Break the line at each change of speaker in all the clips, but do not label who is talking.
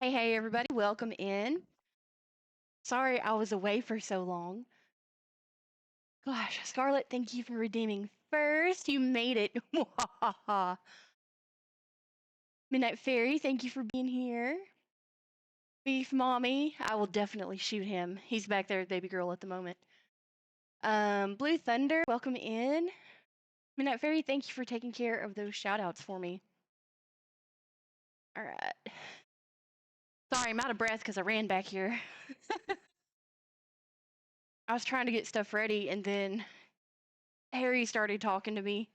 Hey, everybody, welcome in. Sorry I was away for so long. Gosh, Scarlett, thank you for redeeming first. You made it. Midnight Fairy, thank you for being here. Beef Mommy, I will definitely shoot him. He's back there with baby girl at the moment. Blue Thunder, welcome in. Midnight Fairy, thank you for taking care of those shout outs for me. All right. Sorry, I'm out of breath because I ran back here. I was trying to get stuff ready and then Harry started talking to me.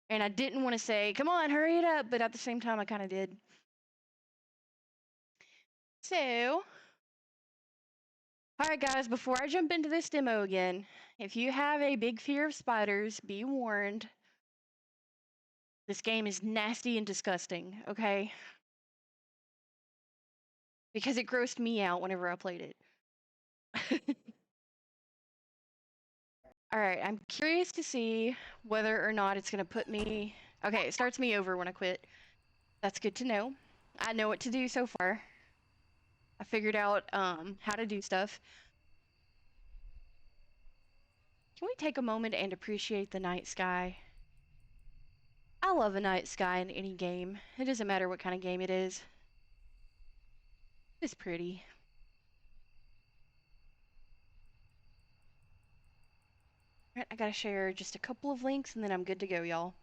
And I didn't want to say, come on, hurry it up, but at the same time, I kind of did. So, alright guys, before I jump into this demo again, if you have a big fear of spiders, be warned. This game is nasty and disgusting, okay? Because it grossed me out whenever I played it. Alright, I'm curious to see whether or not it's going to put me... Okay, it starts me over when I quit. That's good to know. I know what to do so far. I figured out how to do stuff. Can we take a moment and appreciate the night sky? I love a night sky in any game. It doesn't matter what kind of game it is. It's pretty. Alright, I gotta share just a couple of links and then I'm good to go, y'all.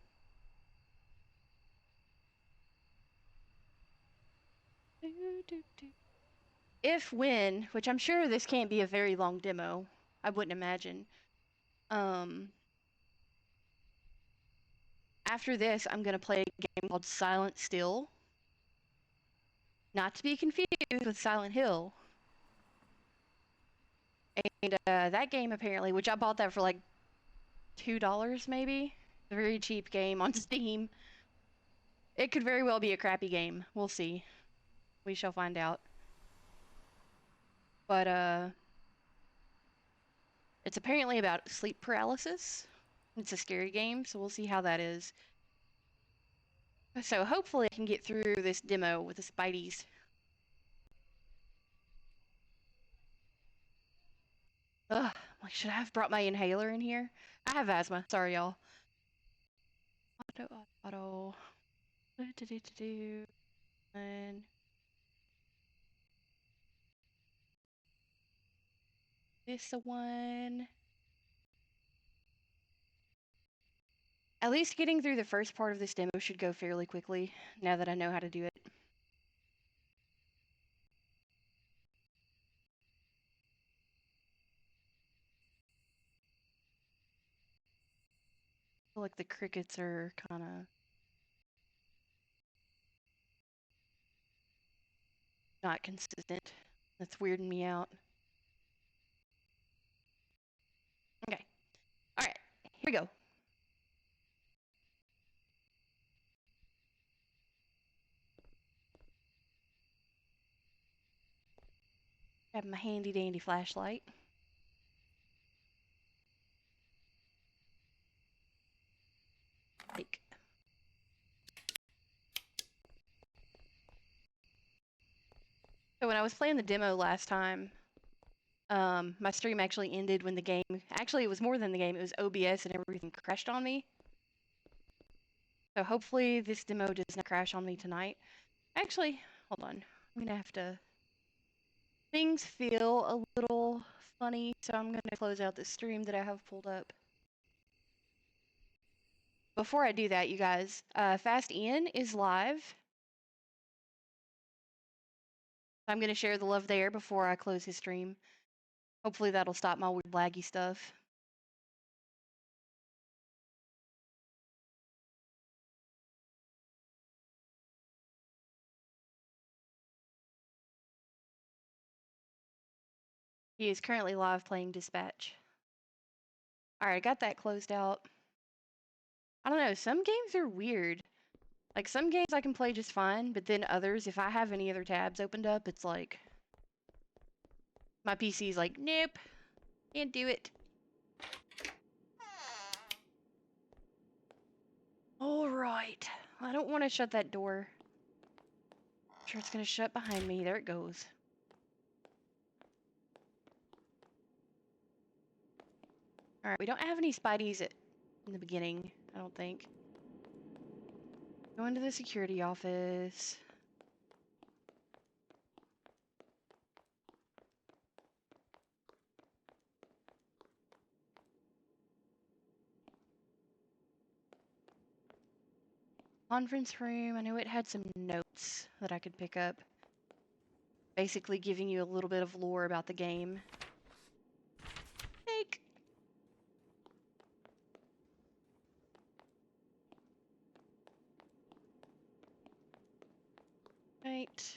If when, which I'm sure this can't be a very long demo, I wouldn't imagine. After this, I'm gonna play a game called Silent Still. Not to be confused with Silent Hill. And that game apparently, which I bought that for like $2 maybe. A very cheap game on Steam. It could very well be a crappy game. We'll see. We shall find out. But it's apparently about sleep paralysis. It's a scary game, so we'll see how that is. So hopefully I can get through this demo with the Spideys. Ugh, like, should I have brought my inhaler in here? I have asthma. Sorry, y'all. Auto. And this one. At least getting through the first part of this demo should go fairly quickly, now that I know how to do it. I feel like the crickets are kind of not consistent. That's weirding me out. Okay. Alright, here we go. Grab my handy dandy flashlight. Like. So when I was playing the demo last time, my stream actually ended when the game, actually it was more than the game, it was OBS and everything crashed on me. So hopefully this demo does not crash on me tonight. Actually, hold on. I'm gonna have to... Things feel a little funny, so I'm gonna close out the stream that I have pulled up. Before I do that, you guys, Fast Ian is live. I'm gonna share the love there before I close his stream. Hopefully that'll stop my weird laggy stuff. He is currently live playing Dispatch. Alright, I got that closed out. I don't know, some games are weird. Like, some games I can play just fine, but then others, if I have any other tabs opened up, it's like... My PC's like, nope, can't do it. Alright, I don't want to shut that door. Sure it's gonna shut behind me. There it goes. Alright, we don't have any Spideys in the beginning, I don't think. Go into the security office. Conference room. I know it had some notes that I could pick up. Basically giving you a little bit of lore about the game. Snake! Right.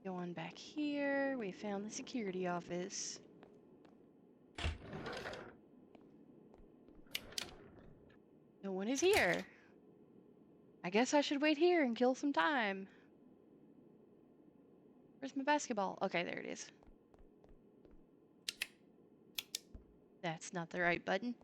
Go on back here. We found the security office. No one is here. I guess I should wait here and kill some time. Where's my basketball? Okay, there it is. That's not the right button.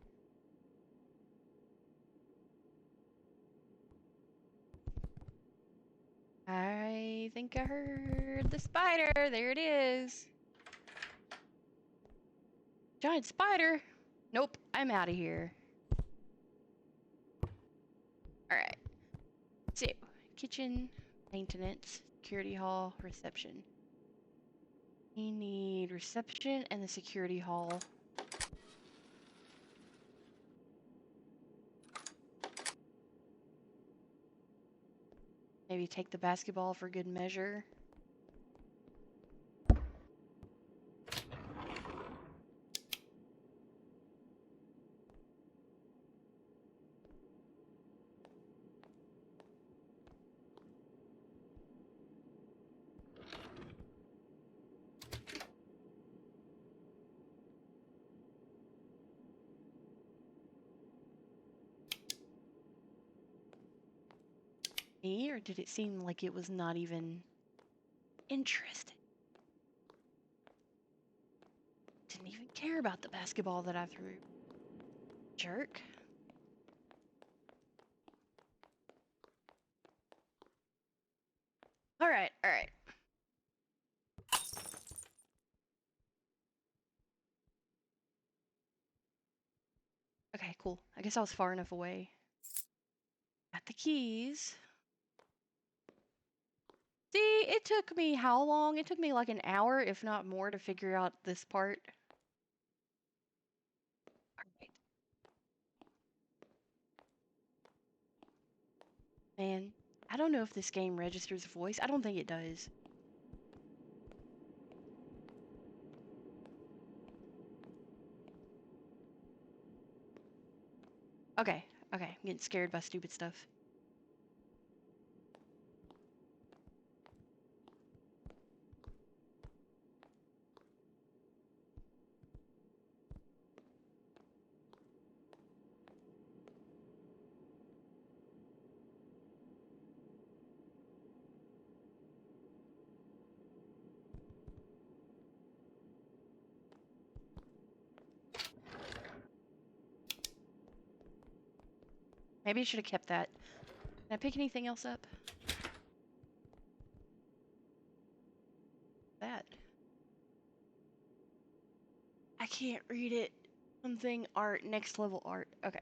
I think I heard the spider. There it is. Giant spider. Nope, I'm out of here. Alright. So, kitchen, maintenance, security hall, reception. We need reception and the security hall. Maybe take the basketball for good measure. Or did it seem like it was not even interested? Didn't even care about the basketball that I threw. Jerk. Alright, alright. Okay, cool. I guess I was far enough away. Got the keys. See, it took me how long? It took me like an hour, if not more, to figure out this part. Alright. Man, I don't know if this game registers voice. I don't think it does. Okay, okay. I'm getting scared by stupid stuff. Maybe I should have kept that. Can I pick anything else up? That. I can't read it. Something art, next level art. Okay.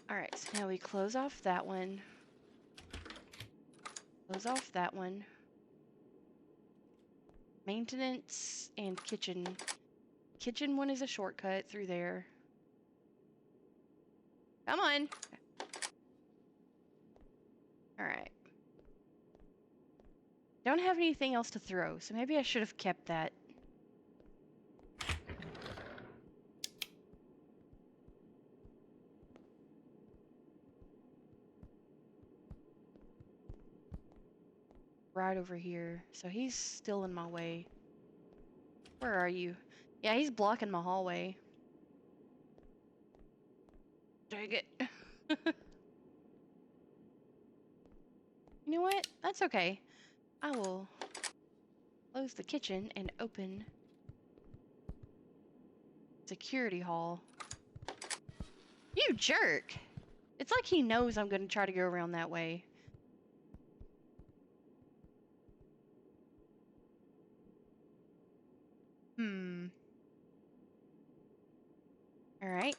Alright, so now we close off that one. Close off that one. Maintenance and kitchen. Kitchen one is a shortcut through there. Come on! Alright. Don't have anything else to throw, so maybe I should have kept that. Right over here. So he's still in my way. Where are you? Yeah, he's blocking my hallway. Dang it. You know what? That's okay. I will close the kitchen and open security hall. You jerk! It's like he knows I'm gonna try to go around that way. Alright.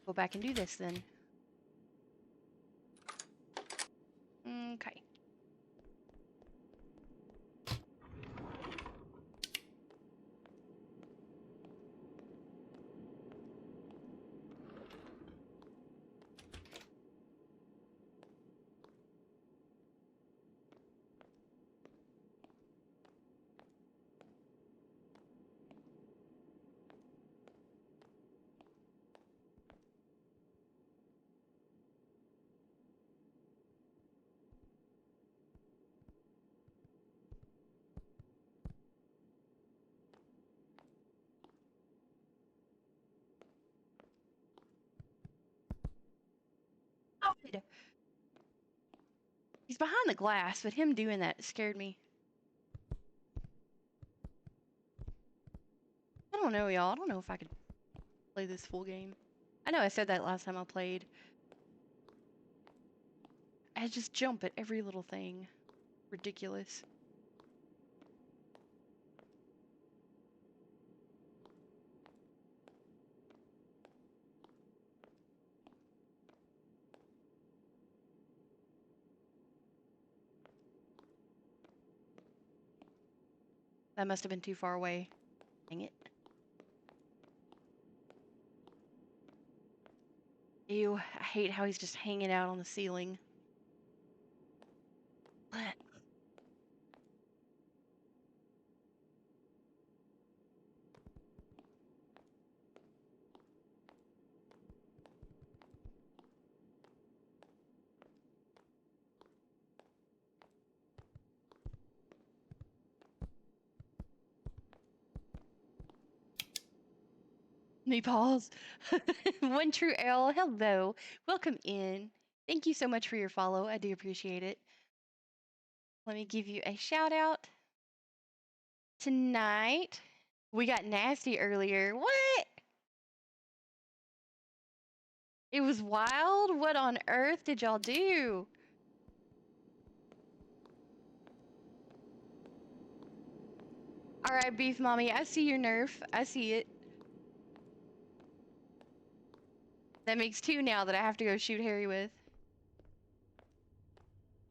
Go back and do this then. Okay. God. He's behind the glass, but him doing that scared me. I don't know, y'all. I don't know if I could play this full game. I know I said that last time I played. I just jump at every little thing. Ridiculous. That must have been too far away. Dang it. Ew, I hate how he's just hanging out on the ceiling. Blech. Me pause. One True L, hello. Welcome in. Thank you so much for your follow. I do appreciate it. Let me give you a shout out. Tonight, we got nasty earlier. What? It was wild? What on earth did y'all do? Alright, Beef Mommy, I see your nerf. I see it. That makes two now that I have to go shoot Harry with.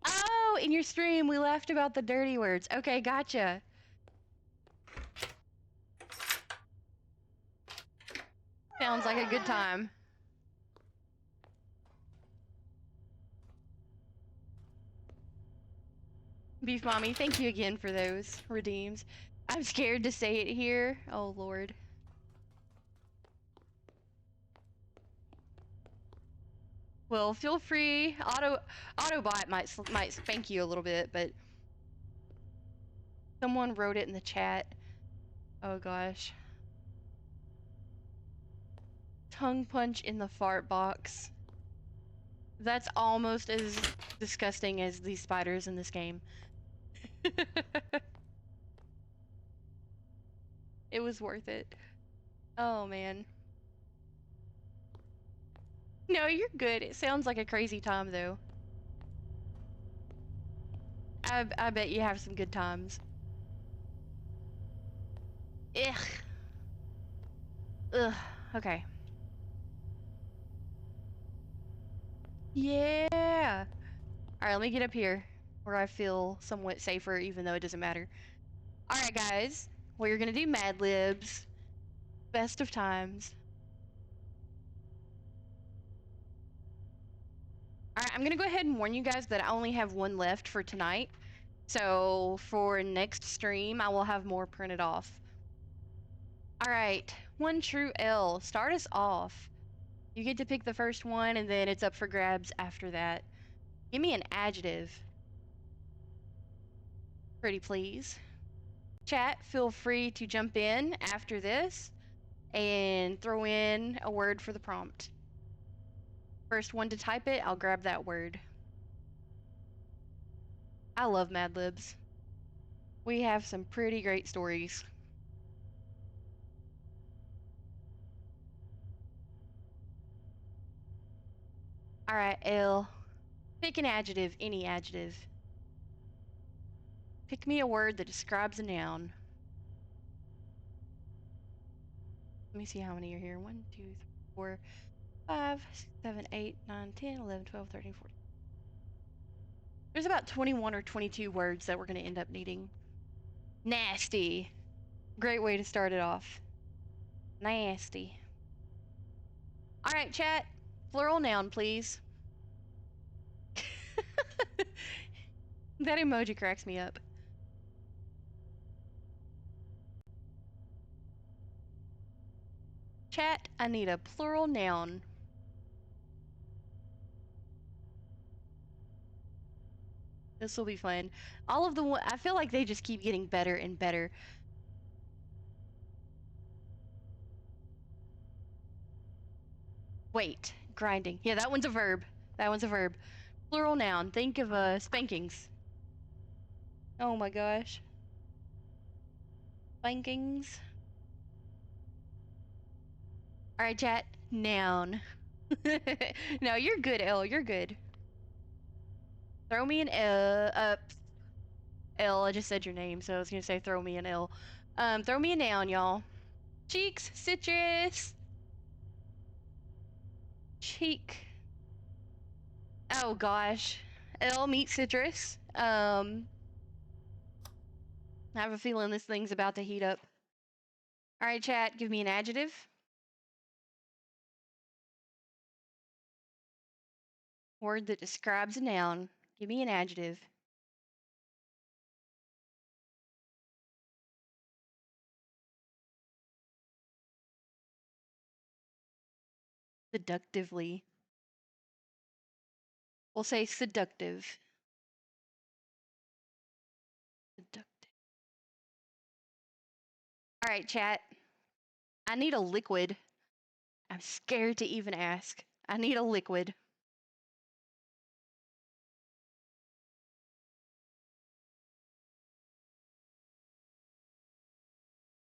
Oh, in your stream, we laughed about the dirty words. Okay, gotcha. Sounds like a good time. Beef Mommy, thank you again for those redeems. I'm scared to say it here. Oh, Lord. Well, feel free. Autobot might spank you a little bit, but someone wrote it in the chat. Oh gosh. Tongue punch in the fart box. That's almost as disgusting as these spiders in this game. It was worth it. Oh man. No, you're good. It sounds like a crazy time though. I bet you have some good times. Ugh. Ugh. Okay. Yeah. All right, let me get up here where I feel somewhat safer, even though it doesn't matter. All right, guys. We're gonna do Mad Libs. Best of times. All right, I'm gonna go ahead and warn you guys that I only have one left for tonight. So for next stream, I will have more printed off. All right, One True L. Start us off. You get to pick the first one, and then it's up for grabs after that. Give me an adjective. Pretty please. Chat, feel free to jump in after this and throw in a word for the prompt. First one to type it, I'll grab that word. I love Mad Libs. We have some pretty great stories. . All right, L. Pick an adjective, any adjective. Pick me a word that describes a noun. Let me see how many are here. 1, 2, 3, 4, 5, 6, 7, 8, 9, 10, 11, 12, 13, 14. There's about 21 or 22 words that we're going to end up needing. Nasty. Great way to start it off. Nasty. All right, chat. Plural noun, please. That emoji cracks me up. Chat, I need a plural noun. This will be fun. All of the I feel like they just keep getting better and better. Wait, grinding. Yeah, that one's a verb. That one's a verb. Plural noun. Think of spankings. Oh my gosh. Spankings. All right, chat. Noun. No, you're good, L. You're good. Throw me an L. I just said your name, so I was gonna say throw me an L. Throw me a noun, y'all. Cheeks, citrus. Cheek. Oh gosh. L meet citrus. I have a feeling this thing's about to heat up. All right, chat, give me an adjective. Word that describes a noun. Give me an adjective. Seductively. We'll say seductive. Seductive. All right, chat. I need a liquid. I'm scared to even ask. I need a liquid.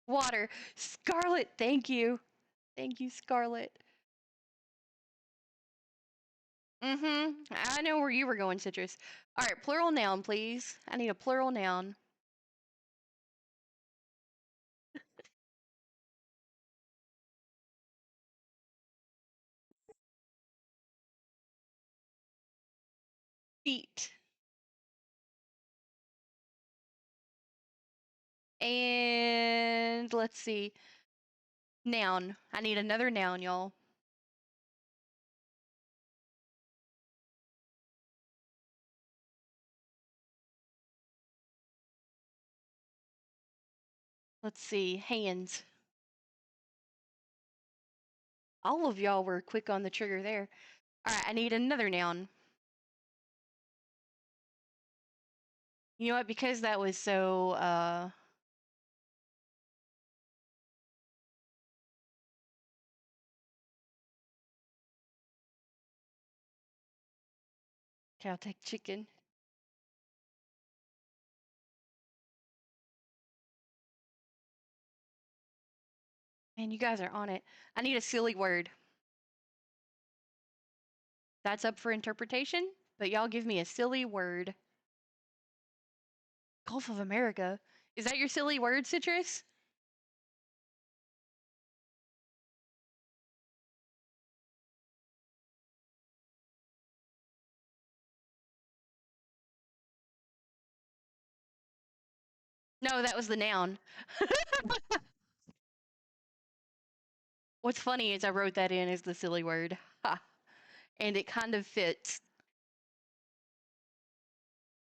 Water. Scarlet, thank you. Thank you, Scarlet. I know where you were going, Citrus. All right, plural noun, please. I need a plural noun. Feet. And let's see. Noun. I need another noun, y'all. Let's see. Hands. All of y'all were quick on the trigger there. All right, I need another noun. You know what? Because that was so, I'll take chicken. Man, you guys are on it. I need a silly word. That's up for interpretation, but y'all give me a silly word. Gulf of America. Is that your silly word, Citrus? No, that was the noun. What's funny is I wrote that in as the silly word. Ha. And it kind of fits.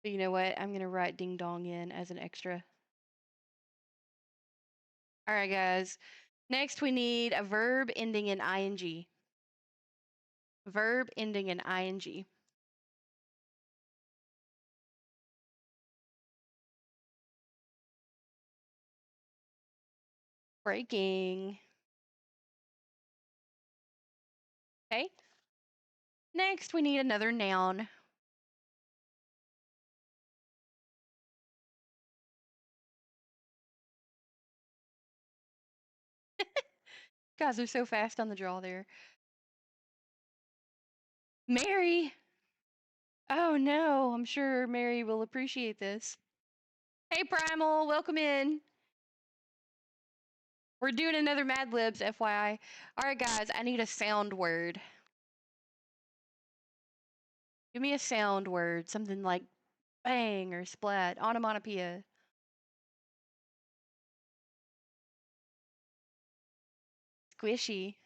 But you know what? I'm going to write ding dong in as an extra. All right, guys. Next, we need a verb ending in ing. Verb ending in ing. Breaking. Okay. Next, we need another noun. Guys are so fast on the draw there. Mary! Oh no, I'm sure Mary will appreciate this. Hey Primal, welcome in. We're doing another Mad Libs, FYI. Alright guys, I need a sound word. Give me a sound word, something like bang or splat, onomatopoeia. Squishy.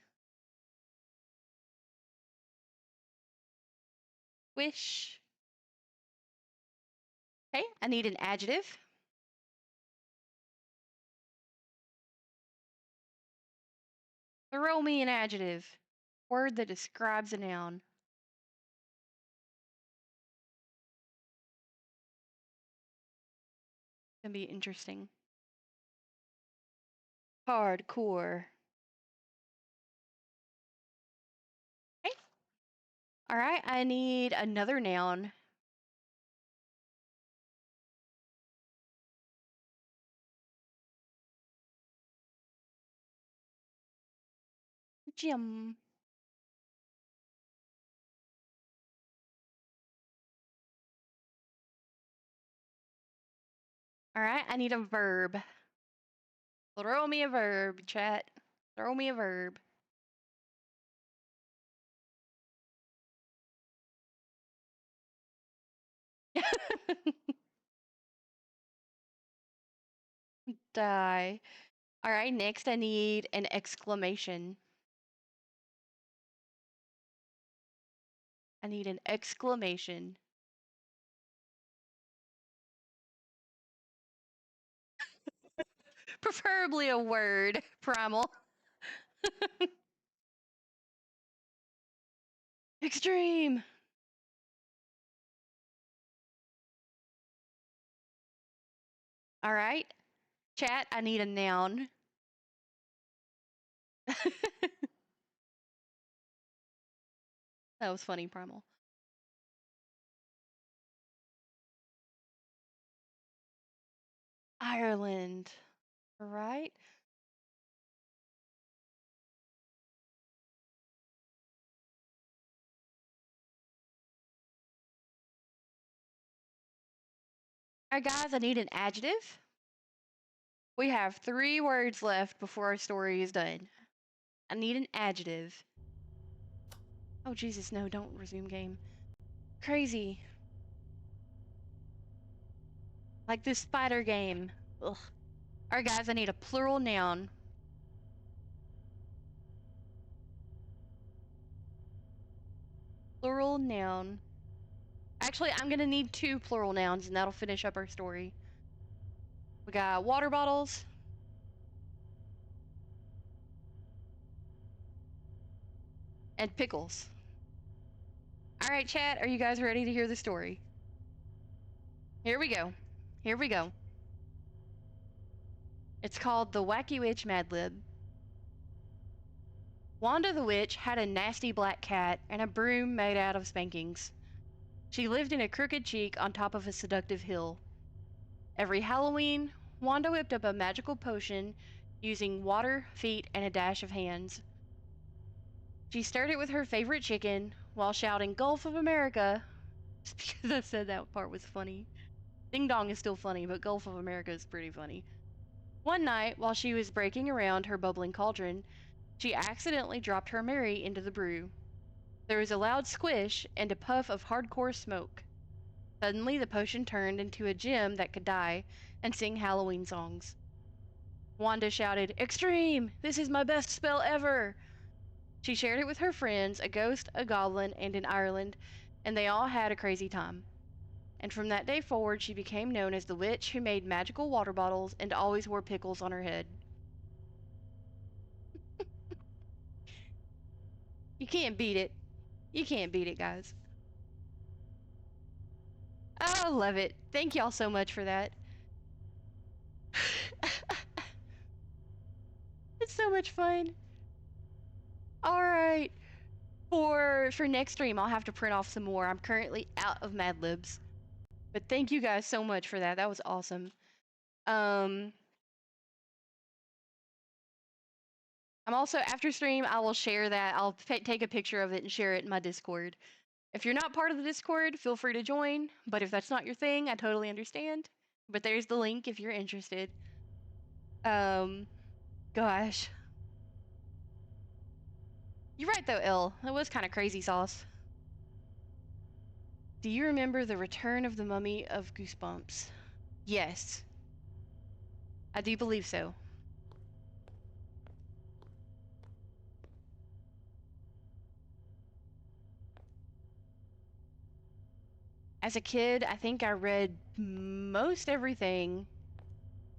Squish. Okay, I need an adjective. Throw me an adjective. Word that describes a noun. Gonna be interesting. Hardcore. Okay. Alright, I need another noun. Gym. Alright, I need a verb. Throw me a verb, chat. Throw me a verb. Die. Alright, next I need an exclamation. I need an exclamation. Preferably a word, Primal. Extreme. Alright, chat, I need a noun. That was funny, Primal. Ireland. Right? Alright, guys, I need an adjective. We have 3 words left before our story is done. I need an adjective. Oh, Jesus, no, don't resume game. Crazy. Like this spider game. Ugh. Alright, guys, I need a plural noun. Plural noun. Actually, I'm gonna need 2 plural nouns, and that'll finish up our story. We got water bottles. And pickles. Alright, chat, are you guys ready to hear the story? Here we go. Here we go. It's called The Wacky Witch Mad Lib. Wanda the Witch had a nasty black cat and a broom made out of spankings. She lived in a crooked cheek on top of a seductive hill. Every Halloween, Wanda whipped up a magical potion using water, feet, and a dash of hands. She stirred it with her favorite chicken while shouting, "Gulf of America!" Just because I said that part was funny. Ding Dong is still funny, but Gulf of America is pretty funny. One night, while she was breaking around her bubbling cauldron, she accidentally dropped her Mary into the brew. There was a loud squish and a puff of hardcore smoke. Suddenly, the potion turned into a gem that could die and sing Halloween songs. Wanda shouted, "Extreme! This is my best spell ever!" She shared it with her friends, a ghost, a goblin, and in Ireland, and they all had a crazy time. And from that day forward, she became known as the witch who made magical water bottles and always wore pickles on her head. You can't beat it. You can't beat it, guys. Oh, I love it. Thank y'all so much for that. It's so much fun. All right. For next stream, I'll have to print off some more. I'm currently out of Mad Libs. But thank you guys so much for that. That was awesome. I'm also after stream, I will share that. I'll take a picture of it and share it in my Discord. If you're not part of the Discord, feel free to join. But if that's not your thing, I totally understand. But there's the link if you're interested. Gosh. You're right though, Elle. That was kind of crazy sauce. Do you remember the Return of the Mummy of Goosebumps? Yes. I do believe so. As a kid, I think I read most everything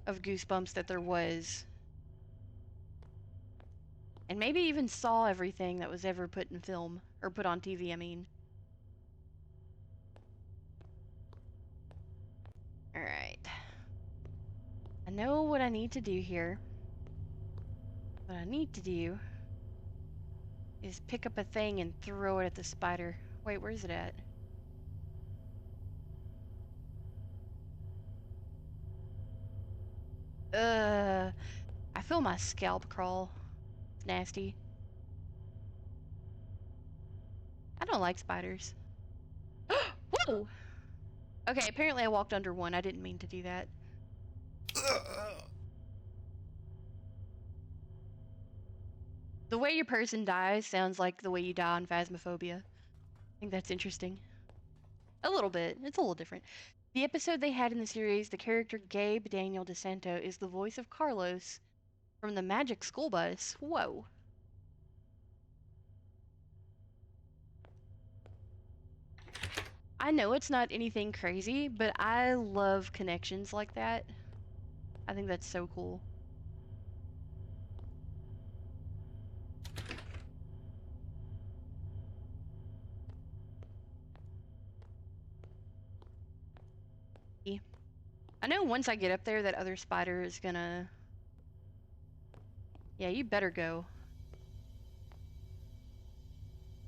of Goosebumps that there was. And maybe even saw everything that was ever put in film. Or put on TV, I mean. Alright. I know what I need to do here. What I need to do is pick up a thing and throw it at the spider. Wait, where's it at? I feel my scalp crawl. It's nasty. I don't like spiders. Whoa! Okay, apparently I walked under one. I didn't mean to do that. The way your person dies sounds like the way you die on Phasmophobia. I think that's interesting. A little bit. It's a little different. The episode they had in the series, the character Gabe Daniel DeSanto is the voice of Carlos from the Magic School Bus. Whoa. I know it's not anything crazy, but I love connections like that. I think that's so cool. I know once I get up there, that other spider is gonna... Yeah, you better go.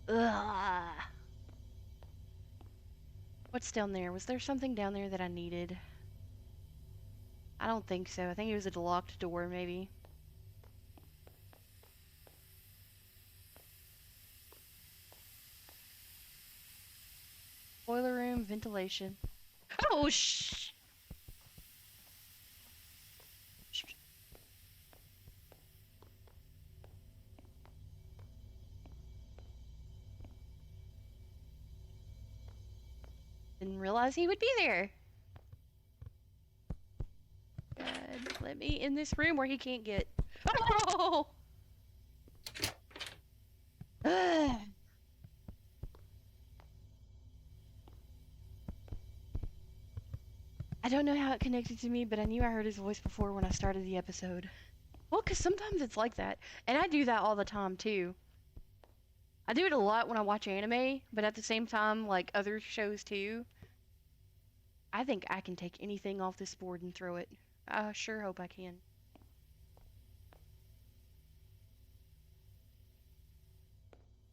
Ugh. What's down there? Was there something down there that I needed? I don't think so. I think it was a locked door, maybe. Boiler room, ventilation. Oh, shh! Didn't realize he would be there. God, let me in this room where he can't get. Oh! I don't know how it connected to me, but I knew I heard his voice before when I started the episode. Well, because sometimes it's like that. And I do that all the time, too. I do it a lot when I watch anime, but at the same time, like other shows, too. I think I can take anything off this board and throw it. I sure hope I can.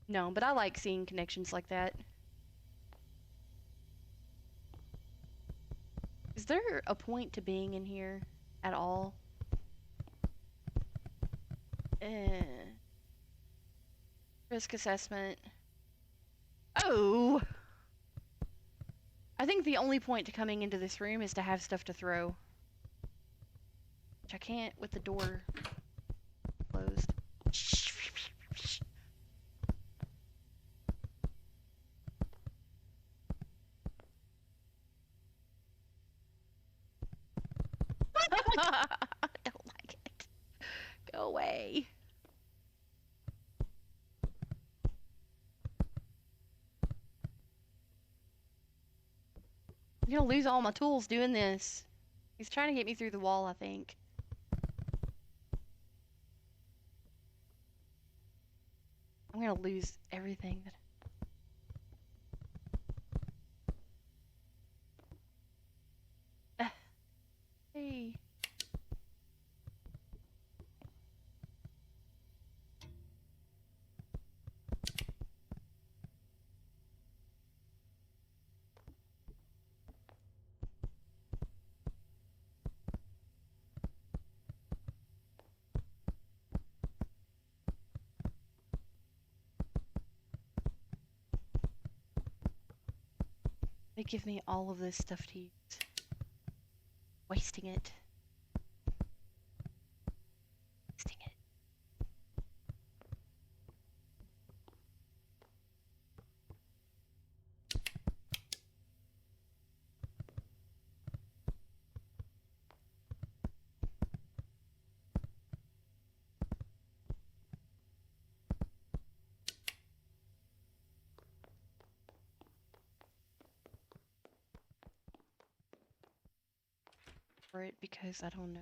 No, but I like seeing connections like that. Is there a point to being in here at all? Risk assessment. Oh! I think the only point to coming into this room is to have stuff to throw. Which I can't with the door closed. I don't like it. Go away. I'm gonna lose all my tools doing this. He's trying to get me through the wall, I think. I'm gonna lose everything that... Hey. They give me all of this stuff to use. Wasting it. Wasting it. For it because I don't know.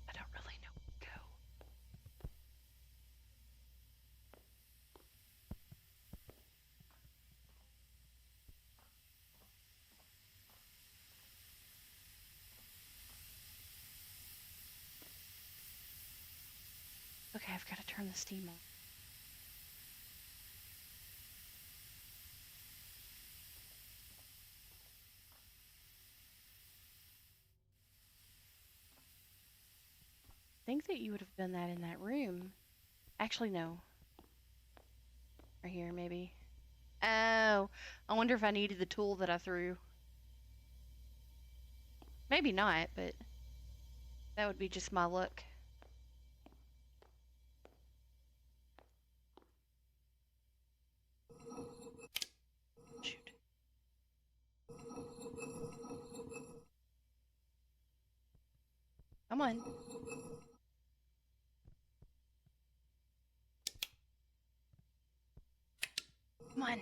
I don't really know where to go. Okay, I've got to turn the steam on. I think that you would have done that in that room. Actually, no. Right here, maybe. Oh, I wonder if I needed the tool that I threw. Maybe not, but that would be just my luck. Shoot. Come on. Come on.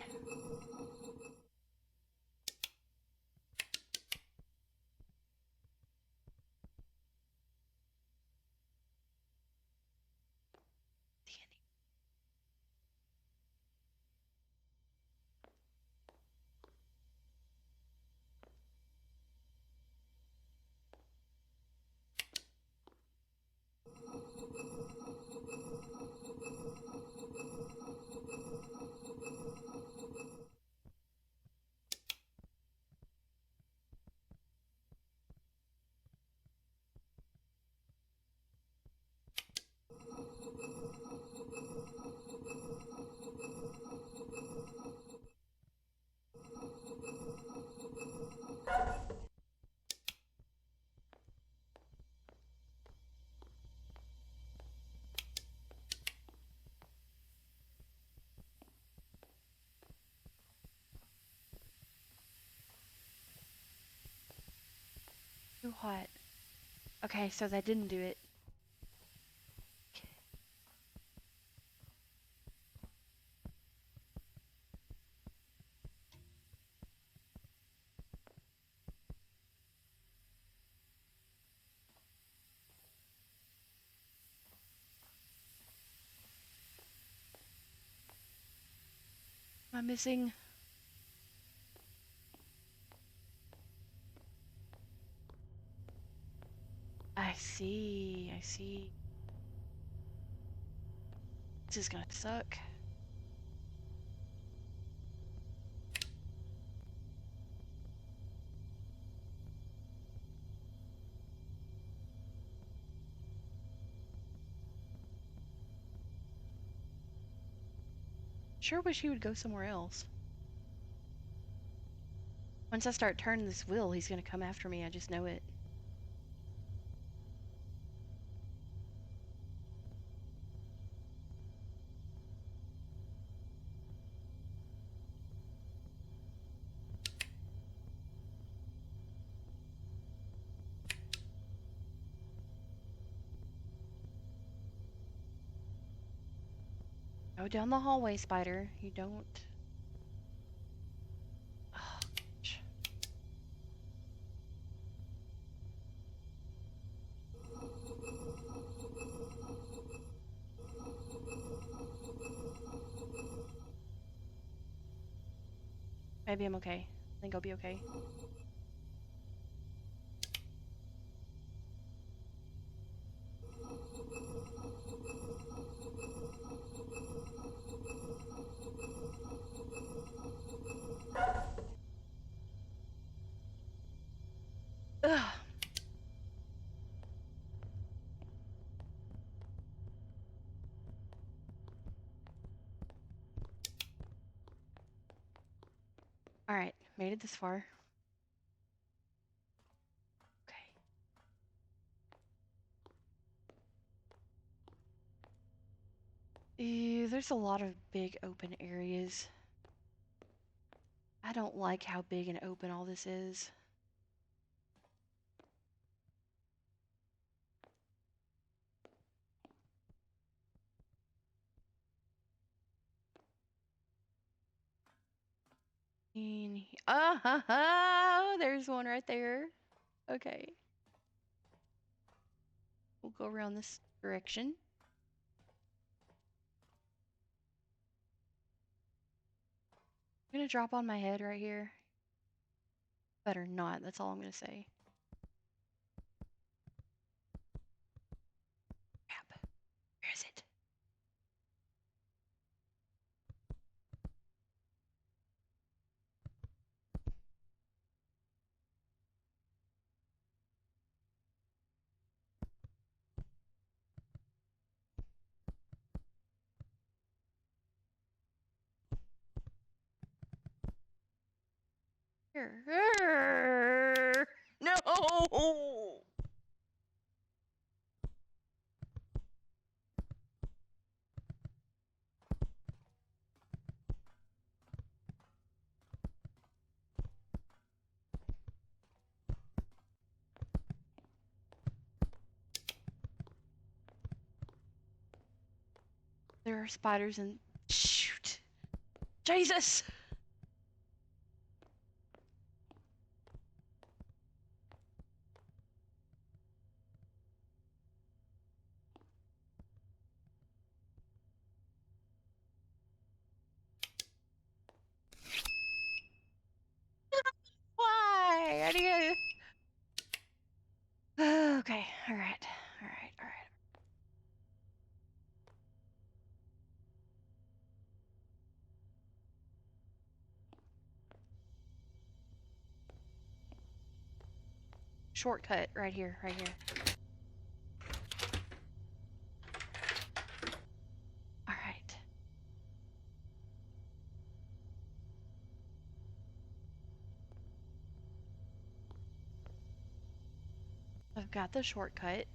Too hot. Okay, so that didn't do it. Am I missing? I see. I see. This is gonna suck. Sure wish he would go somewhere else. Once I start turning this wheel, he's gonna come after me. I just know it. Go down the hallway, Spider. You don't... Oh, gosh. Maybe I'm okay. I think I'll be okay. Ugh. Alright, made it this far. Okay. Ew, there's a lot of big open areas. I don't like how big and open all this is. There's one right there. Okay. We'll go around this direction. I'm gonna drop on my head right here. Better not, that's all I'm gonna say. Crap. Where is it? Here. No! There are spiders and shoot. Jesus! Why? I need Okay, alright. Alright. Shortcut right here, right here. Alright. I've got the shortcut.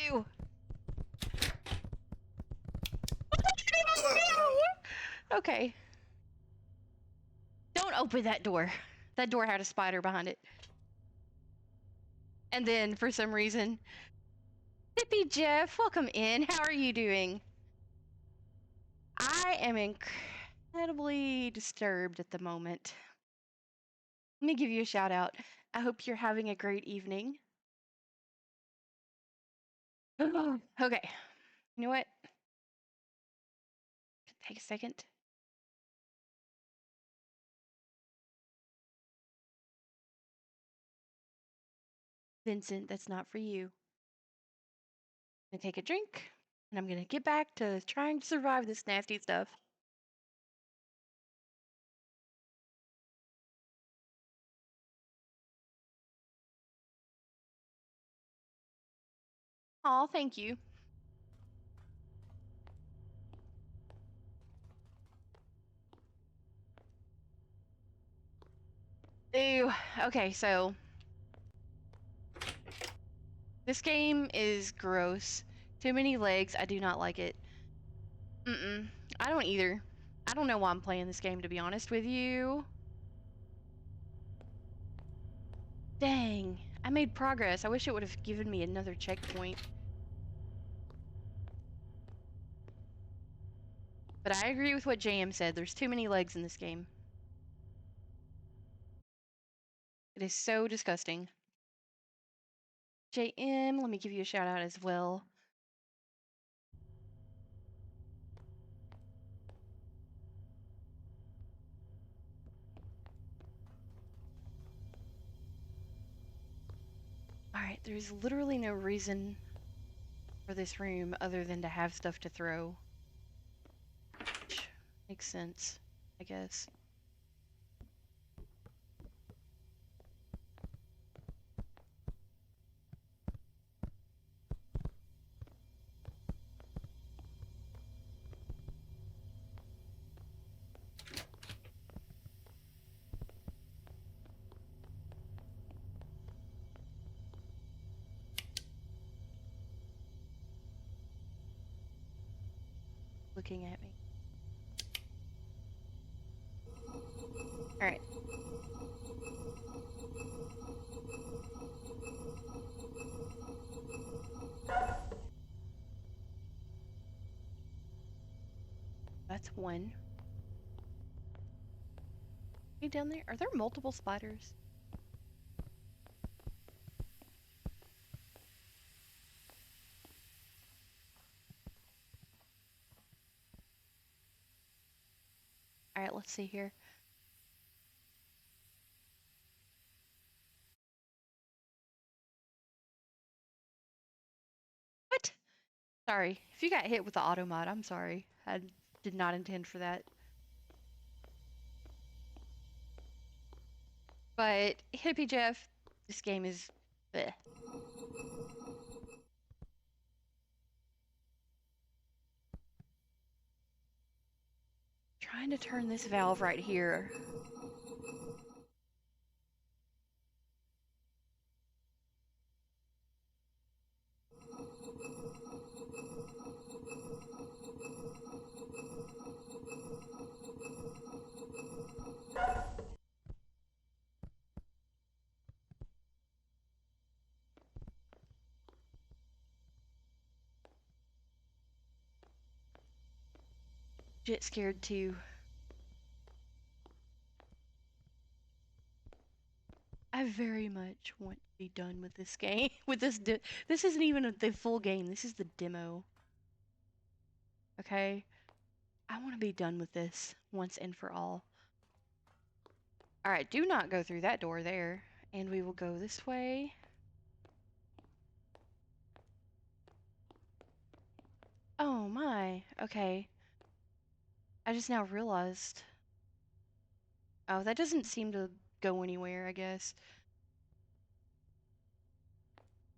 Ew! Okay. Don't open that door. That door had a spider behind it. And then, for some reason, Hippie Jeff, welcome in. How are you doing? I am incredibly disturbed at the moment. Let me give you a shout out. I hope you're having a great evening. Okay. You know what? Take a second. Vincent, that's not for you. I'm gonna take a drink, and I'm gonna get back to trying to survive this nasty stuff. Aw, thank you. Ew. Okay, so this game is gross. Too many legs. I do not like it. I don't either. I don't know why I'm playing this game, to be honest with you. Dang. I made progress. I wish it would have given me another checkpoint. But I agree with what JM said. There's too many legs in this game. It is so disgusting. JM, let me give you a shout out as well. Alright, there's literally no reason for this room other than to have stuff to throw. Which makes sense, I guess. Looking at me. Alright. That's one. Hey, down there? Are there multiple spiders? Alright, let's see here. What? Sorry. If you got hit with the auto mod, I'm sorry. I did not intend for that. But, Hippie Jeff, this game is... bleh. Trying to turn this valve right here. Get scared too. I very much want to be done with this game. With this, this isn't even the full game. This is the demo. Okay, I want to be done with this once and for all. All right, do not go through that door there, and we will go this way. Oh my. Okay. I just now realized. Oh, that doesn't seem to go anywhere, I guess.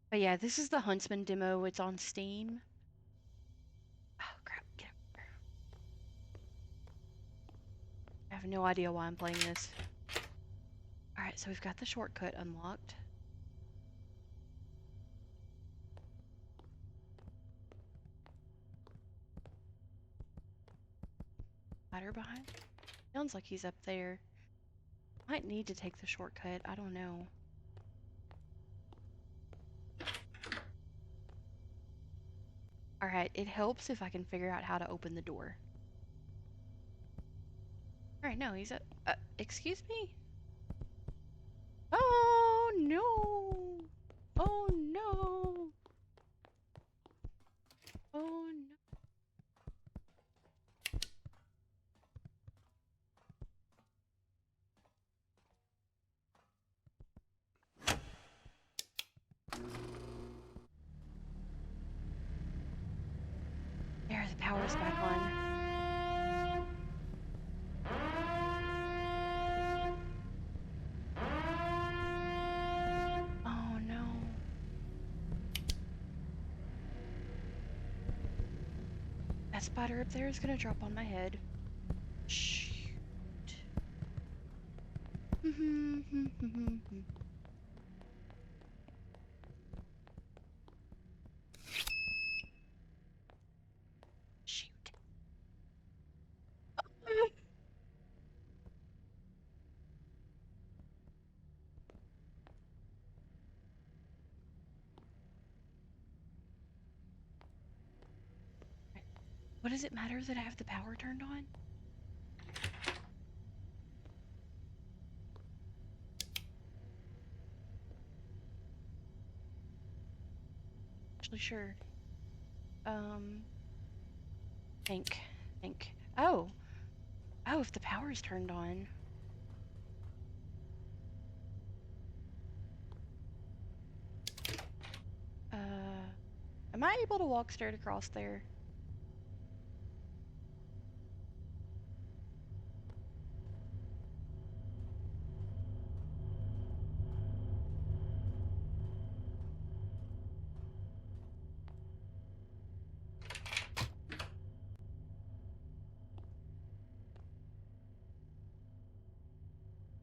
But yeah, this is the Huntsman demo. It's on Steam. Oh, crap. Get over here. I have no idea why I'm playing this. Alright, so we've got the shortcut unlocked. Ladder behind? Sounds like he's up there. Might need to take the shortcut. I don't know. Alright, it helps if I can figure out how to open the door. Alright, no, he's up. Excuse me? Oh, no! Oh, no! Oh, no. There, the power's back on. Oh, no. That spider up there is gonna drop on my head. Shoot. Shoot. What does it matter that I have the power turned on? actually sure. Think, think. Oh, oh, if the power's turned on. Am I able to walk straight across there?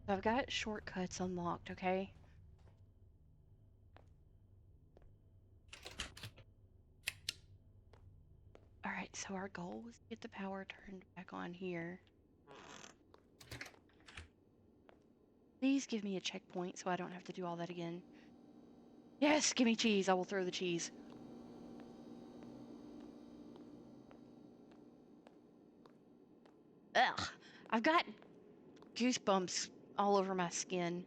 I've got shortcuts unlocked, okay? Alright, so our goal was to get the power turned back on here. Please give me a checkpoint so I don't have to do all that again. Yes, give me cheese. I will throw the cheese. Ugh, I've got goosebumps all over my skin.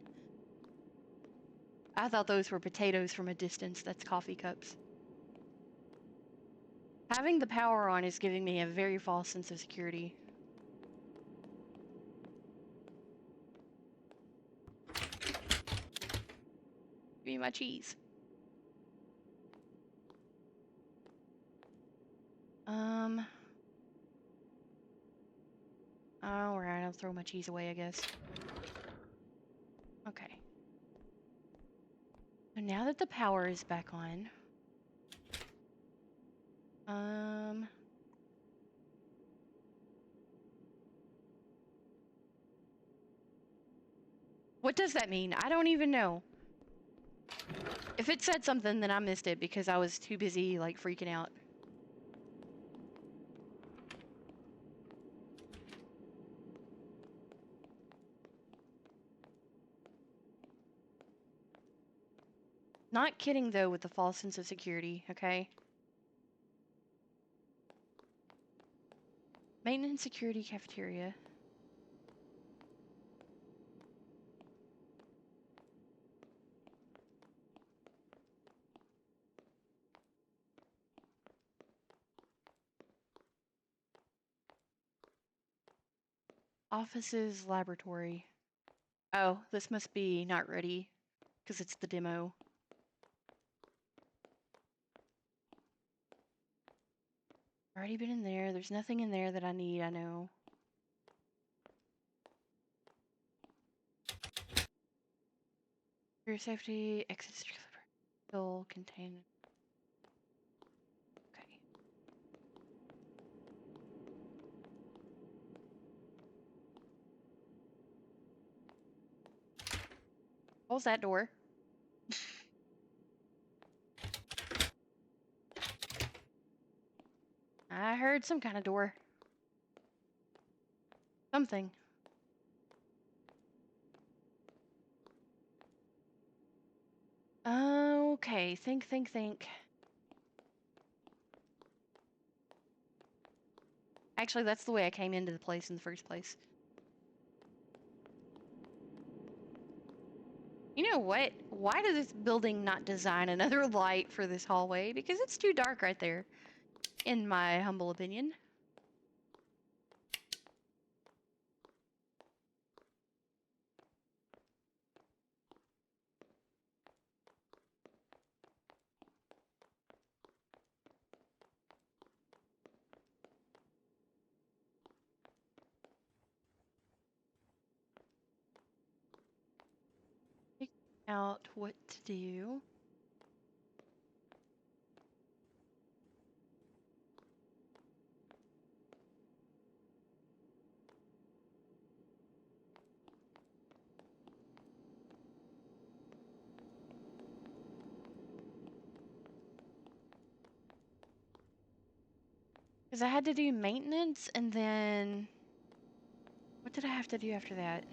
I thought those were potatoes from a distance. That's coffee cups. Having the power on is giving me a very false sense of security. Give me my cheese. Alright, I'll throw my cheese away, I guess. Okay. So now that the power is back on, what does that mean? I don't even know. If it said something, then I missed it because I was too busy, like, freaking out. Not kidding, though, with the false sense of security, okay? Maintenance, security, cafeteria. Offices, laboratory. Oh, this must be not ready, because it's the demo. Already been in there. There's nothing in there that I need, I know. Career safety, exit still contain. Okay. Close that door. I heard some kind of door. Something. Okay, think. Actually, that's the way I came into the place in the first place. You know what? Why does this building not design another light for this hallway? Because it's too dark right there, in my humble opinion. Figure out what to do. Because I had to do maintenance, and then... What did I have to do after that?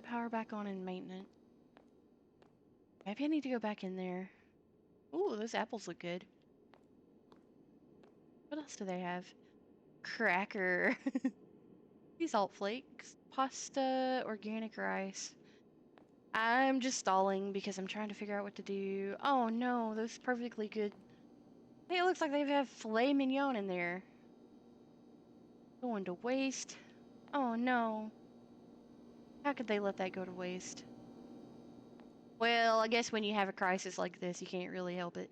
Power back on and maintenance. Maybe I need to go back in there. Ooh, those apples look good. What else do they have? Cracker. These salt flakes. Pasta, organic rice. I'm just stalling because I'm trying to figure out what to do. Oh no, those perfectly good. Hey, it looks like they have filet mignon in there. Going to waste. Oh no. How could they let that go to waste? Well, I guess when you have a crisis like this, you can't really help it.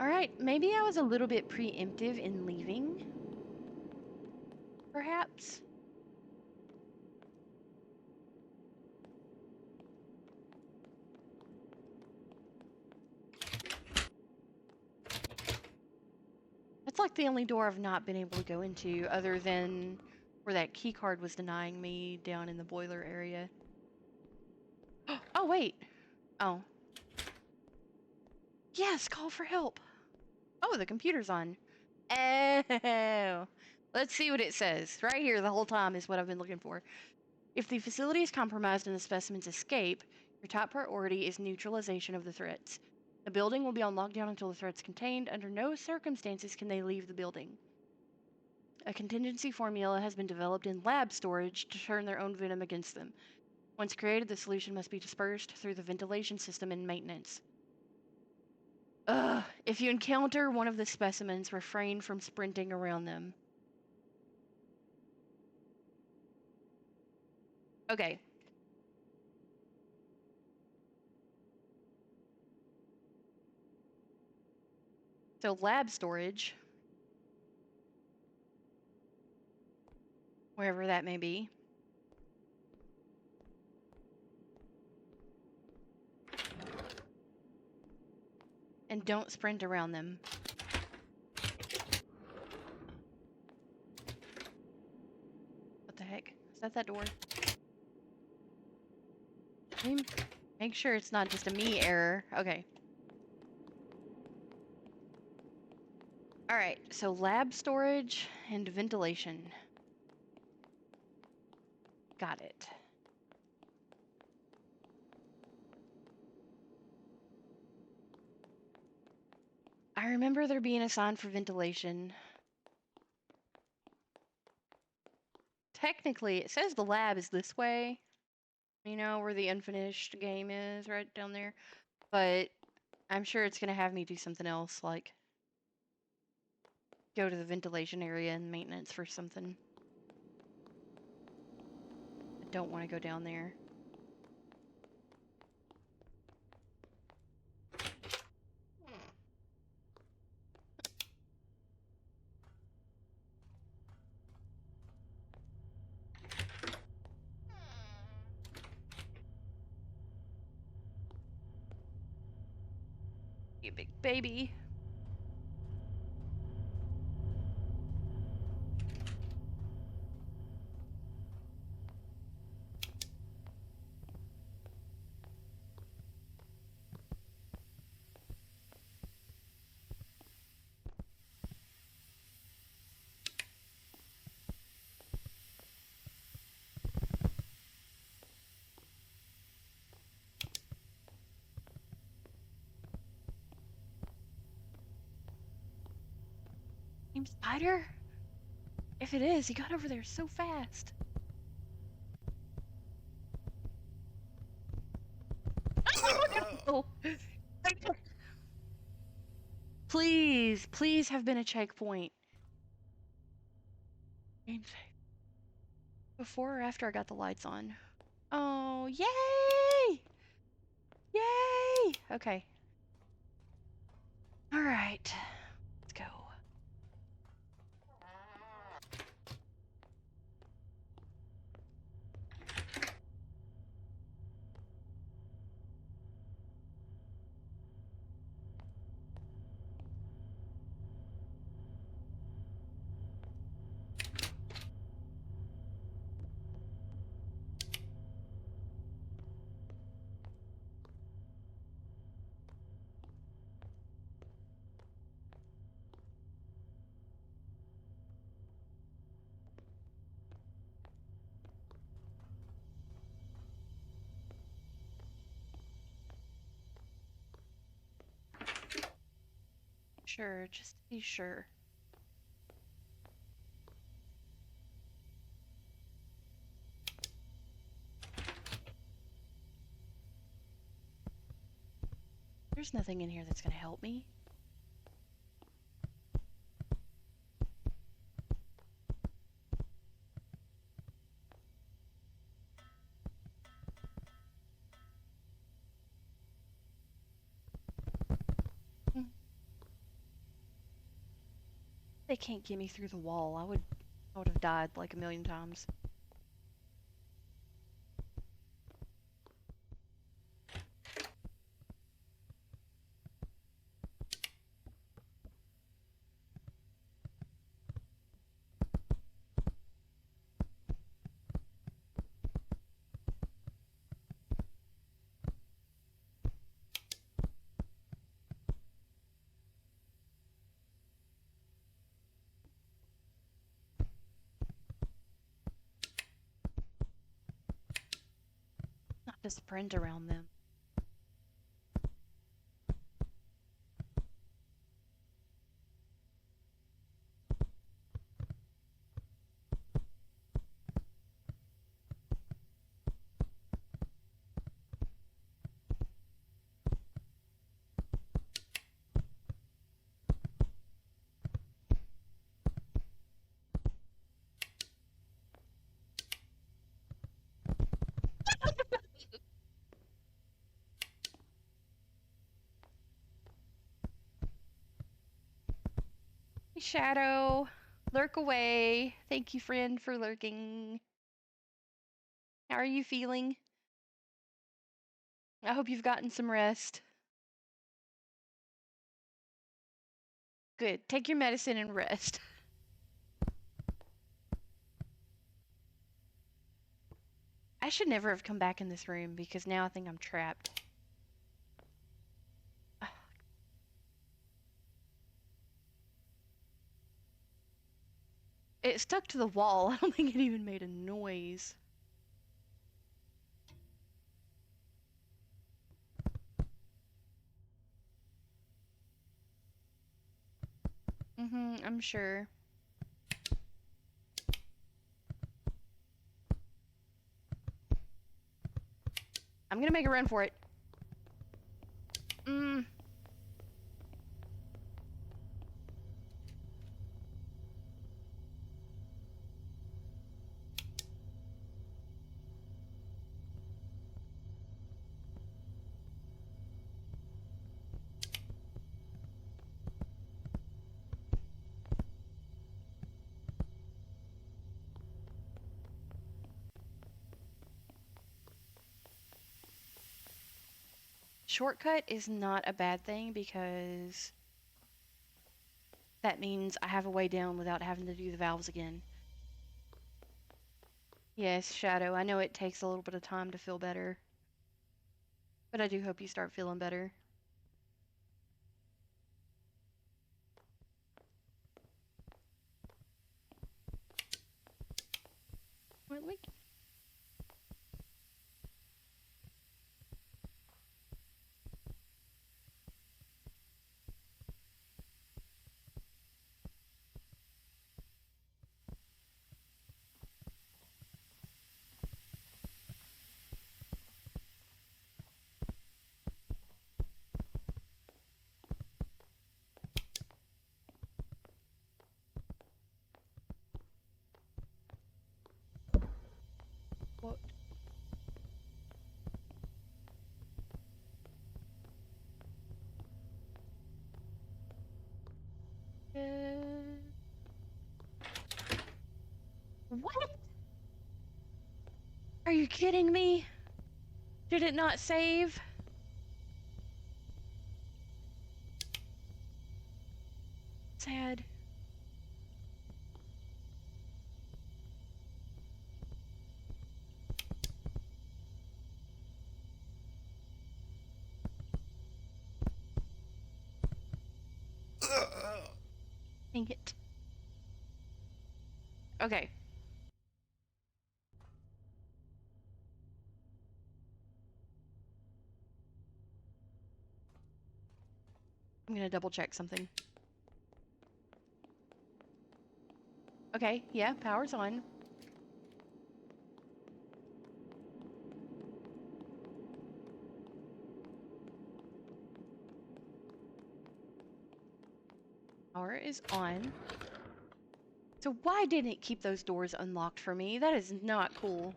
Alright, maybe I was a little bit preemptive in leaving. Perhaps? That's like the only door I've not been able to go into, other than where that key card was denying me down in the boiler area. Oh, wait! Oh. Yes, call for help! Oh, the computer's on. Oh! Let's see what it says. Right here, the whole time is what I've been looking for. If the facility is compromised and the specimens escape, your top priority is neutralization of the threats. The building will be on lockdown until the threat's contained. Under no circumstances can they leave the building. A contingency formula has been developed in lab storage to turn their own venom against them. Once created, the solution must be dispersed through the ventilation system in maintenance. Ugh! If you encounter one of the specimens, refrain from sprinting around them. Okay. So lab storage, wherever that may be. And don't sprint around them. What the heck? Is that door? Make sure it's not just a me error. Okay. Alright, so lab storage and ventilation. Got it. I remember there being a sign for ventilation. Technically, it says the lab is this way. You know, where the unfinished game is, right down there. But I'm sure it's gonna have me do something else, like go to the ventilation area and maintenance for something. I don't want to go down there. You big baby. Team Spider? If it is, he got over there so fast. Oh. Please, please have been a checkpoint. Before or after I got the lights on? Oh, yay! Yay! Okay. Alright. Let's go. Sure, just to be sure. There's nothing in here that's gonna help me. Hmm. They can't get me through the wall. I would have died like a million times. Not to sprint around them. Shadow, lurk away. Thank you, friend, for lurking. How are you feeling? I hope you've gotten some rest. Good. Take your medicine and rest. I should never have come back in this room because now I think I'm trapped. It stuck to the wall. I don't think it even made a noise. I'm sure. I'm gonna make a run for it. Shortcut is not a bad thing because that means I have a way down without having to do the valves again. Yes, Shadow, I know it takes a little bit of time to feel better. But I do hope you start feeling better. What? What? What? Are you kidding me? Did it not save? Sad. Dang it. Okay. I'm gonna double check something. Okay, yeah, power's on. Power is on. So why didn't it keep those doors unlocked for me? That is not cool.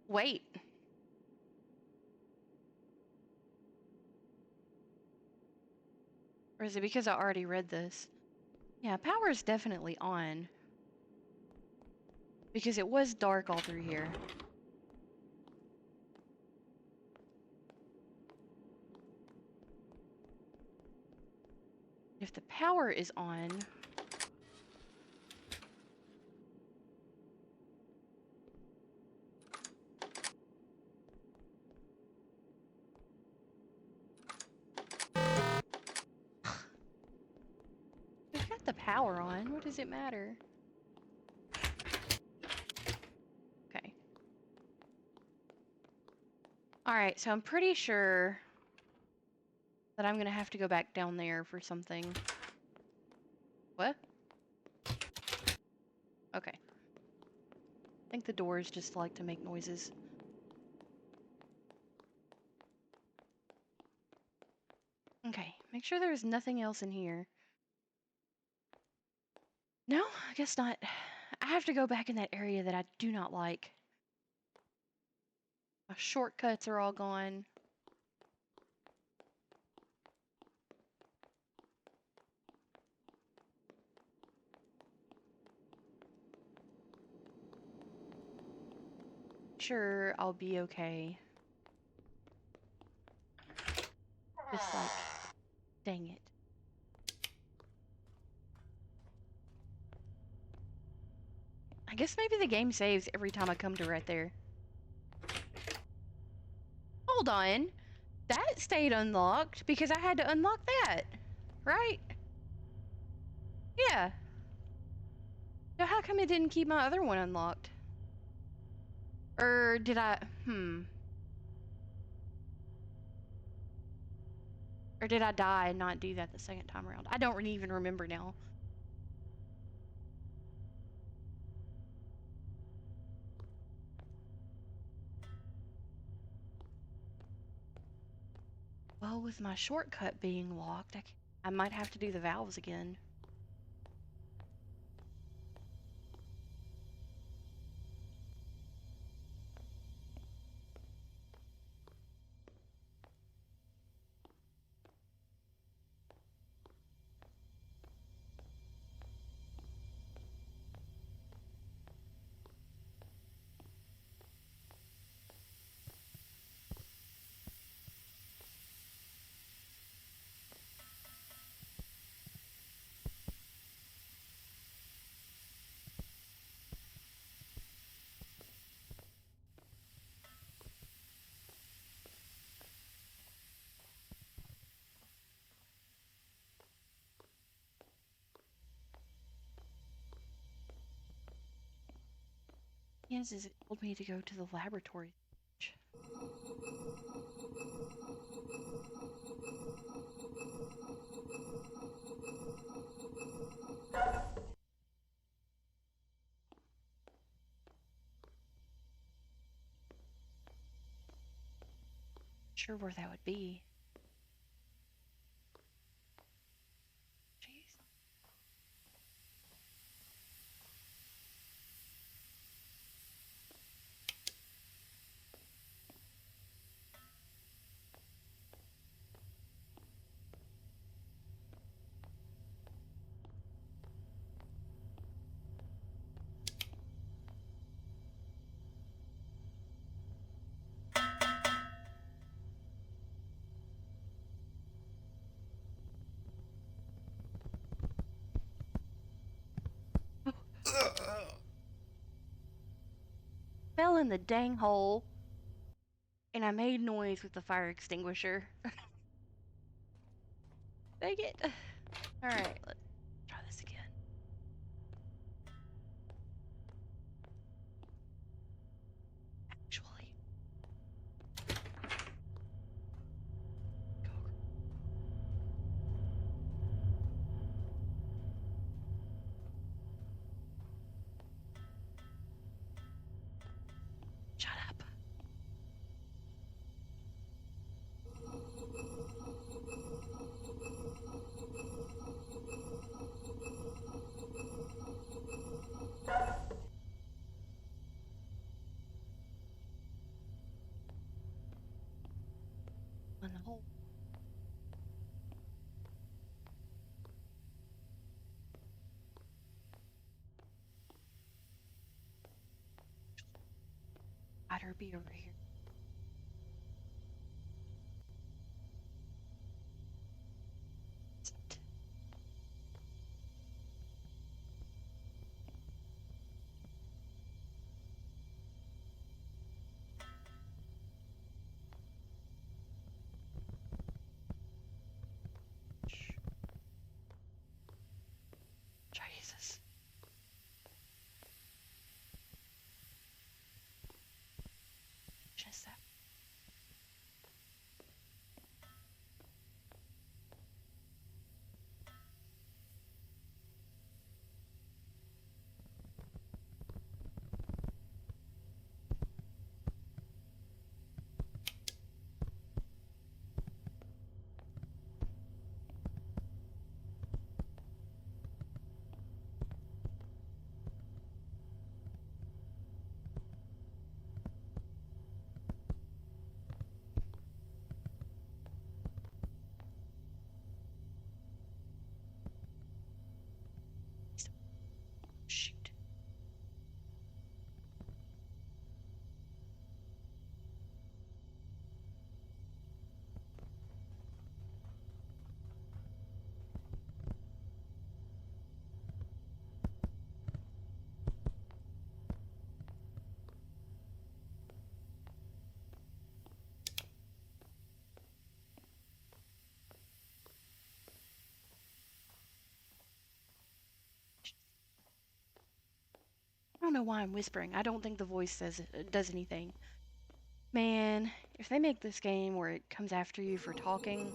Wait. Or is it because I already read this? Yeah, power is definitely on. Because it was dark all through here. If the power is on... We've got the power on. What does it matter? Okay. Alright, so I'm pretty sure that I'm gonna have to go back down there for something. What? Okay. I think the doors just like to make noises. Okay, make sure there's nothing else in here. No, I guess not. I have to go back in that area that I do not like. My shortcuts are all gone. Sure, I'll be okay. Just like, dang it. I guess maybe the game saves every time I come to right there. Hold on. That stayed unlocked because I had to unlock that, right? Yeah. So how come it didn't keep my other one unlocked? Or did I... Or did I die and not do that the second time around? I don't even remember now. Well, with my shortcut being locked, I might have to do the valves again. Yes, it told me to go to the laboratory. Sure where that would be. Jeez. Fell in the dang hole, and I made noise with the fire extinguisher. Dang it. Alright, let's try this again. Actually. Go. hole. I'd her be over here. Jesus. Just that. Shoot. I don't know why I'm whispering. I don't think the voice says does anything. Man, if they make this game where it comes after you for talking,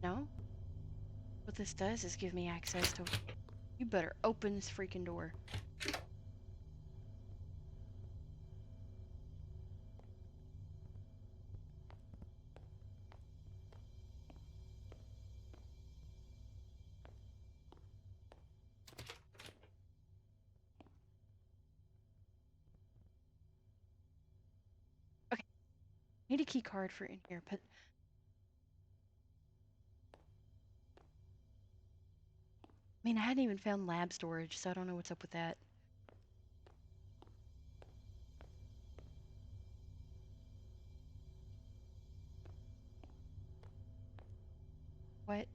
no. What this does is give me access to. You better open this freaking door. Okay, need a key card for in here, but I mean, I hadn't even found lab storage, so I don't know what's up with that. What?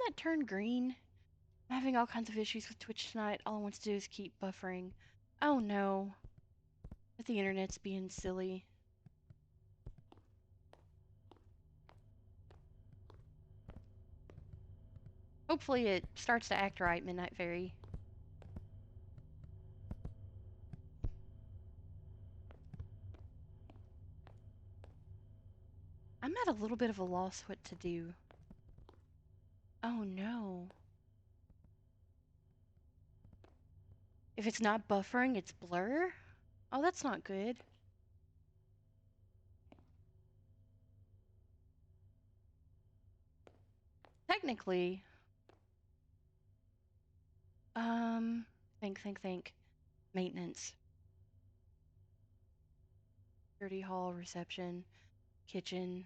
that turn green? I'm having all kinds of issues with Twitch tonight. All it wants to do is keep buffering. Oh no. But the internet's being silly. Hopefully it starts to act right, Midnight Fairy. I'm at a little bit of a loss what to do. Oh no. If it's not buffering, it's blur? Oh, that's not good. Technically, think. Maintenance. Dirty hall, reception, kitchen.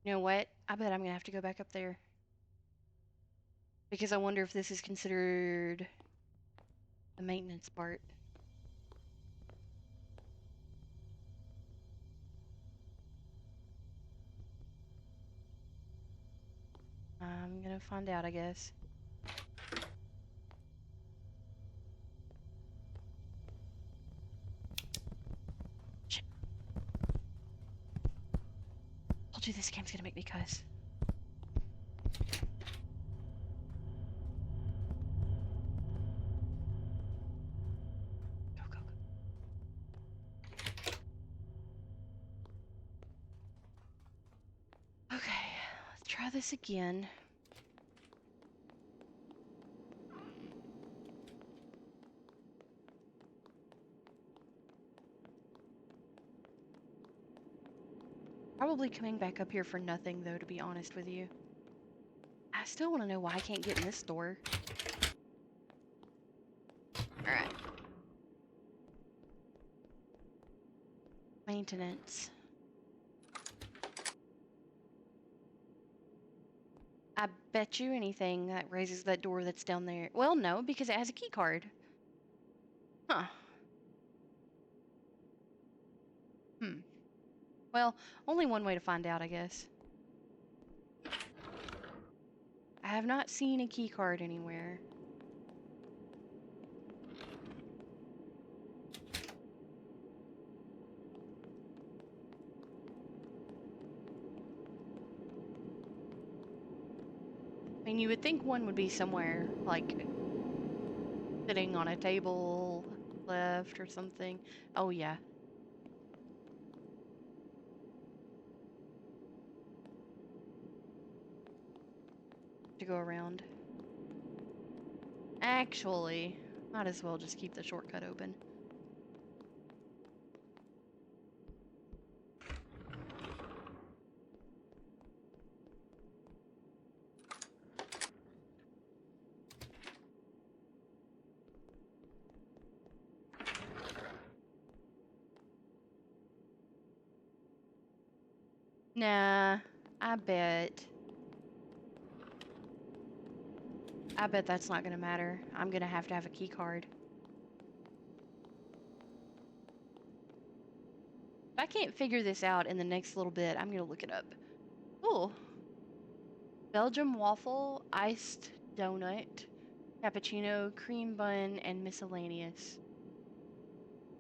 You know what? I bet I'm gonna have to go back up there. Because I wonder if this is considered the maintenance part. I'm gonna find out, I guess. Shit. Told you this game's gonna make me cuss. Go, go, go. Okay, let's try this again. Probably coming back up here for nothing, though, to be honest with you. I still want to know why I can't get in this door. Alright. Maintenance. I bet you anything that raises that door that's down there. Well, no, because it has a key card. Huh. Well, only one way to find out, I guess. I have not seen a key card anywhere. I mean, you would think one would be somewhere, like, sitting on a table left or something. Oh, yeah. To go around. Actually, might as well just keep the shortcut open. Nah, I bet. I bet that's not gonna matter. I'm gonna have to have a key card. If I can't figure this out in the next little bit, I'm gonna look it up. Ooh. Belgium waffle, iced donut, cappuccino, cream bun, and miscellaneous.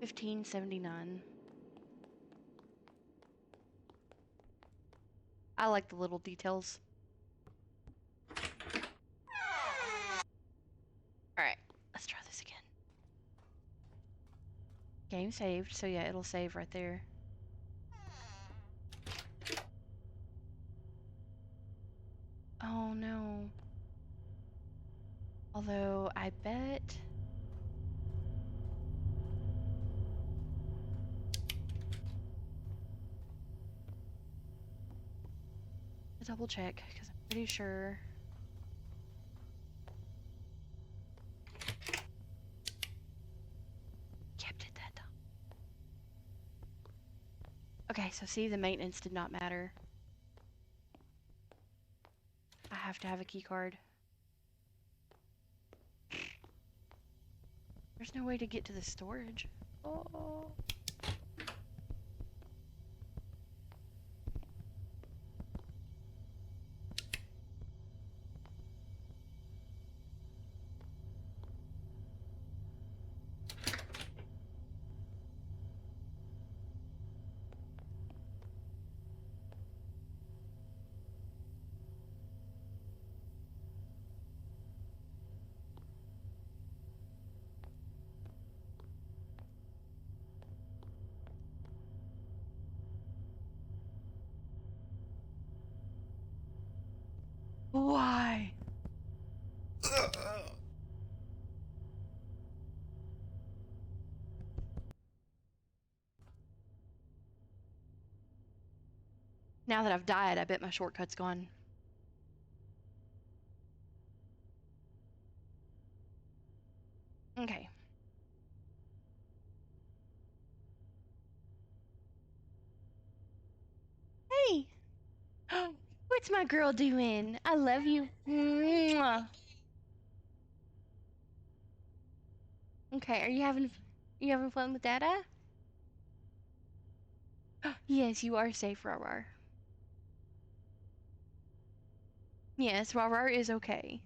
$15.79. I like the little details. Alright, let's try this again. Game saved, so yeah, it'll save right there. Oh no. Although, I bet... to double check, because I'm pretty sure... kept it that time. Okay, so see, the maintenance did not matter. I have to have a key card. There's no way to get to the storage. Oh. Now that I've died, I bet my shortcut's gone. Okay. Hey! What's my girl doing? I love you. Mwah. Okay, are you having fun with Dada? Yes, you are safe, Rawar. Yes, Rawar is okay.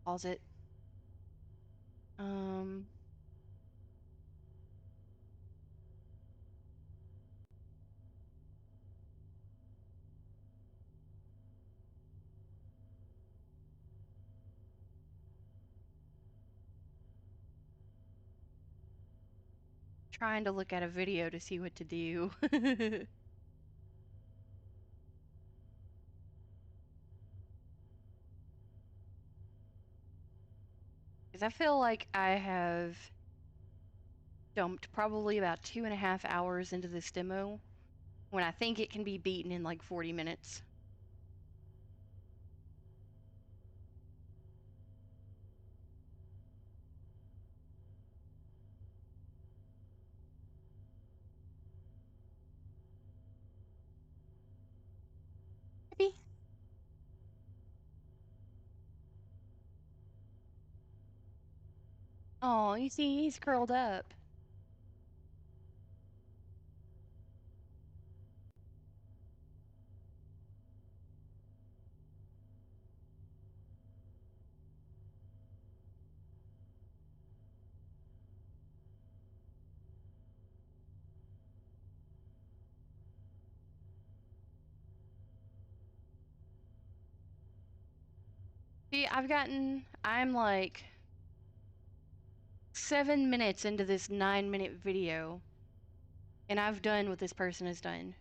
Pause it. Um, Trying to look at a video to see what to do. Because I feel like I have dumped probably about 2.5 hours into this demo when I think it can be beaten in like 40 minutes. Maybe. Oh, you see, he's curled up. See, I'm like 7 minutes into this 9-minute video, and I've done what this person has done.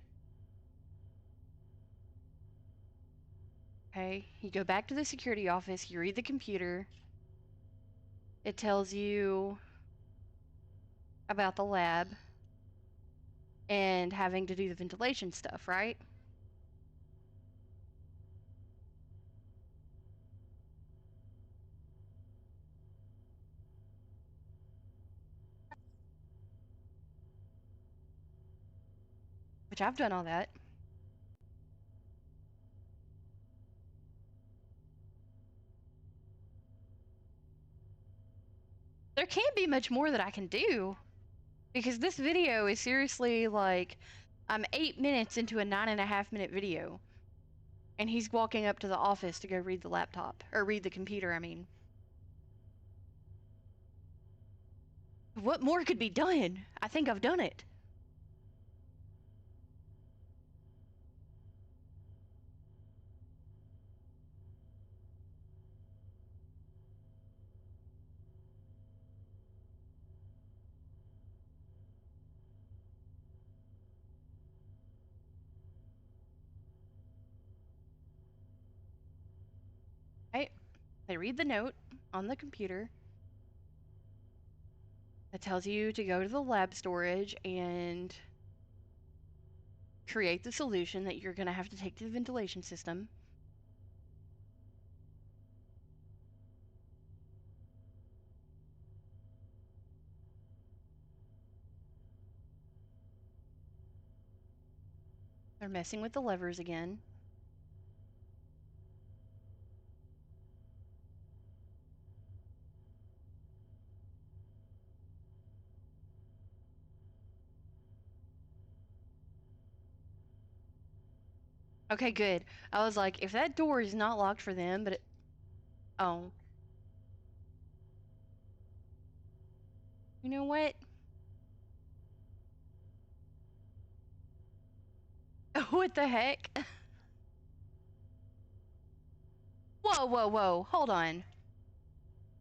Okay, you go back to the security office, you read the computer. It tells you about the lab and having to do the ventilation stuff, right? Which I've done all that. There can't be much more that I can do because this video is seriously like I'm 8 minutes into a 9.5 minute video, and he's walking up to the office to go read the laptop or read the computer. I mean, what more could be done? I think I've done it. Right? They read the note on the computer that tells you to go to the lab storage and create the solution that you're going to have to take to the ventilation system. They're messing with the levers again. Okay, good. I was like, if that door is not locked for them, but it... Oh. You know what? What the heck? Whoa, whoa, whoa. Hold on.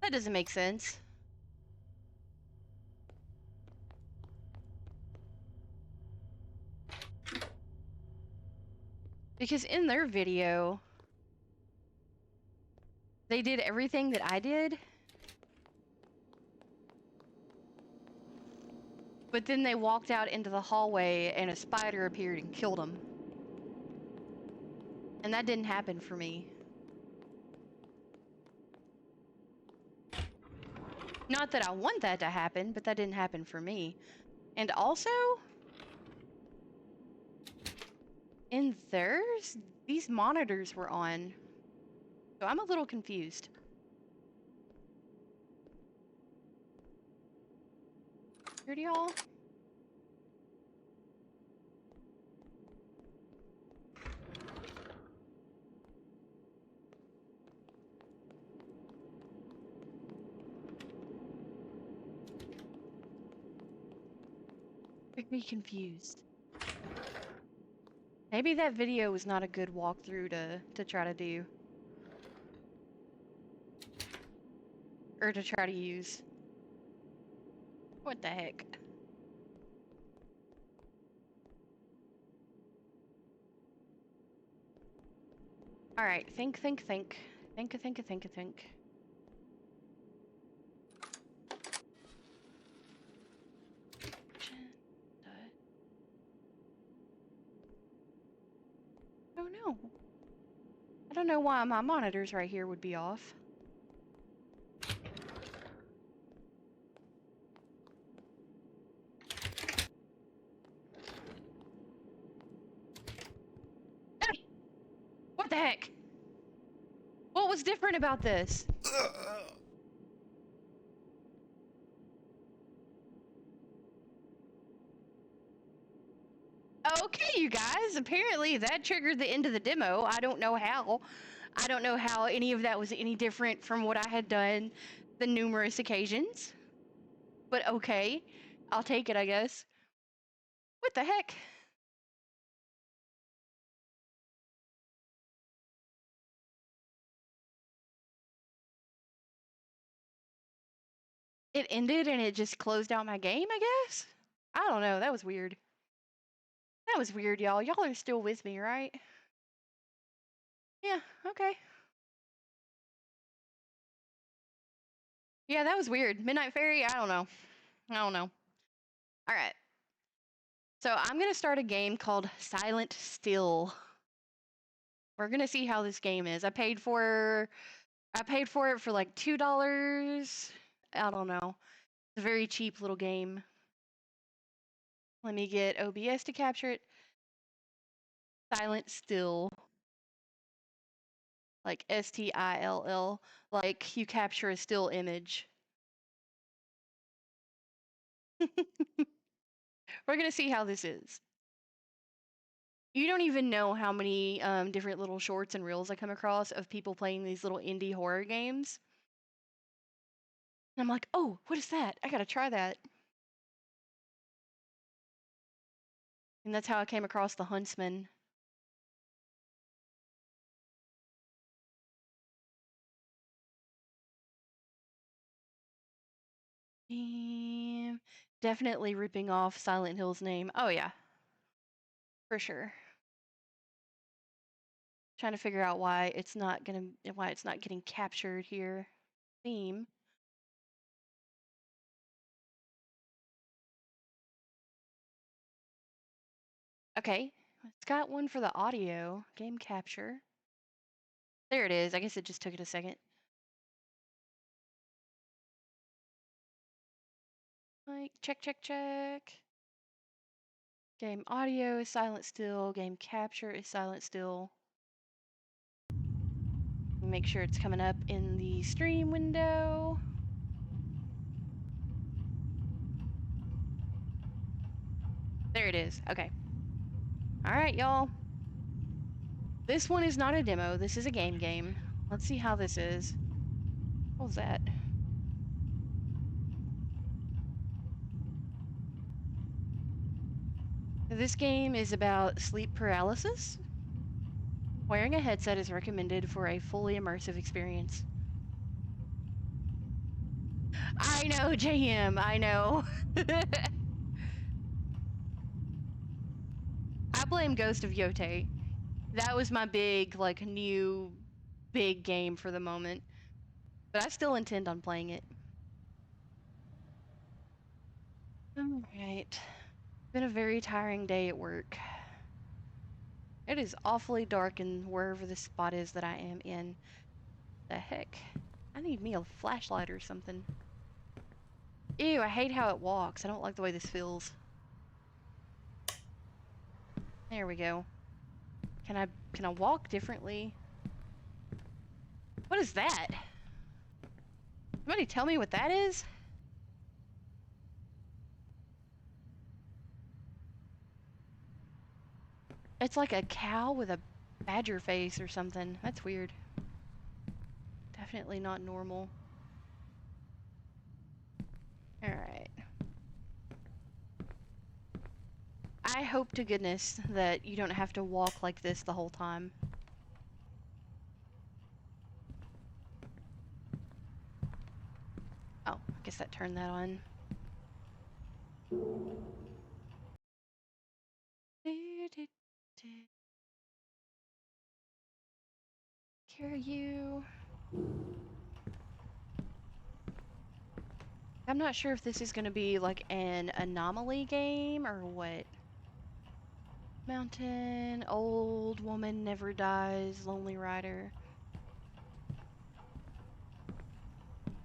That doesn't make sense. Because in their video, they did everything that I did, but then they walked out into the hallway and a spider appeared and killed them. And that didn't happen for me. Not that I want that to happen, but that didn't happen for me. And also, in theirs, these monitors were on. So I'm a little confused. Here, y'all. Make me confused. Maybe that video was not a good walkthrough to try to do. Or to try to use. What the heck? Alright, think. Think. Oh no. I don't know why my monitors right here would be off. Hey! What the heck? What was different about this? Okay, you guys, apparently that triggered the end of the demo. I don't know how. I don't know how any of that was any different from what I had done the numerous occasions. But okay, I'll take it, I guess. What the heck? It ended and it just closed out my game, I guess? I don't know, that was weird. That was weird, y'all. Y'all are still with me, right? Yeah, okay. Yeah, that was weird. Midnight Fairy, I don't know. Alright. So I'm gonna start a game called Silent Still. We're gonna see how this game is. I paid for it for like $2. I don't know. It's a very cheap little game. Let me get OBS to capture it. Silent Still. Like STILL. Like you capture a still image. We're gonna see how this is. You don't even know how many different little shorts and reels I come across of people playing these little indie horror games. And I'm like, oh, what is that? I gotta try that. And that's how I came across the Huntsman. Definitely ripping off Silent Hill's name. Oh yeah, for sure. Trying to figure out why it's not getting captured here. Theme. Okay, it's got one for the audio. Game capture. There it is. I guess it just took it a second. Like, check. Game audio is silent still. Game capture is silent still. Make sure it's coming up in the stream window. There it is. Okay. All right, y'all. This one is not a demo. This is a game. Let's see how this is. What was that? This game is about sleep paralysis. Wearing a headset is recommended for a fully immersive experience. I know, JM, I know. I blame Ghost of Yote. That was my big, like, new big game for the moment. But I still intend on playing it. Alright. Been a very tiring day at work. It is awfully dark in wherever this spot is that I am in. The heck? I need me a flashlight or something. Ew, I hate how it walks. I don't like the way this feels. There we go. Can I walk differently? What is that? Somebody tell me what that is? It's like a cow with a badger face or something. That's weird. Definitely not normal. Alright. I hope to goodness that you don't have to walk like this the whole time. Oh, I guess that turned that on. Carry you. I'm not sure if this is going to be like an anomaly game or what. Mountain, old woman never dies, lonely rider.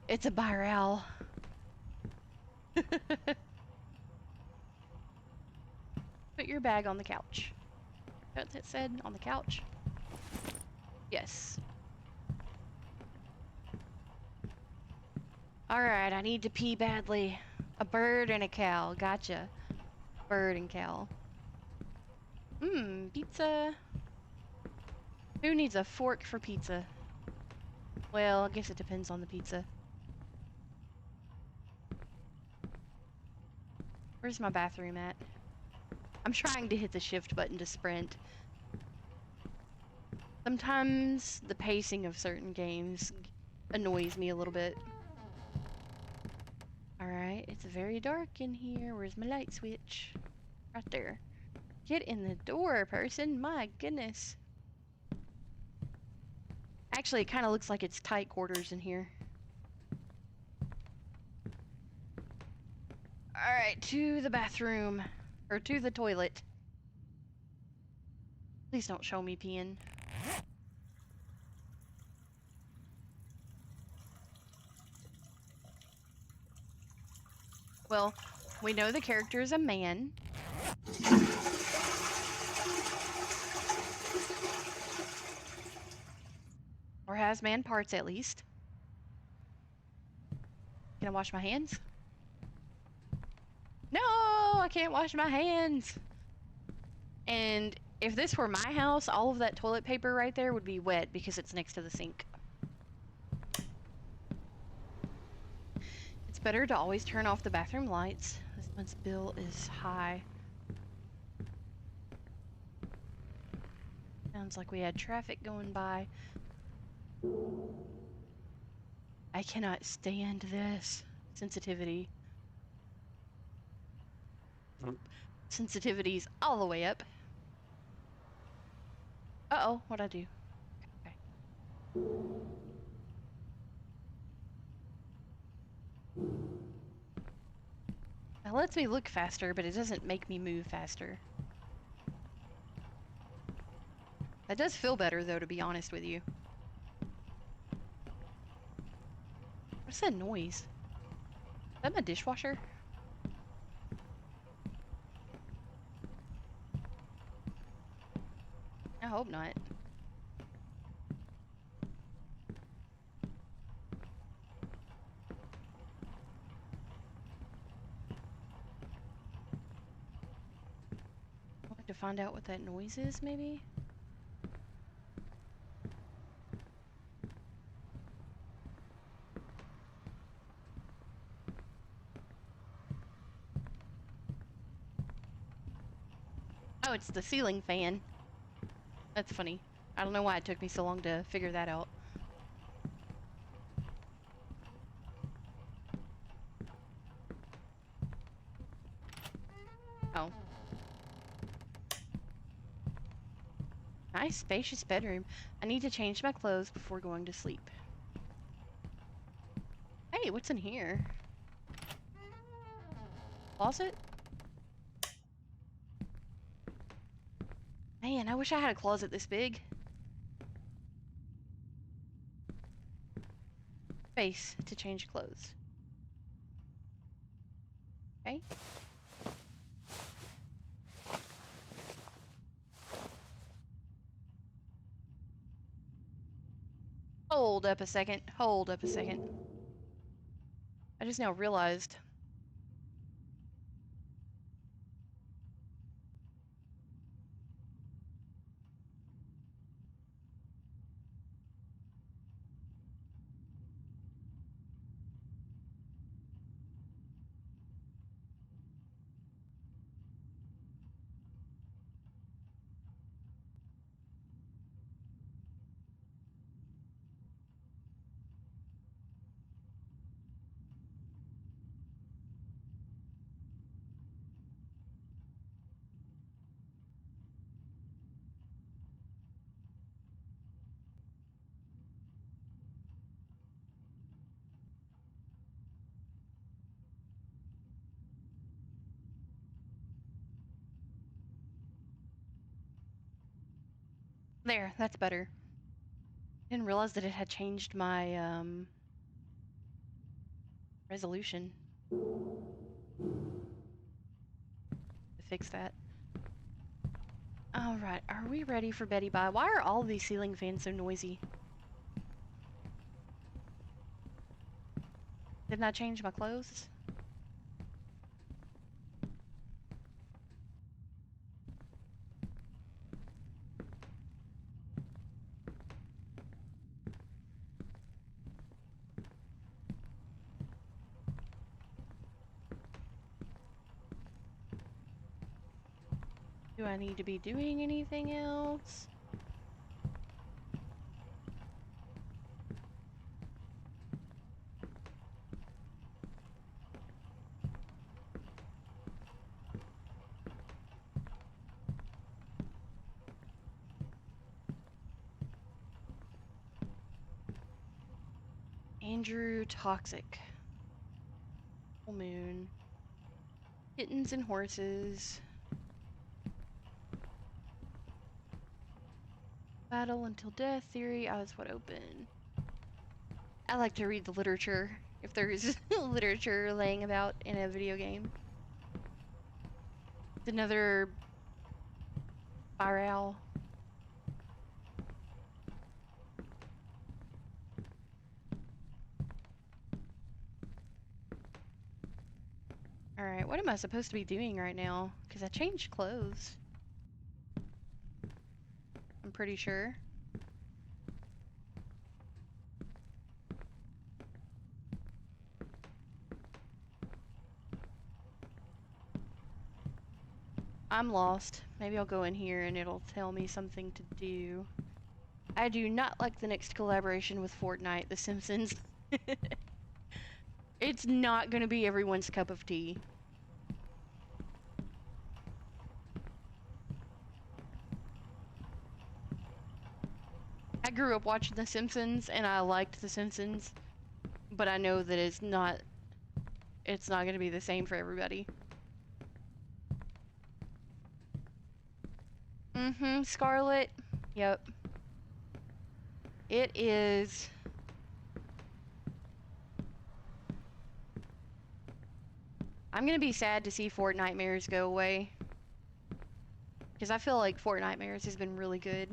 It's a Biral. Put your bag on the couch. That's what it said on the couch. Yes. Alright, I need to pee badly. A bird and a cow. Gotcha. Bird and cow. Pizza. Who needs a fork for pizza? Well, I guess it depends on the pizza. Where's my bathroom at? I'm trying to hit the shift button to sprint. Sometimes the pacing of certain games annoys me a little bit. Alright, it's very dark in here. Where's my light switch? Right there. Get in the door, person. My goodness. Actually, it kind of looks like it's tight quarters in here. Alright, to the bathroom. Or to the toilet. Please don't show me peeing. Well, we know the character is a man. Or has man parts at least. Can I wash my hands? No, I can't wash my hands. And if this were my house, all of that toilet paper right there would be wet because it's next to the sink. It's better to always turn off the bathroom lights. This month's bill is high. Sounds like we had traffic going by. I cannot stand this. Sensitivity. Sensitivity's all the way up. Uh-oh, what'd I do? Okay. It lets me look faster, but it doesn't make me move faster. That does feel better, though, to be honest with you. What's that noise? Is that my dishwasher? I hope not. I want to find out what that noise is, maybe? Oh, it's the ceiling fan. That's funny. I don't know why it took me so long to figure that out. Oh. Nice, spacious bedroom. I need to change my clothes before going to sleep. Hey, what's in here? Closet? Man, I wish I had a closet this big. Space to change clothes. Okay. Hold up a second. Hold up a second. I just now realized. There, that's better. Didn't realize that it had changed my resolution to fix that. Alright, are we ready for Betty Bye? Why are all these ceiling fans so noisy? Didn't I change my clothes? Do I need to be doing anything else? Andrew Toxic. Full moon. Kittens and horses. Battle until death. Theory. Eyes wide open. I like to read the literature. If there's literature laying about in a video game. It's another fire owl. Alright, what am I supposed to be doing right now? Because I changed clothes. I'm pretty sure. I'm lost. Maybe I'll go in here and it'll tell me something to do. I do not like the next collaboration with Fortnite, The Simpsons. It's not gonna be everyone's cup of tea. I grew up watching The Simpsons and I liked The Simpsons, but I know that it's not gonna be the same for everybody. Mm-hmm, Scarlet. Yep. It is. I'm gonna be sad to see Fortnitemares go away. Because I feel like Fortnitemares has been really good.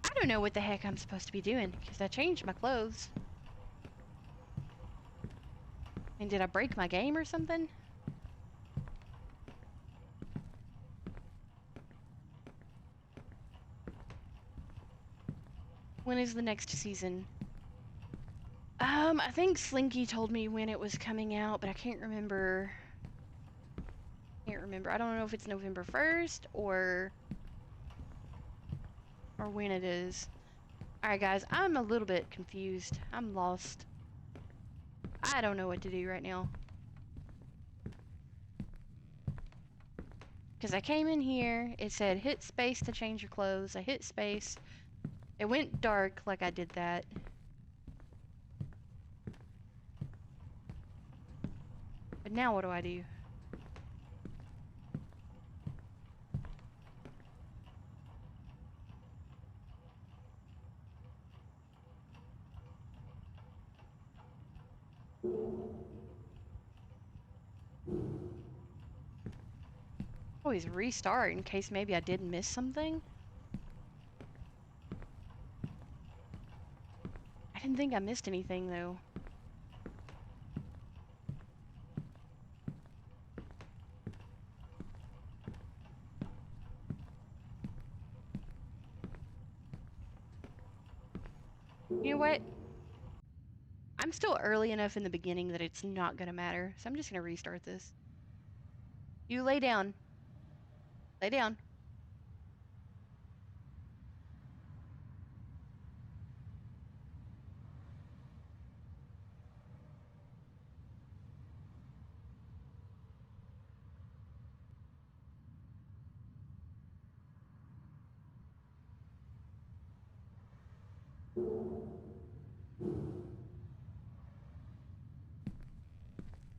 I don't know what the heck I'm supposed to be doing, because I changed my clothes. And did I break my game or something? When is the next season? I think Slinky told me when it was coming out, but I can't remember. I don't know if it's November 1st or when it is. Alright guys, I'm a little bit confused. I'm lost. I don't know what to do right now. Because I came in here, it said hit space to change your clothes. I hit space. It went dark like I did that. But now what do I do? Always restart in case maybe I did miss something. I didn't think I missed anything though. You know what? I'm still early enough in the beginning that it's not gonna matter, so I'm just gonna restart this. You lay down. Lay down.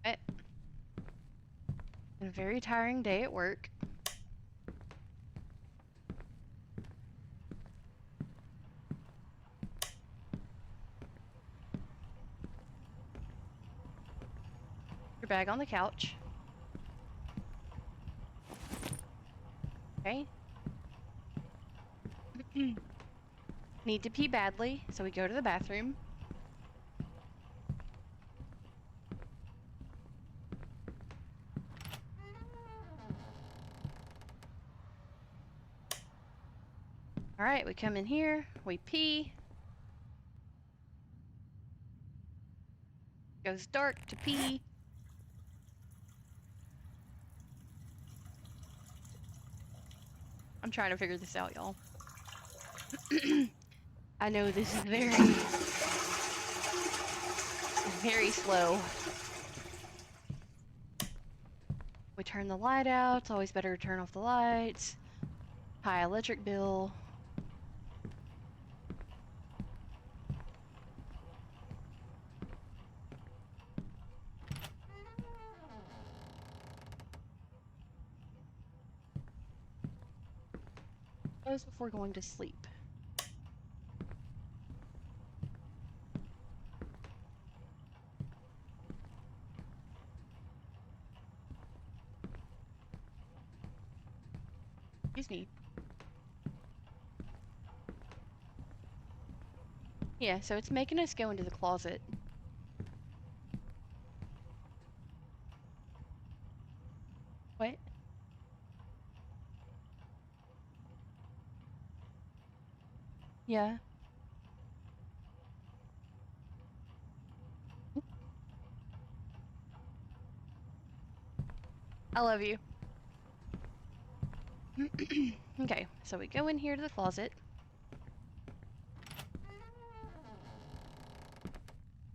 It's been a very tiring day at work. Your bag on the couch. Okay. Need to pee badly, so we go to the bathroom. Alright, we come in here, we pee. Goes dark to pee. I'm trying to figure this out, y'all. I know this is very slow. We turn the light out. It's always better to turn off the lights. High electric bill. Close before going to sleep. Excuse me. Yeah, so it's making us go into the closet. What? Yeah. I love you. Okay, so we go in here to the closet.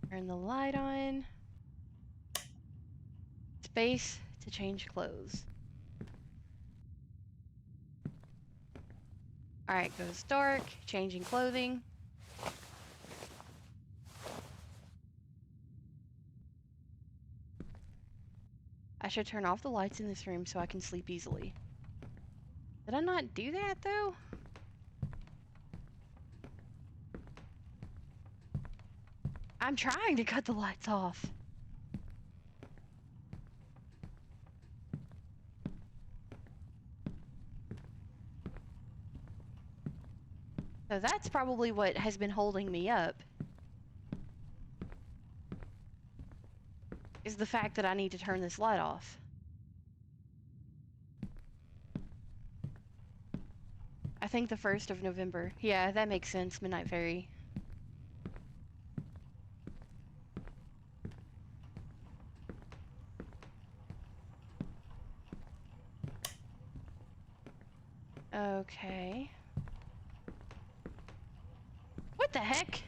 Turn the light on. Space to change clothes. Alright, goes dark, changing clothing. I should turn off the lights in this room so I can sleep easily. Did I not do that though? I'm trying to cut the lights off. So that's probably what has been holding me up. Is the fact that I need to turn this light off. I think the 1st of November. Yeah, that makes sense, Midnight Fairy. Okay. What the heck?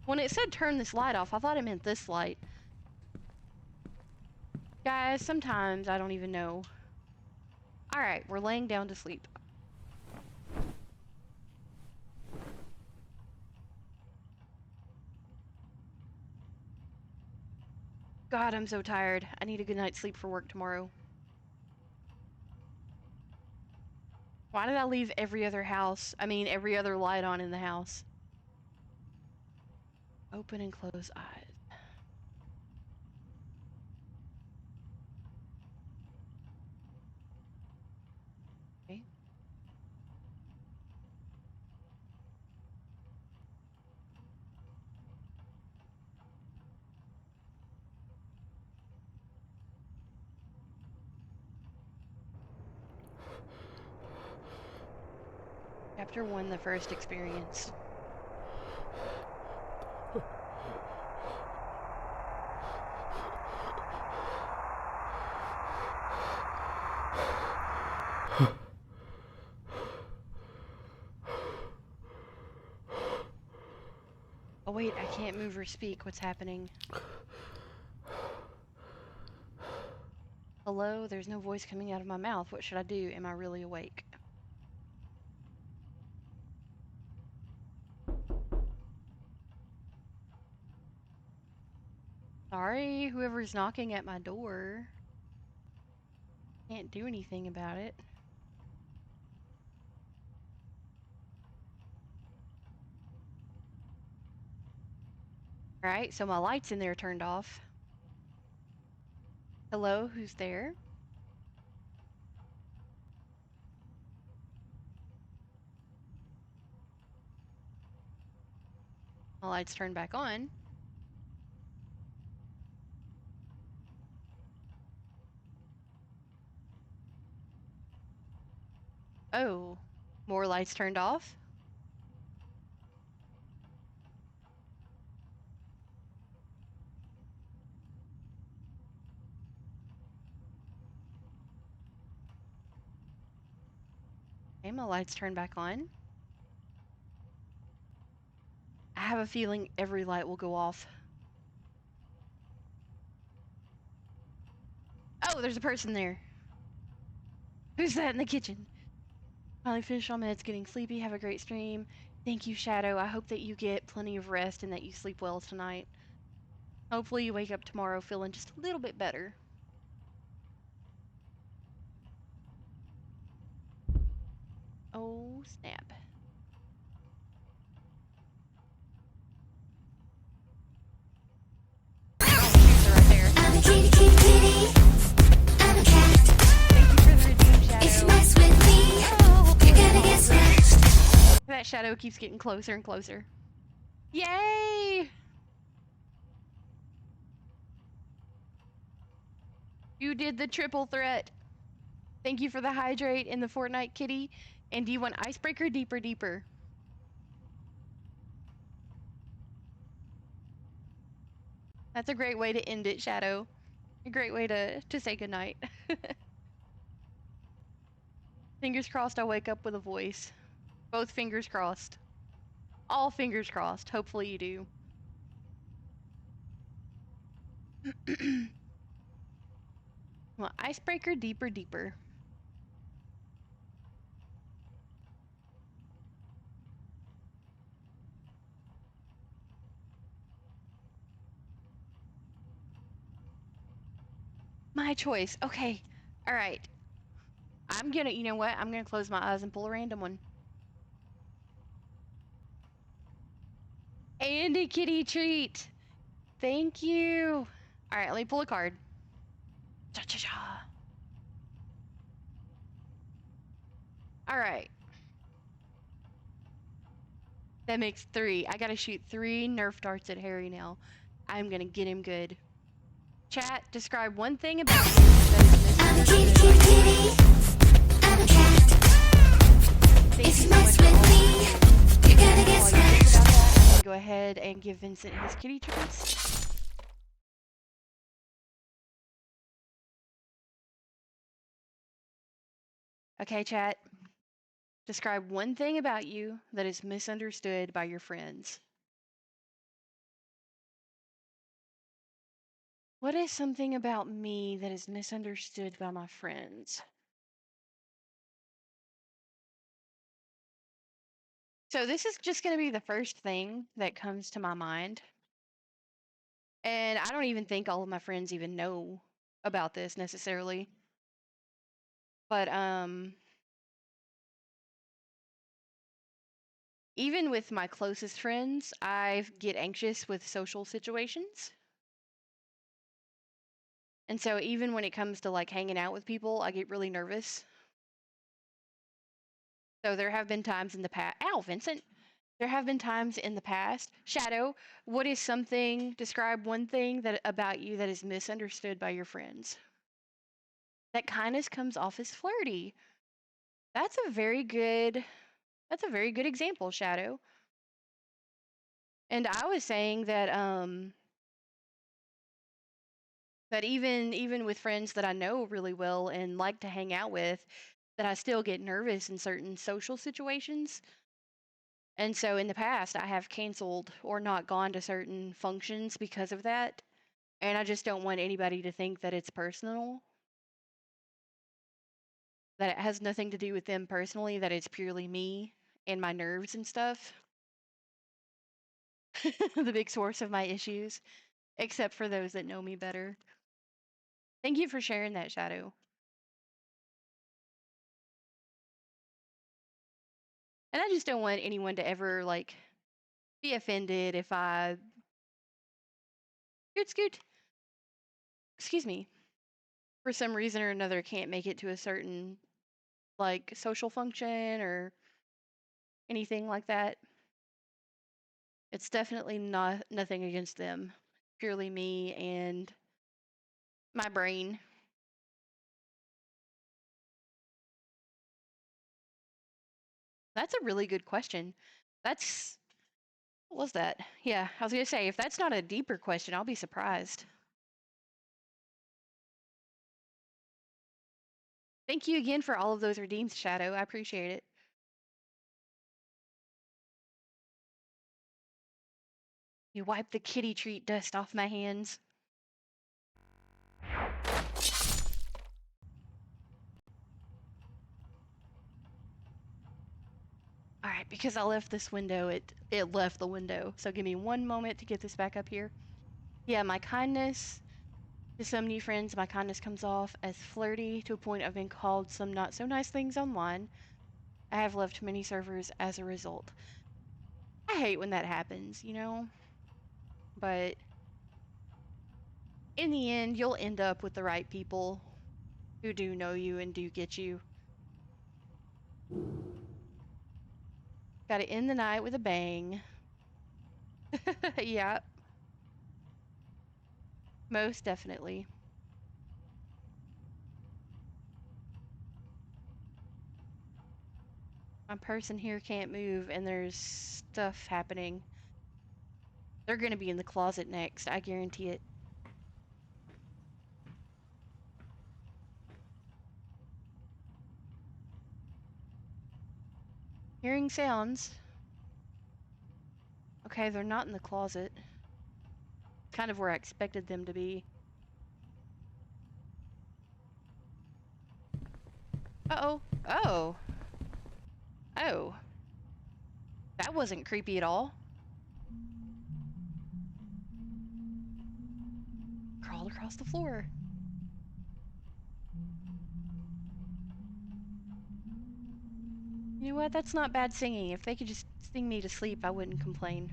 When it said turn this light off, I thought it meant this light. Guys, sometimes I don't even know. Alright, we're laying down to sleep. God, I'm so tired. I need a good night's sleep for work tomorrow. Why did I leave every other light on in the house? Open and close eyes. Okay. Chapter 1, the first experience. Oh wait, I can't move or speak. What's happening? Hello? There's no voice coming out of my mouth. What should I do? Am I really awake? Sorry, whoever's knocking at my door. Can't do anything about it. Alright, so my lights in there turned off. Hello, who's there? My lights turned back on. Oh, more lights turned off? Okay, my lights turned back on. I have a feeling every light will go off. Oh, there's a person there. Who's that in the kitchen? Finally finished all meds, getting sleepy. Have a great stream. Thank you, Shadow. I hope that you get plenty of rest and that you sleep well tonight. Hopefully you wake up tomorrow feeling just a little bit better. Oh, snap. Right there.
I'm a kitty, kitty, kitty. I'm a cat.
Thank you for the redeem, Shadow.
If you mess with me,
Oh,
you're gonna get smashed.
that shadow keeps getting closer and closer. Yay! You did the triple threat. Thank you for the hydrate and the Fortnite kitty. And do you want icebreaker deeper deeper? That's a great way to end it, Shadow. A great way to say goodnight. Fingers crossed I'll wake up with a voice. Both fingers crossed. All fingers crossed. Hopefully you do. Well, icebreaker deeper deeper. My choice. Okay. All right. You know what? I'm gonna close my eyes and pull a random one. And a kitty treat. Thank you. All right, let me pull a card. Cha cha cha. All right. That makes 3. I gotta shoot 3 Nerf darts at Harry now. I'm gonna get him good. Chat, describe one thing about you that is
I'm a kitty, kitty, kitty. I'm a cat. If you mess with me, you're gonna get smashed.
Go ahead and give Vincent his kitty treats. Okay, chat. Describe one thing about you that is misunderstood by your friends. What is something about me that is misunderstood by my friends? So this is just going to be the first thing that comes to my mind. And I don't even think all of my friends even know about this necessarily. But even with my closest friends, I get anxious with social situations. And so even when it comes to like hanging out with people, I get really nervous. So there have been times in the past. Ow, Vincent. There have been times in the past. Shadow, what is something, describe one thing that about you that is misunderstood by your friends? That kindness comes off as flirty. That's a very good example, Shadow. And I was saying that that even with friends that I know really well and like to hang out with, that I still get nervous in certain social situations. And so in the past, I have canceled or not gone to certain functions because of that. And I just don't want anybody to think that it's personal, that it has nothing to do with them personally, that it's purely me and my nerves and stuff. The big source of my issues, except for those that know me better. Thank you for sharing that, Shadow. And I just don't want anyone to ever like be offended if I scoot, excuse me, for some reason or another can't make it to a certain like social function or anything like that. It's definitely not nothing against them. Purely me and my brain. That's a really good question. That's what was that? Yeah, I was gonna say if that's not a deeper question, I'll be surprised. Thank you again for all of those redeems, Shadow. I appreciate it. You wiped the kitty treat dust off my hands. All right, because I left this window, it left the window. So give me one moment to get this back up here. Yeah, my kindness to some new friends, my kindness comes off as flirty to a point I've been called some not so nice things online. I have left many servers as a result. I hate when that happens, you know? But in the end, you'll end up with the right people who do know you and do get you. Gotta end the night with a bang. Yeah, most definitely. My person here can't move and there's stuff happening. They're gonna be in the closet next, I guarantee it. Hearing sounds. Okay, they're not in the closet. Kind of where I expected them to be. Uh-oh. Oh. Oh. That wasn't creepy at all. Crawled across the floor. You know what? That's not bad singing. If they could just sing me to sleep, I wouldn't complain.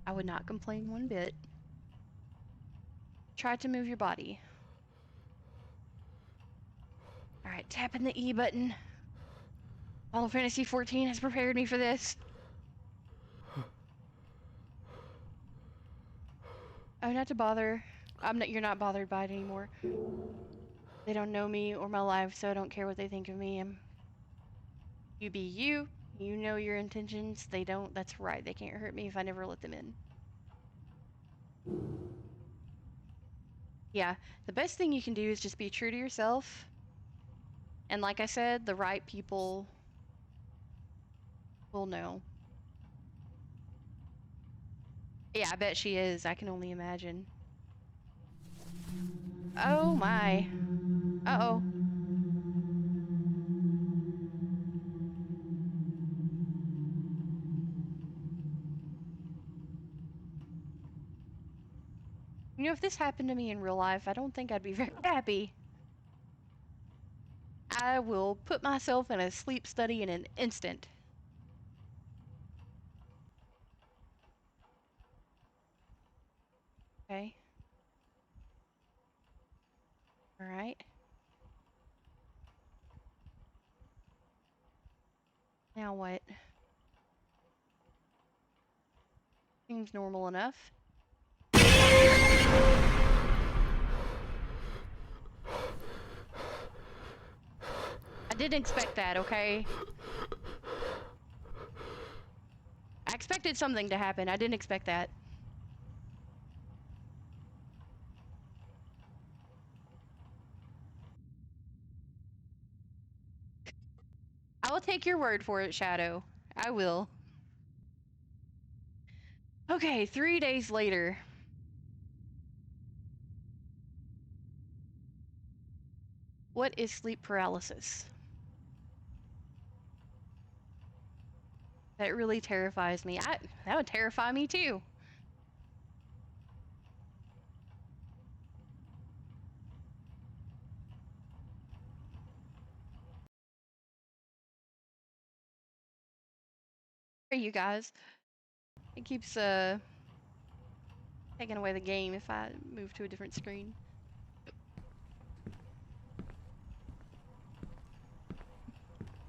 I would not complain one bit. Try to move your body. Alright, tapping the E button. Final Fantasy XIV has prepared me for this. Oh, not to bother. You're not bothered by it anymore. They don't know me or my life, so I don't care what they think of me. You be you. You know your intentions. They don't. That's right. They can't hurt me if I never let them in. Yeah, the best thing you can do is just be true to yourself. And like I said, the right people will know. Yeah, I bet she is. I can only imagine. Oh my. Uh-oh. You know, if this happened to me in real life, I don't think I'd be very happy. I will put myself in a sleep study in an instant. Okay. All right. Now what? Seems normal enough. I didn't expect that, okay? I expected something to happen. I didn't expect that. I will take your word for it, Shadow. I will. Okay, 3 days later. What is sleep paralysis? That really terrifies me. That would terrify me too. Hey, you guys. It keeps taking away the game if I move to a different screen.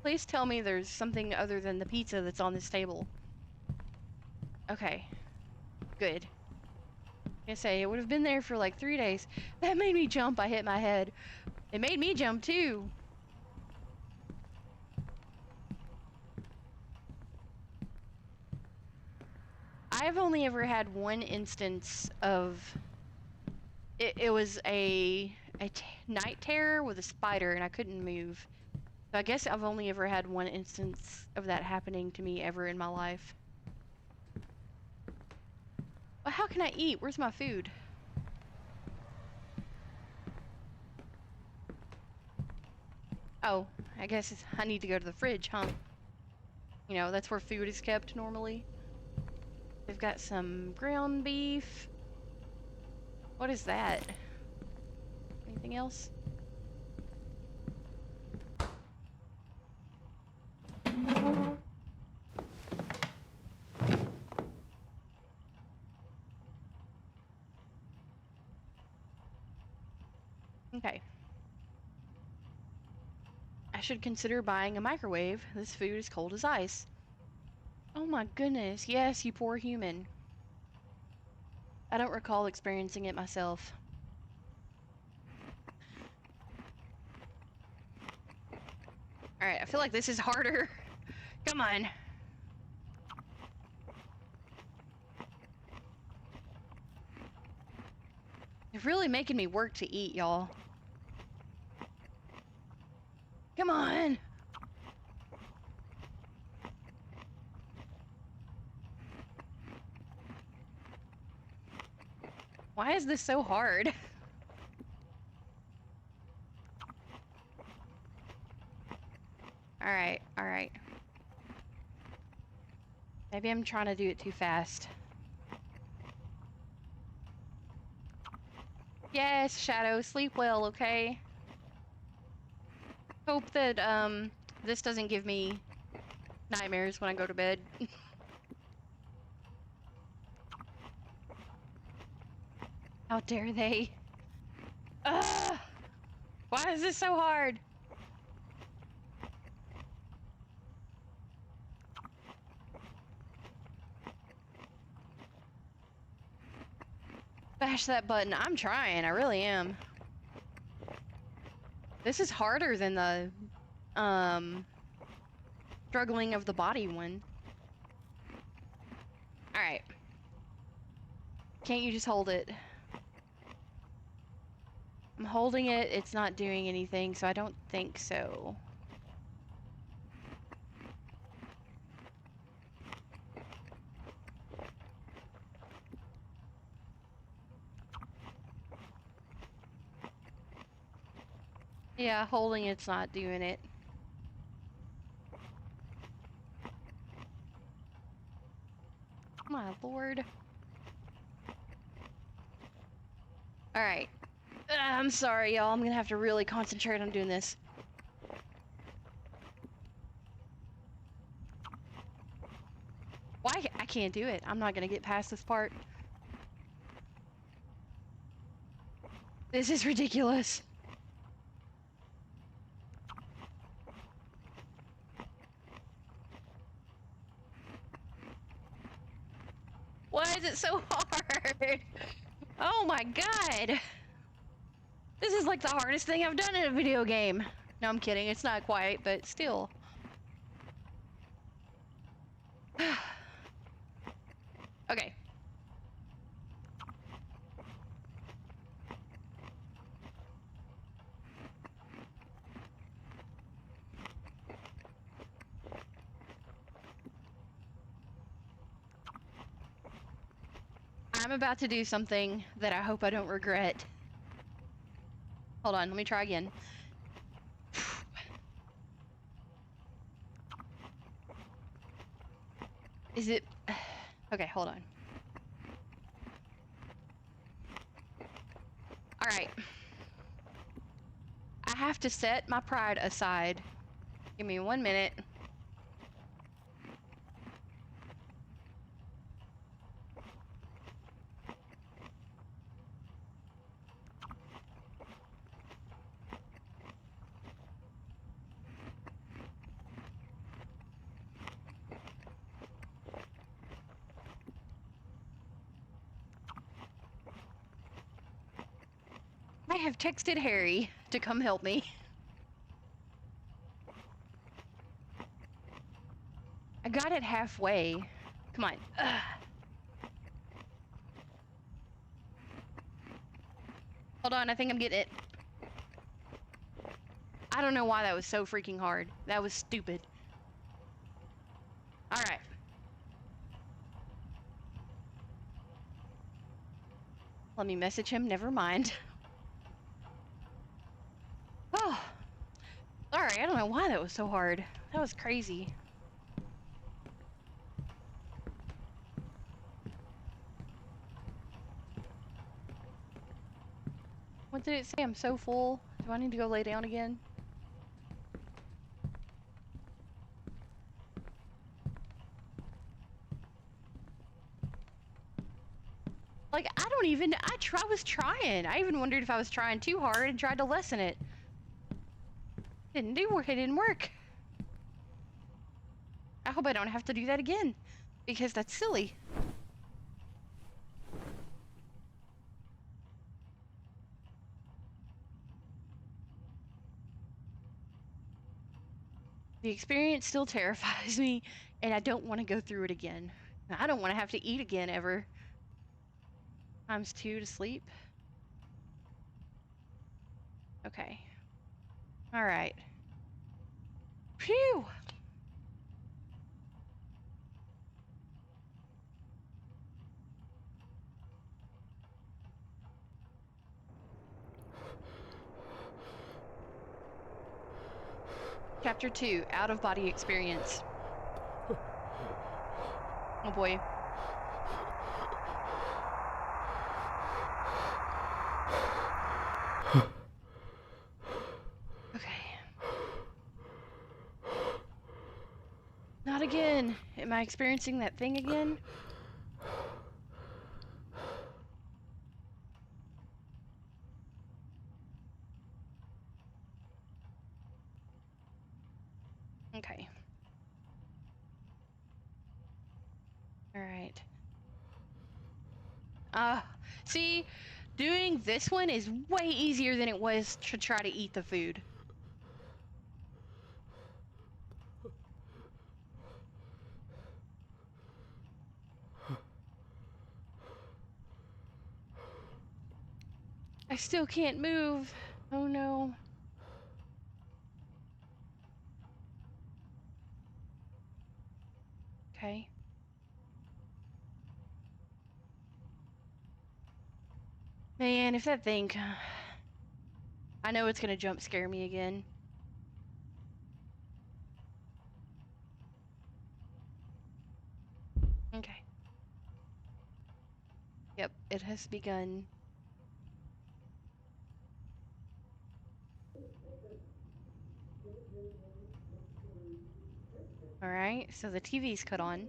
Please tell me there's something other than the pizza that's on this table. Okay. Good. I say, it would have been there for like 3 days. That made me jump. I hit my head. It made me jump too. I've only ever had one instance of it was a night terror with a spider and I couldn't move. So I guess I've only ever had one instance of that happening to me ever in my life. Well, how can I eat? Where's my food? Oh, I guess I need to go to the fridge, huh? You know, that's where food is kept normally. They've got some ground beef. What is that? Anything else? Okay. I should consider buying a microwave. This food is cold as ice. Oh my goodness, yes, you poor human. I don't recall experiencing it myself. Alright, I feel like this is harder. Come on. It's really making me work to eat, y'all. Come on! Why is this so hard? Alright, alright. Maybe I'm trying to do it too fast. Yes, Shadow, sleep well, okay? Hope that, this doesn't give me nightmares when I go to bed. How dare they? Ugh! Why is this so hard? Bash that button. I'm trying, I really am. This is harder than the, struggling of the body one. Alright. Can't you just hold it? I'm holding it, it's not doing anything, so I don't think so. Yeah, holding it's not doing it. My lord. Alright. I'm sorry, y'all. I'm gonna have to really concentrate on doing this. Why? I can't do it. I'm not gonna get past this part. This is ridiculous. Why is it so hard? Oh my god. This is like the hardest thing I've done in a video game. No, I'm kidding. It's not quite, but still. Okay. I'm about to do something that I hope I don't regret. Hold on, let me try again. Is it... Okay, hold on. Alright. I have to set my pride aside. Give me 1 minute. I have texted Harry to come help me. I got it halfway. Come on. Ugh. Hold on, I think I'm getting it. I don't know why that was so freaking hard. That was stupid. Alright. Let me message him, never mind. Oh. Sorry, I don't know why that was so hard. That was crazy. What did it say? I'm so full. Do I need to go lay down again? Like, I don't even... I was trying. I even wondered if I was trying too hard and tried to lessen it. It didn't work. I hope I don't have to do that again. Because that's silly. The experience still terrifies me, and I don't want to go through it again. I don't want to have to eat again, ever. Times 2 to sleep. Okay. Alright. Phew! Chapter 2, Out-of-Body Experience. Oh boy. Okay. Not again. Am I experiencing that thing again? Okay. Alright. See, doing this one is way easier than it was to try to eat the food. I still can't move. Oh no. Okay. Man, if that thing... I know it's gonna jump scare me again. Okay. Yep, it has begun. Alright, so the TV's cut on.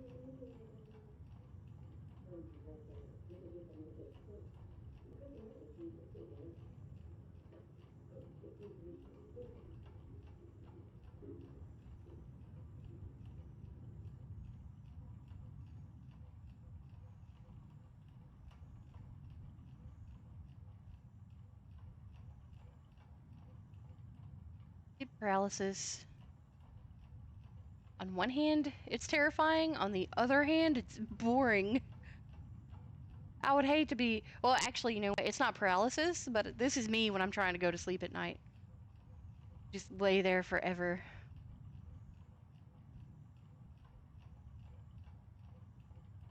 Sleep paralysis. On one hand, it's terrifying. On the other hand, it's boring. I would hate to be... Well, actually, you know what? It's not paralysis, but this is me when I'm trying to go to sleep at night. Just lay there forever.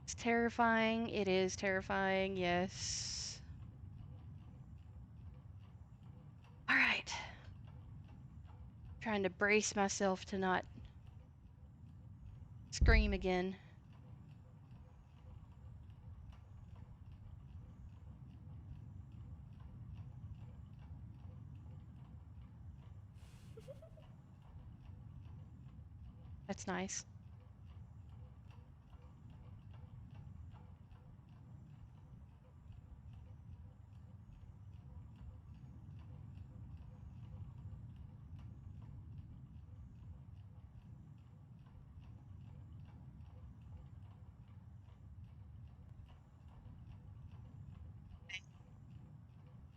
It's terrifying. It is terrifying, yes. Alright. Trying to brace myself to not scream again. That's nice.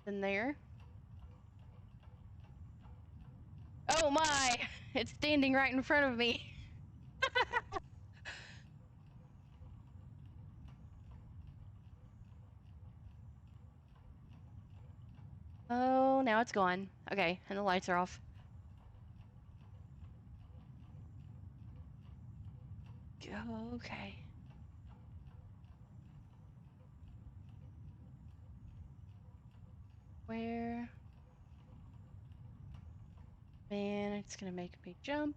Then there. Oh my! It's standing right in front of me. Oh, now it's gone. Okay, and the lights are off. Okay. Where? Man, it's gonna make me jump.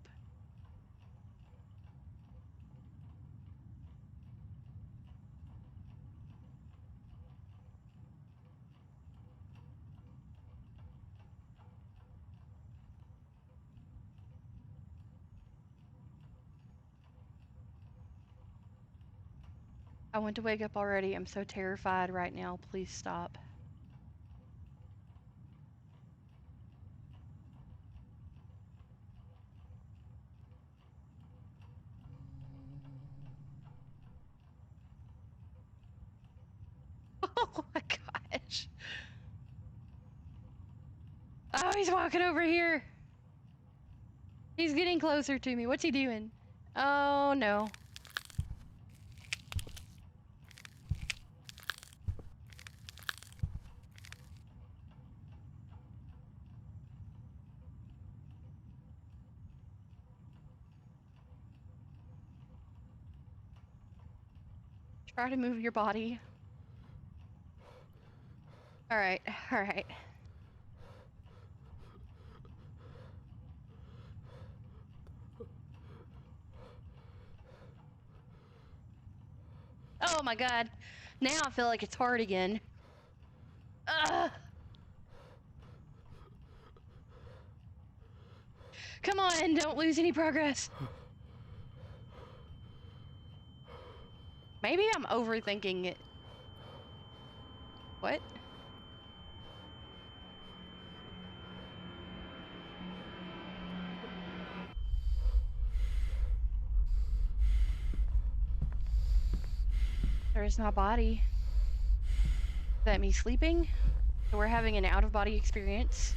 I want to wake up already. I'm so terrified right now. Please stop. Oh my gosh. Oh, he's walking over here. He's getting closer to me. What's he doing? Oh no. Try to move your body. Alright, alright. Oh my god. Now I feel like it's hard again. Ugh. Come on, don't lose any progress. Maybe I'm overthinking it. What? There's my body. Is that me sleeping? So we're having an out-of-body experience.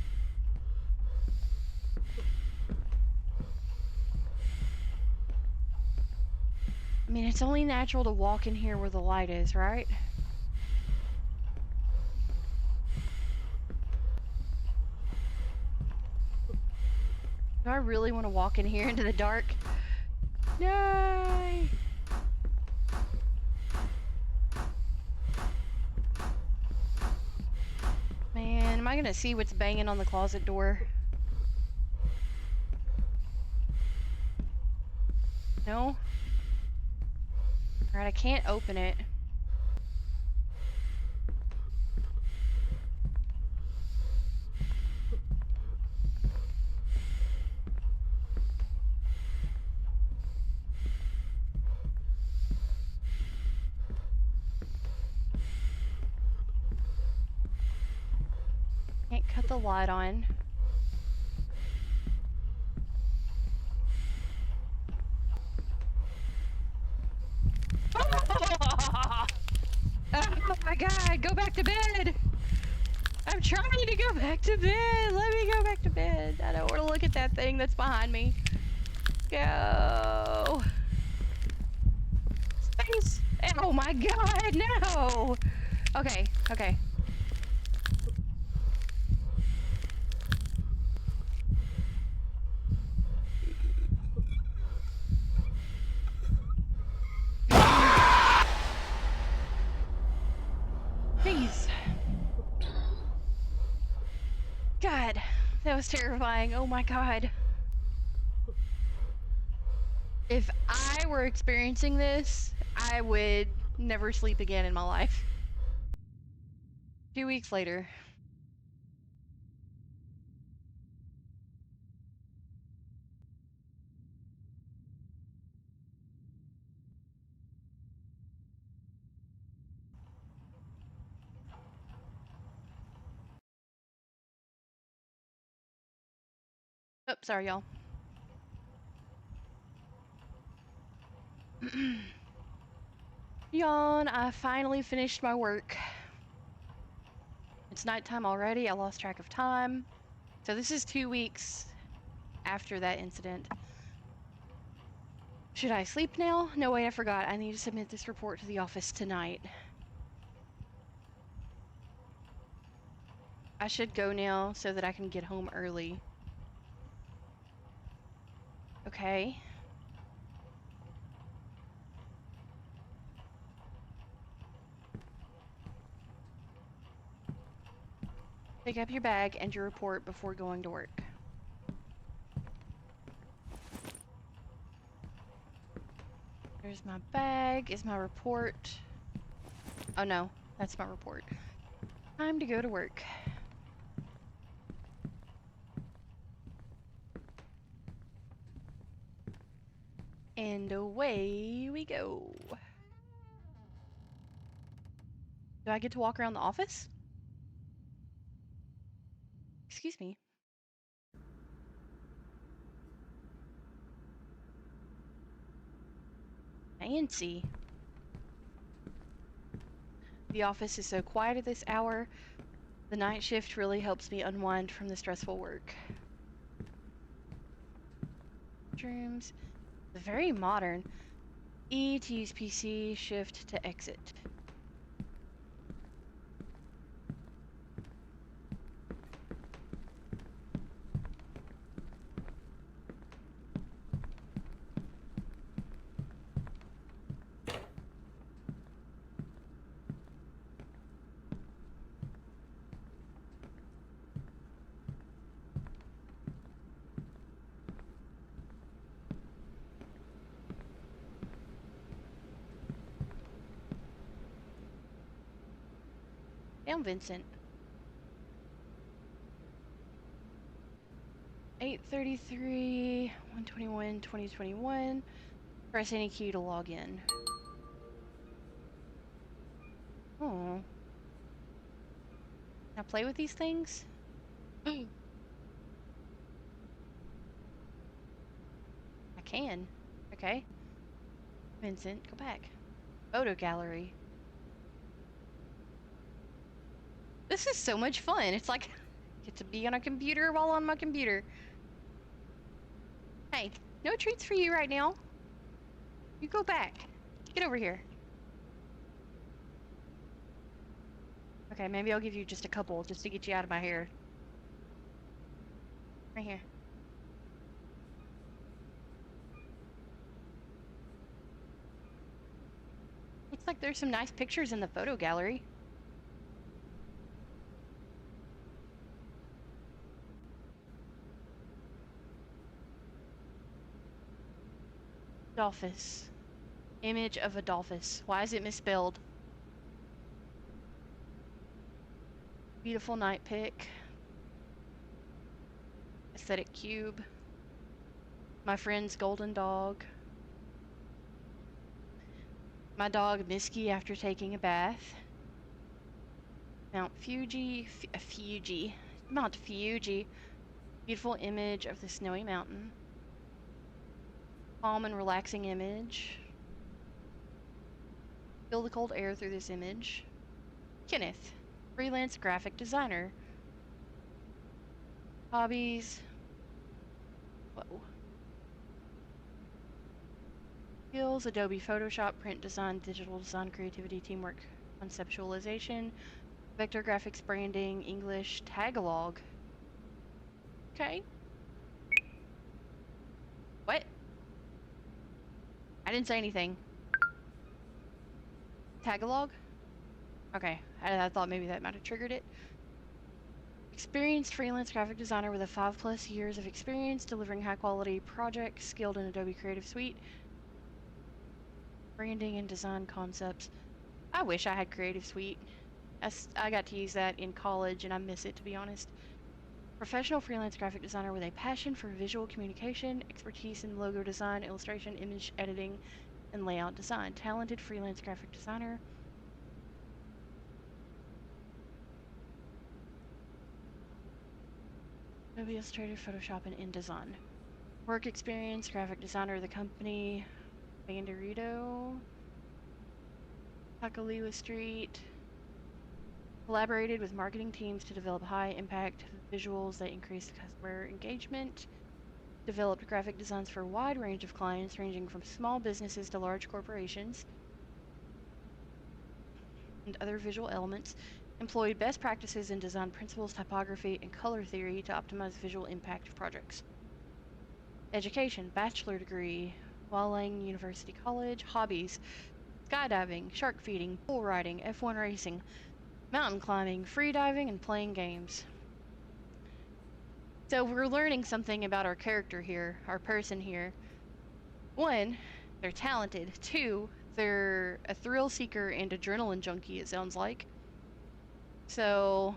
I mean, it's only natural to walk in here where the light is, right? Do I really want to walk in here into the dark? Yay! Man, I gonna see what's banging on the closet door? No? Alright, I can't open it. Can't cut the light on. Oh my god, go back to bed! I'm trying to go back to bed! Let me go back to bed! I don't want to look at that thing that's behind me. Go! Space! Oh my god, no! Okay, okay. Please. God, that was terrifying. Oh my god. If I were experiencing this, I would never sleep again in my life. 2 weeks later. Oh, sorry, y'all. Yawn, I finally finished my work. It's nighttime already. I lost track of time. So this is 2 weeks after that incident. Should I sleep now? No, wait, I forgot. I need to submit this report to the office tonight. I should go now so that I can get home early. Okay. Pick up your bag and your report before going to work. There's my bag. Is my report. Oh no, that's my report. Time to go to work. And away we go. Do I get to walk around the office? Excuse me. Fancy. The office is so quiet at this hour. The night shift really helps me unwind from the stressful work. Rooms. Very modern. E to use PC, shift to exit. Damn, Vincent. 8:33, 121, 2021. Press any key to log in. Oh. Can I play with these things? I can. Okay. Vincent, go back. Photo gallery. This is so much fun. It's like I get to be on a computer while on my computer. Hey, no treats for you right now. You go back. Get over here. Okay, maybe I'll give you just a couple just to get you out of my hair. Right here. Looks like there's some nice pictures in the photo gallery. Adolphus. Image of Adolphus. Why is it misspelled? Beautiful night pick. Aesthetic cube. My friend's golden dog. My dog Misky after taking a bath. Mount Fuji. Fuji. Mount Fuji. Beautiful image of the snowy mountain. Calm and relaxing image. Feel the cold air through this image. Kenneth. Freelance graphic designer. Hobbies. Whoa. Skills, Adobe Photoshop, print design, digital design, creativity, teamwork, conceptualization, vector graphics, branding, English, Tagalog. Okay. What? I didn't say anything. Tagalog? Okay, I thought maybe that might have triggered it. Experienced freelance graphic designer with a 5+ years of experience delivering high-quality projects, skilled in Adobe Creative Suite, branding and design concepts. I wish I had Creative Suite. I got to use that in college and I miss it, to be honest. Professional freelance graphic designer with a passion for visual communication, expertise in logo design, illustration, image editing, and layout design. Talented freelance graphic designer. Adobe Illustrator, Photoshop, and InDesign. Work experience, graphic designer of the company, Banderito, Takaliwa Street. Collaborated with marketing teams to develop high-impact visuals that increase customer engagement. Developed graphic designs for a wide range of clients, ranging from small businesses to large corporations, and other visual elements. Employed best practices in design principles, typography, and color theory to optimize visual impact of projects. Education, bachelor degree, Wallang University College. Hobbies, skydiving, shark feeding, bull riding, F1 racing, mountain climbing, free diving, and playing games. So we're learning something about our character here, our person here. 1, they're talented. 2, they're a thrill seeker and adrenaline junkie, it sounds like. So,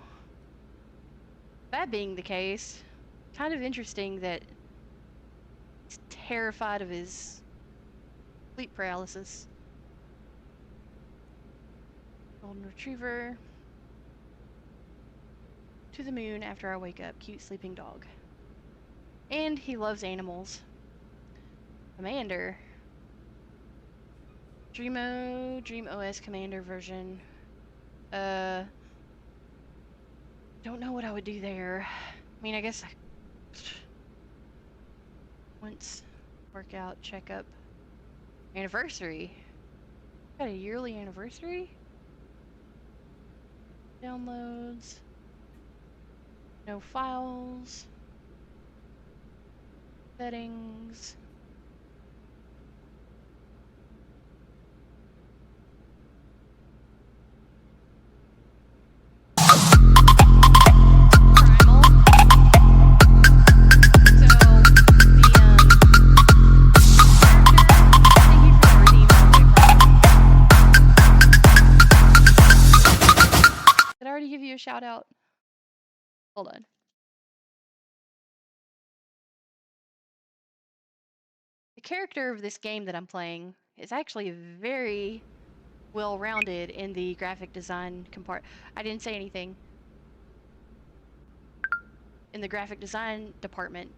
that being the case, kind of interesting that he's terrified of his sleep paralysis. Golden Retriever. To the moon after I wake up. Cute sleeping dog. And he loves animals. Commander. Dream OS Commander version. Don't know what I would do there. I mean, I guess once workout, checkup, anniversary. Got a yearly anniversary? Downloads. No files. Settings. Shout out. Hold on. The character of this game that I'm playing is actually very well-rounded in the graphic design I didn't say anything. In the graphic design department.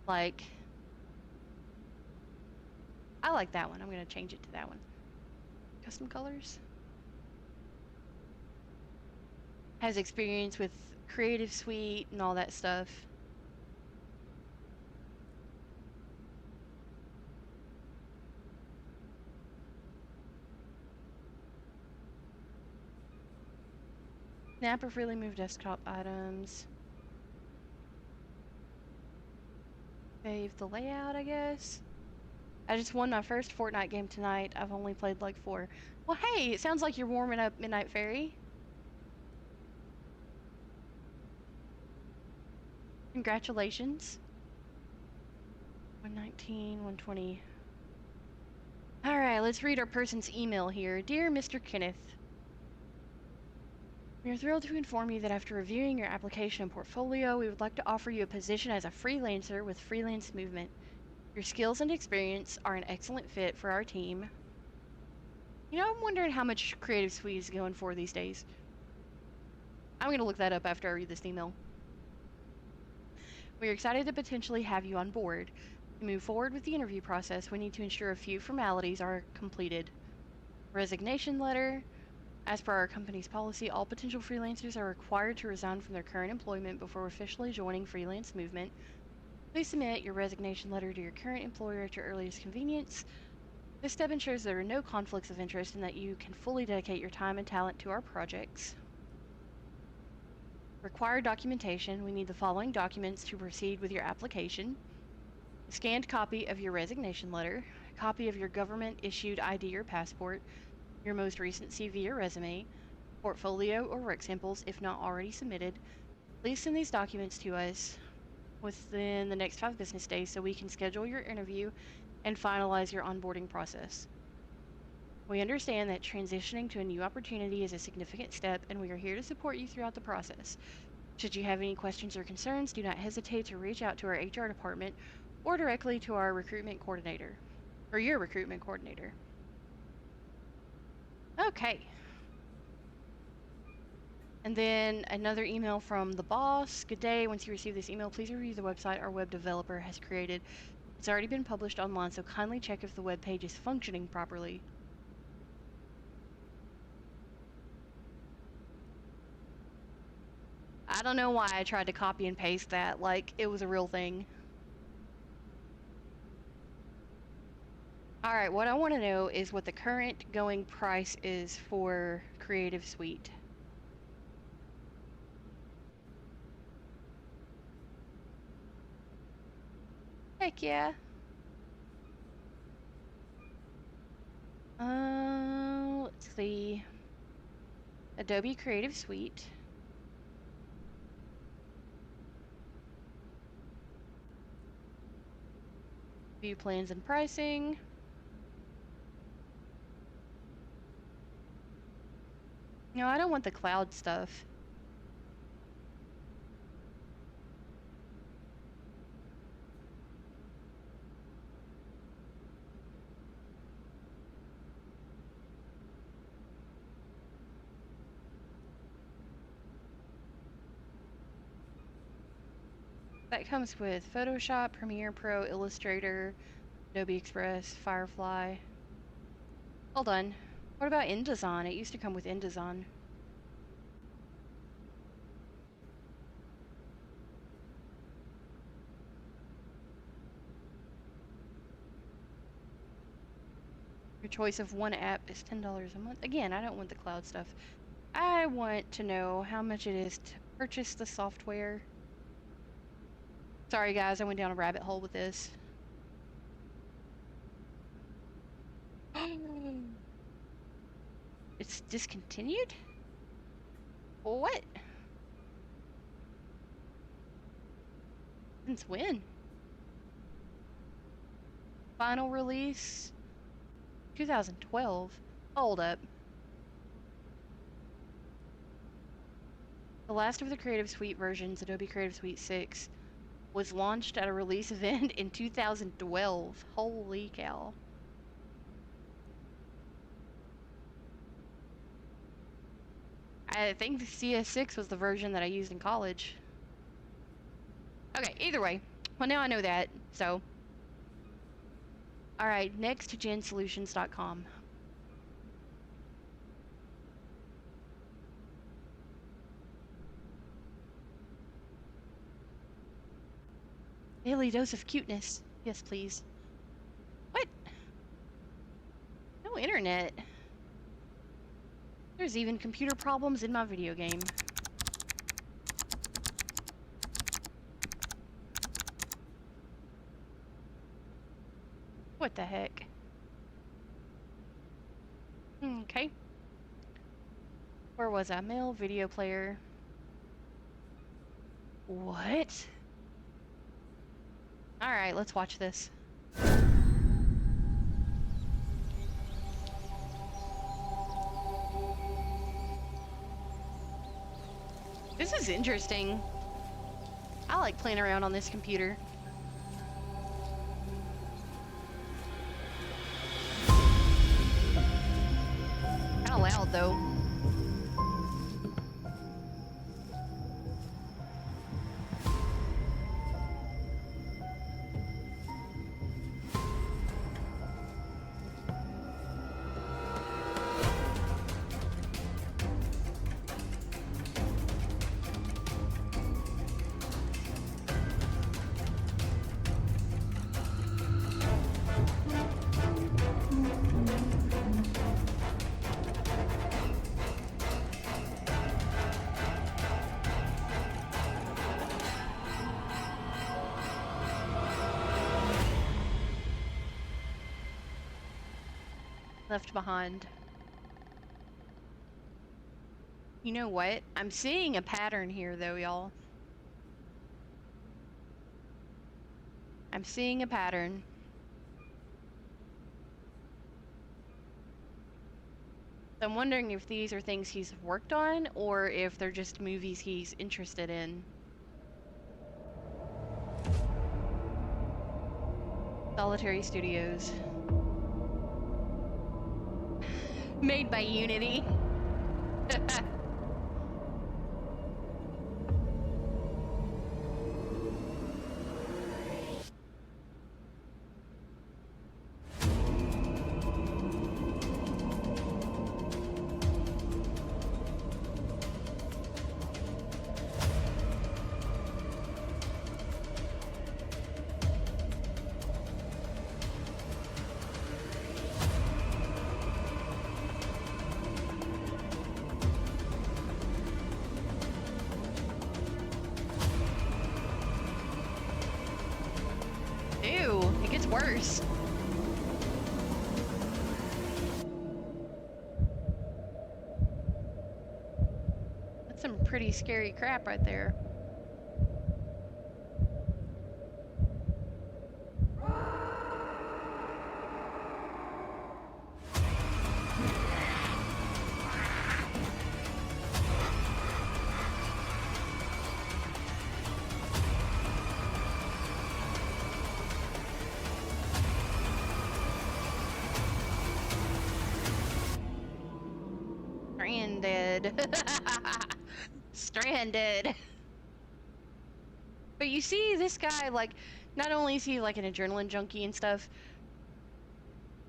Like, I like that one. I'm gonna change it to that one. Custom colors. Has experience with Creative Suite and all that stuff. Snap or freely move desktop items. Save the layout, I guess. I just won my first Fortnite game tonight. I've only played like 4. Well, hey, it sounds like you're warming up, Midnight Fairy. Congratulations. 119, 120. All right, let's read our person's email here. Dear Mr. Kenneth, we are thrilled to inform you that after reviewing your application and portfolio, we would like to offer you a position as a freelancer with Freelance Movement. Your skills and experience are an excellent fit for our team. You know, I'm wondering how much Creative Suite is going for these days. I'm going to look that up after I read this email. We are excited to potentially have you on board. To move forward with the interview process, we need to ensure a few formalities are completed. Resignation letter. As per our company's policy, all potential freelancers are required to resign from their current employment before officially joining Freelance Movement. Please submit your resignation letter to your current employer at your earliest convenience. This step ensures there are no conflicts of interest and that you can fully dedicate your time and talent to our projects. Required documentation. We need the following documents to proceed with your application. A scanned copy of your resignation letter, a copy of your government-issued ID or passport, your most recent CV or resume, portfolio or work samples if not already submitted. Please send these documents to us within the next 5 business days so we can schedule your interview and finalize your onboarding process. We understand that transitioning to a new opportunity is a significant step, and we are here to support you throughout the process. Should you have any questions or concerns, do not hesitate to reach out to our HR department or directly to our recruitment coordinator, or your recruitment coordinator. Okay. And then another email from the boss. Good day. Once you receive this email, please review the website our web developer has created. It's already been published online, so kindly check if the web page is functioning properly. I don't know why I tried to copy and paste that like it was a real thing. Alright, what I want to know is what the current going price is for Creative Suite. Heck yeah. Let's see. Adobe Creative Suite. View plans and pricing. No, I don't want the cloud stuff. That comes with Photoshop, Premiere Pro, Illustrator, Adobe Express, Firefly. Hold on. What about InDesign? It used to come with InDesign. Your choice of one app is $10 a month. Again, I don't want the cloud stuff. I want to know how much it is to purchase the software. Sorry guys, I went down a rabbit hole with this. It's discontinued? What? Since when? Final release? 2012. Hold up. The last of the Creative Suite versions, Adobe Creative Suite 6, was launched at a release event in 2012. Holy cow. I think the CS6 was the version that I used in college. Okay, either way. Well, now I know that, so. Alright, nextgensolutions.com. Daily dose of cuteness. Yes, please. What? No internet. There's even computer problems in my video game. What the heck? Okay. Where was I? Mail, video player. What? Alright, let's watch this. This is interesting. I like playing around on this computer. Kinda loud though. Left behind. You know what? I'm seeing a pattern here though, y'all. I'm seeing a pattern. I'm wondering if these are things he's worked on or if they're just movies he's interested in. Solitary Studios. Made by Unity. Ew, it gets worse. That's some pretty scary crap right there. Stranded. Stranded. But you see this guy, like, not only is he like an adrenaline junkie and stuff,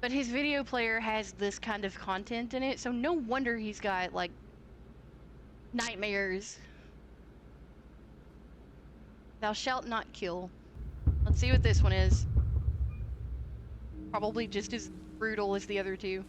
but his video player has this kind of content in it, so no wonder he's got, like, nightmares. Thou shalt not kill. Let's see what this one is. Probably just as brutal as the other two.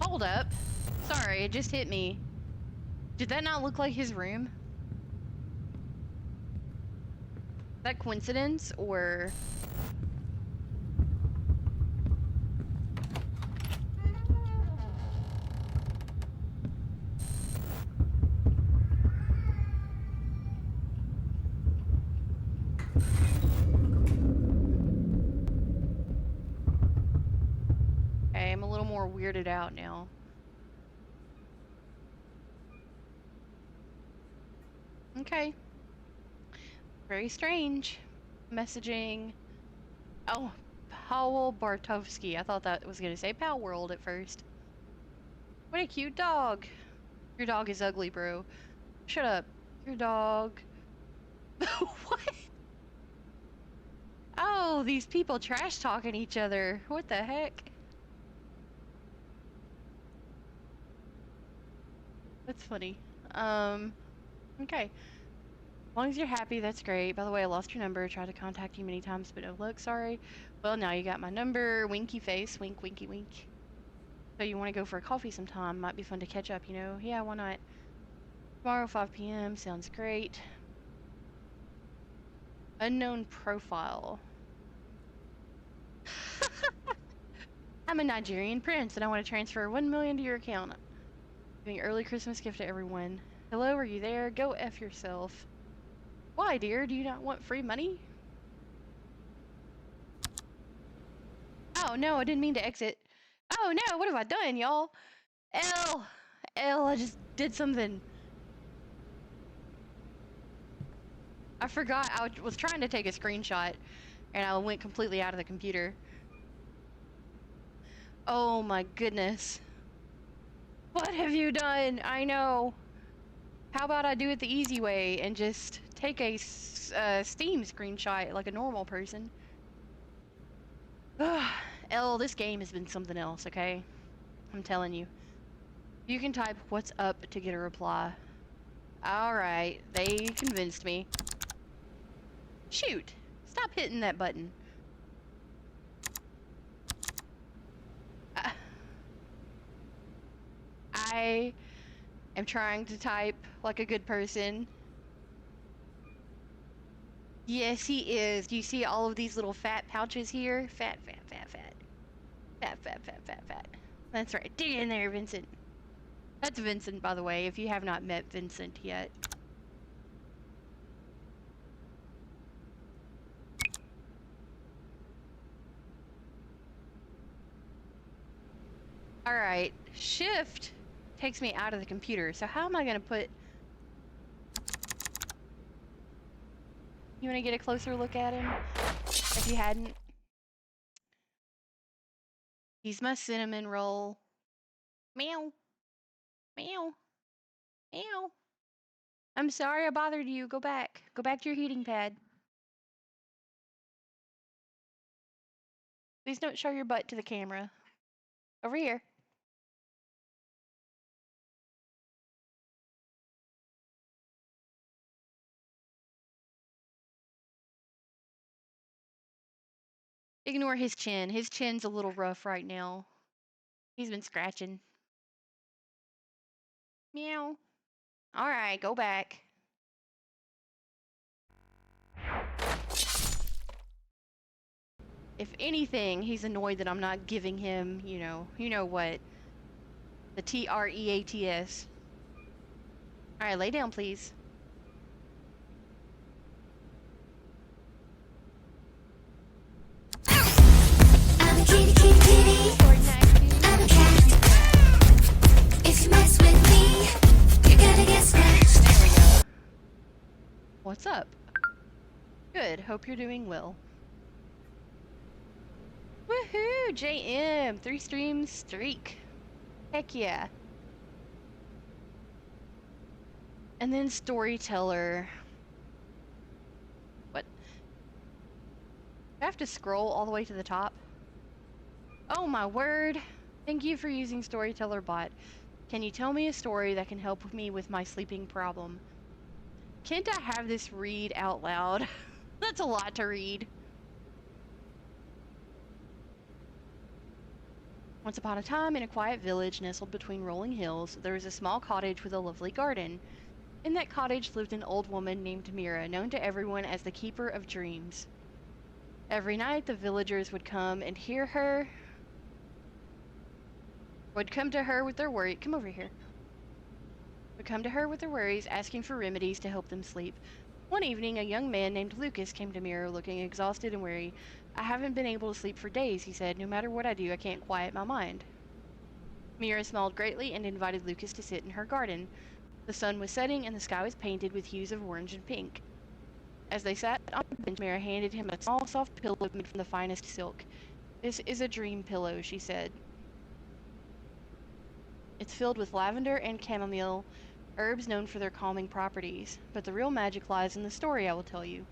Hold up. Sorry, it just hit me. Did that not look like his room? Is that coincidence, or... Okay, I'm a little more weirded out now. Okay. Very strange. Messaging. Oh, Powell Bartovsky. I thought that was gonna say Pow World at first. What a cute dog. Your dog is ugly, bro. Shut up. Your dog. What? Oh, these people trash talking each other. What the heck? That's funny. Okay. As long as you're happy, that's great. By the way, I lost your number. Tried to contact you many times, but no luck. Sorry. Well, now you got my number. Winky face. Wink, winky, wink. So you want to go for a coffee sometime? Might be fun to catch up, you know? Yeah, why not? Tomorrow, 5 p.m. Sounds great. Unknown profile. I'm a Nigerian prince, and I want to transfer 1 million to your account. Giving early Christmas gift to everyone. Hello, are you there? Go F yourself. Why, dear? Do you not want free money? Oh, no, I didn't mean to exit. Oh, no, what have I done, y'all? I just did something. I forgot. I was trying to take a screenshot, and I went completely out of the computer. Oh, my goodness. What have you done? I know. How about I do it the easy way and just take a Steam screenshot like a normal person? This game has been something else, okay? I'm telling you. You can type "what's up" to get a reply. Alright, they convinced me. Shoot! Stop hitting that button. I am trying to type like a good person. Yes, he is. Do you see all of these little fat pouches here? Fat, fat, fat, fat. Fat, fat, fat, fat, fat. That's right. Dig in there, Vincent. That's Vincent, by the way, if you have not met Vincent yet. Alright, shift takes me out of the computer, so how am I gonna put... You wanna get a closer look at him? If you hadn't. He's my cinnamon roll. Meow. Meow. Meow. I'm sorry I bothered you. Go back. Go back to your heating pad. Please don't show your butt to the camera. Over here. Ignore his chin. His chin's a little rough right now. He's been scratching. Meow. Alright, go back. If anything, he's annoyed that I'm not giving him, you know what. The TREATS. Alright, lay down, please.
I'm a kitty, kitty, kitty. I'm a cat. If you mess with me, you're gonna get scratched.
There we go. What's up? Good, hope you're doing well. Woohoo! JM! 3 streams streak. Heck yeah. And then storyteller. What? I have to scroll all the way to the top? Oh my word! Thank you for using Storyteller Bot. Can you tell me a story that can help me with my sleeping problem? Can't I have this read out loud? That's a lot to read. Once upon a time, in a quiet village nestled between rolling hills, there was a small cottage with a lovely garden. In that cottage lived an old woman named Mira, known to everyone as the Keeper of Dreams. Every night, the villagers would come to her with their worries, asking for remedies to help them sleep. One evening, a young man named Lucas came to Mira looking exhausted and weary. I haven't been able to sleep for days, he said. No matter what I do, I can't quiet my mind. Mira smiled greatly and invited Lucas to sit in her garden. The sun was setting and the sky was painted with hues of orange and pink. As they sat on the bench, Mira handed him a small, soft pillow made from the finest silk. This is a dream pillow, she said. It's filled with lavender and chamomile, herbs known for their calming properties. But the real magic lies in the story I will tell you.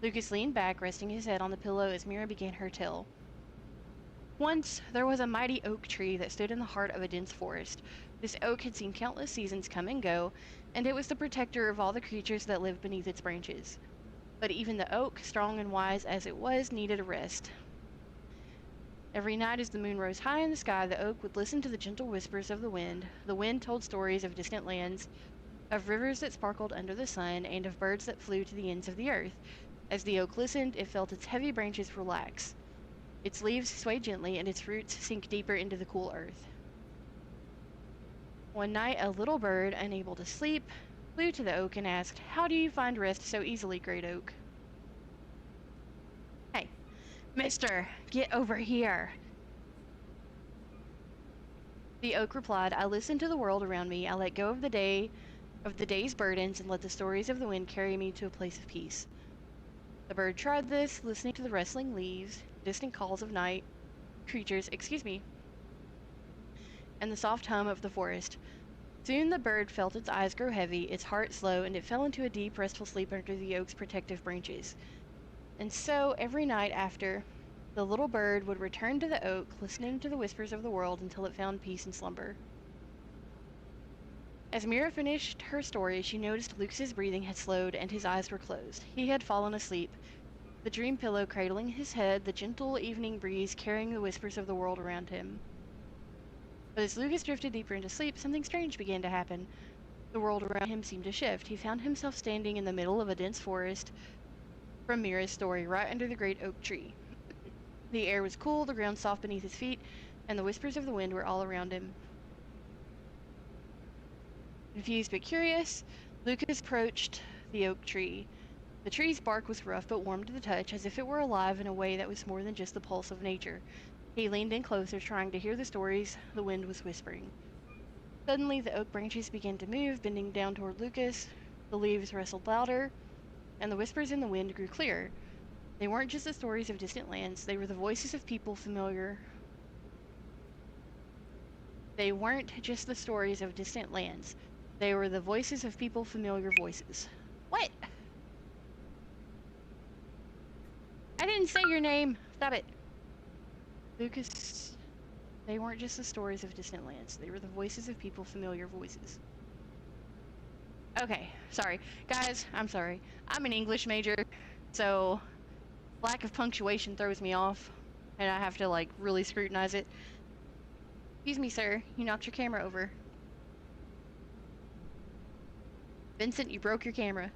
Lucas leaned back, resting his head on the pillow as Mira began her tale. Once, there was a mighty oak tree that stood in the heart of a dense forest. This oak had seen countless seasons come and go, and it was the protector of all the creatures that lived beneath its branches. But even the oak, strong and wise as it was, needed a rest. Every night as the moon rose high in the sky, the oak would listen to the gentle whispers of the wind. The wind told stories of distant lands, of rivers that sparkled under the sun, and of birds that flew to the ends of the earth. As the oak listened, it felt its heavy branches relax. Its leaves sway gently, and its roots sink deeper into the cool earth. One night, a little bird, unable to sleep, flew to the oak and asked, "How do you find rest so easily, great oak?" "Hey, mister, get over here." The oak replied, "I listen to the world around me. I let go of the day's burdens, and let the stories of the wind carry me to a place of peace." The bird tried this, listening to the rustling leaves, distant calls of night creatures, and the soft hum of the forest. Soon the bird felt its eyes grow heavy, its heart slow, and it fell into a deep, restful sleep under the oak's protective branches. And so, every night after, the little bird would return to the oak, listening to the whispers of the world until it found peace and slumber. As Mira finished her story, she noticed Lucas's breathing had slowed and his eyes were closed. He had fallen asleep, the dream pillow cradling his head, the gentle evening breeze carrying the whispers of the world around him. But as Lucas drifted deeper into sleep, something strange began to happen. The world around him seemed to shift. He found himself standing in the middle of a dense forest from Mira's story, right under the great oak tree. The air was cool, the ground soft beneath his feet, and the whispers of the wind were all around him. Confused but curious, Lucas approached the oak tree. The tree's bark was rough but warm to the touch, as if it were alive in a way that was more than just the pulse of nature. He leaned in closer, trying to hear the stories the wind was whispering. Suddenly, the oak branches began to move, bending down toward Lucas. The leaves rustled louder, and the whispers in the wind grew clearer. They weren't just the stories of distant lands, they were the voices of people familiar. They weren't just the stories of distant lands. They were the voices of people, familiar voices. What? I didn't say your name. Stop it. Lucas, they weren't just the stories of distant lands. They were the voices of people, familiar voices. Okay, sorry. Guys, I'm sorry. I'm an English major, so lack of punctuation throws me off, and I have to, like, really scrutinize it. Excuse me, sir. You knocked your camera over. Vincent, you broke your camera.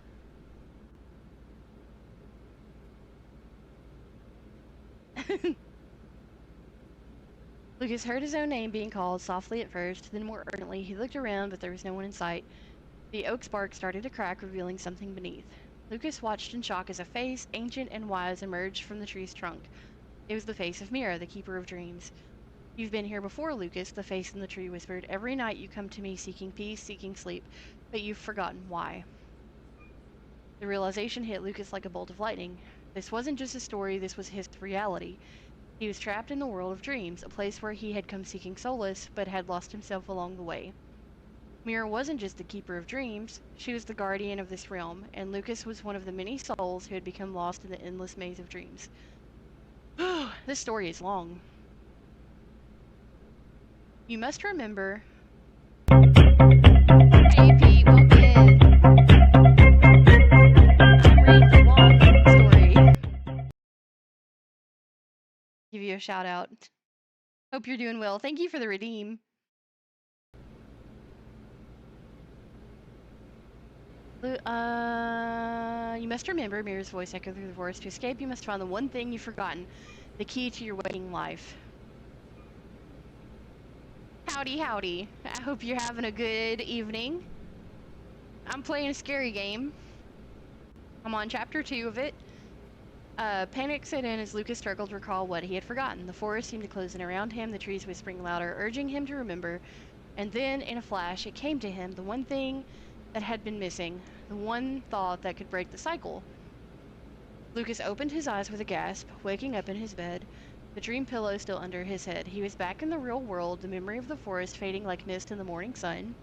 Lucas heard his own name being called softly at first, then more urgently. He looked around, but there was no one in sight. The oak's bark started to crack, revealing something beneath. Lucas watched in shock as a face, ancient and wise, emerged from the tree's trunk. It was the face of Mira, the keeper of dreams. "You've been here before, Lucas," the face in the tree whispered. "Every night you come to me seeking peace, seeking sleep, but you've forgotten why." The realization hit Lucas like a bolt of lightning. This wasn't just a story, this was his reality. He was trapped in the world of dreams, a place where he had come seeking solace, but had lost himself along the way. Mira wasn't just the keeper of dreams, she was the guardian of this realm, and Lucas was one of the many souls who had become lost in the endless maze of dreams. This story is long. You must remember... Hey Pete, welcome in. I'm reading the long story. Give you a shout out. Hope you're doing well. Thank you for the redeem. You must remember, Mira's voice echoed through the forest. To escape, you must find the one thing you've forgotten, the key to your waking life. Howdy, howdy. I hope you're having a good evening. I'm playing a scary game. I'm on chapter 2 of it. Panic set in as Lucas struggled to recall what he had forgotten. The forest seemed to close in around him, the trees whispering louder, urging him to remember. And then, in a flash, it came to him, the one thing that had been missing, the one thought that could break the cycle. Lucas opened his eyes with a gasp, waking up in his bed, the dream pillow still under his head. He was back in the real world, the memory of the forest fading like mist in the morning sun.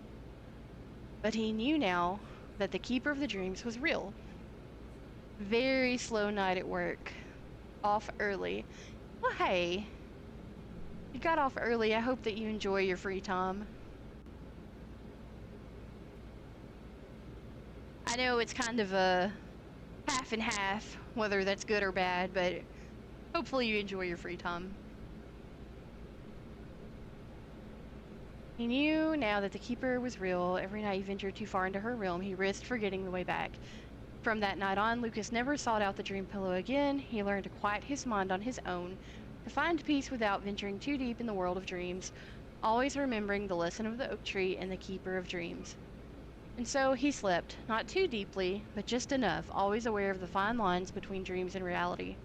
But he knew now that the keeper of the dreams was real. Very slow night at work. Off early. Well, hey. You got off early. I hope that you enjoy your free time. I know it's kind of a half and half, whether that's good or bad, but hopefully you enjoy your free time. He knew now that the keeper was real. Every night he ventured too far into her realm, he risked forgetting the way back. From that night on, Lucas never sought out the dream pillow again. He learned to quiet his mind on his own, to find peace without venturing too deep in the world of dreams, always remembering the lesson of the oak tree and the keeper of dreams. And so he slept, not too deeply, but just enough, always aware of the fine lines between dreams and reality.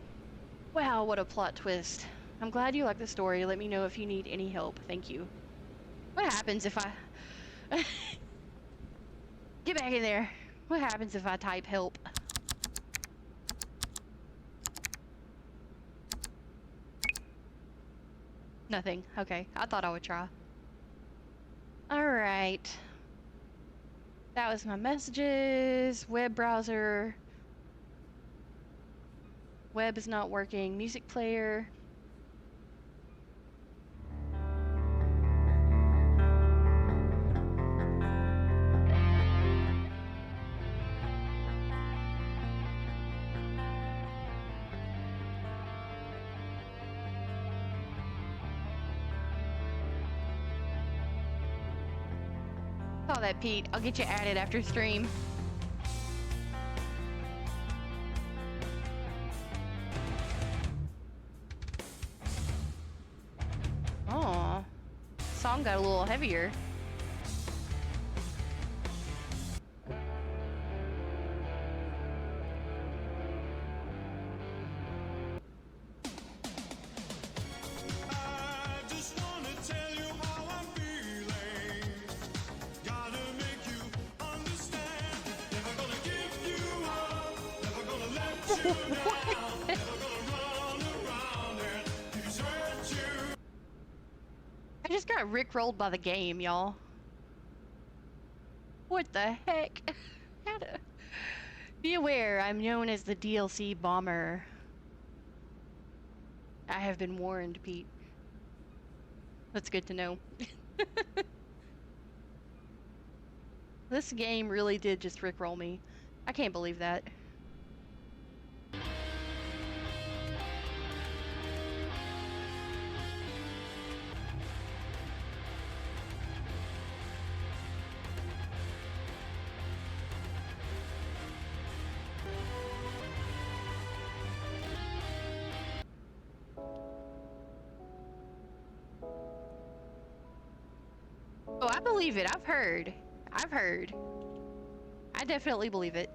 Wow, what a plot twist. I'm glad you like the story. Let me know if you need any help. Thank you. What happens if I... Get back in there. What happens if I type help? Nothing. Okay, I thought I would try. Alright. That was my messages, web browser. Web is not working. Music player. Saw that, Pete. I'll get you added after stream. Oh, song got a little heavier. I just got rickrolled by the game, y'all. What the heck? How to... Be aware, I'm known as the DLC bomber. I have been warned, Pete. That's good to know. This game really did just rickroll me. I can't believe that. Oh, I believe it. I've heard. I've heard. I definitely believe it.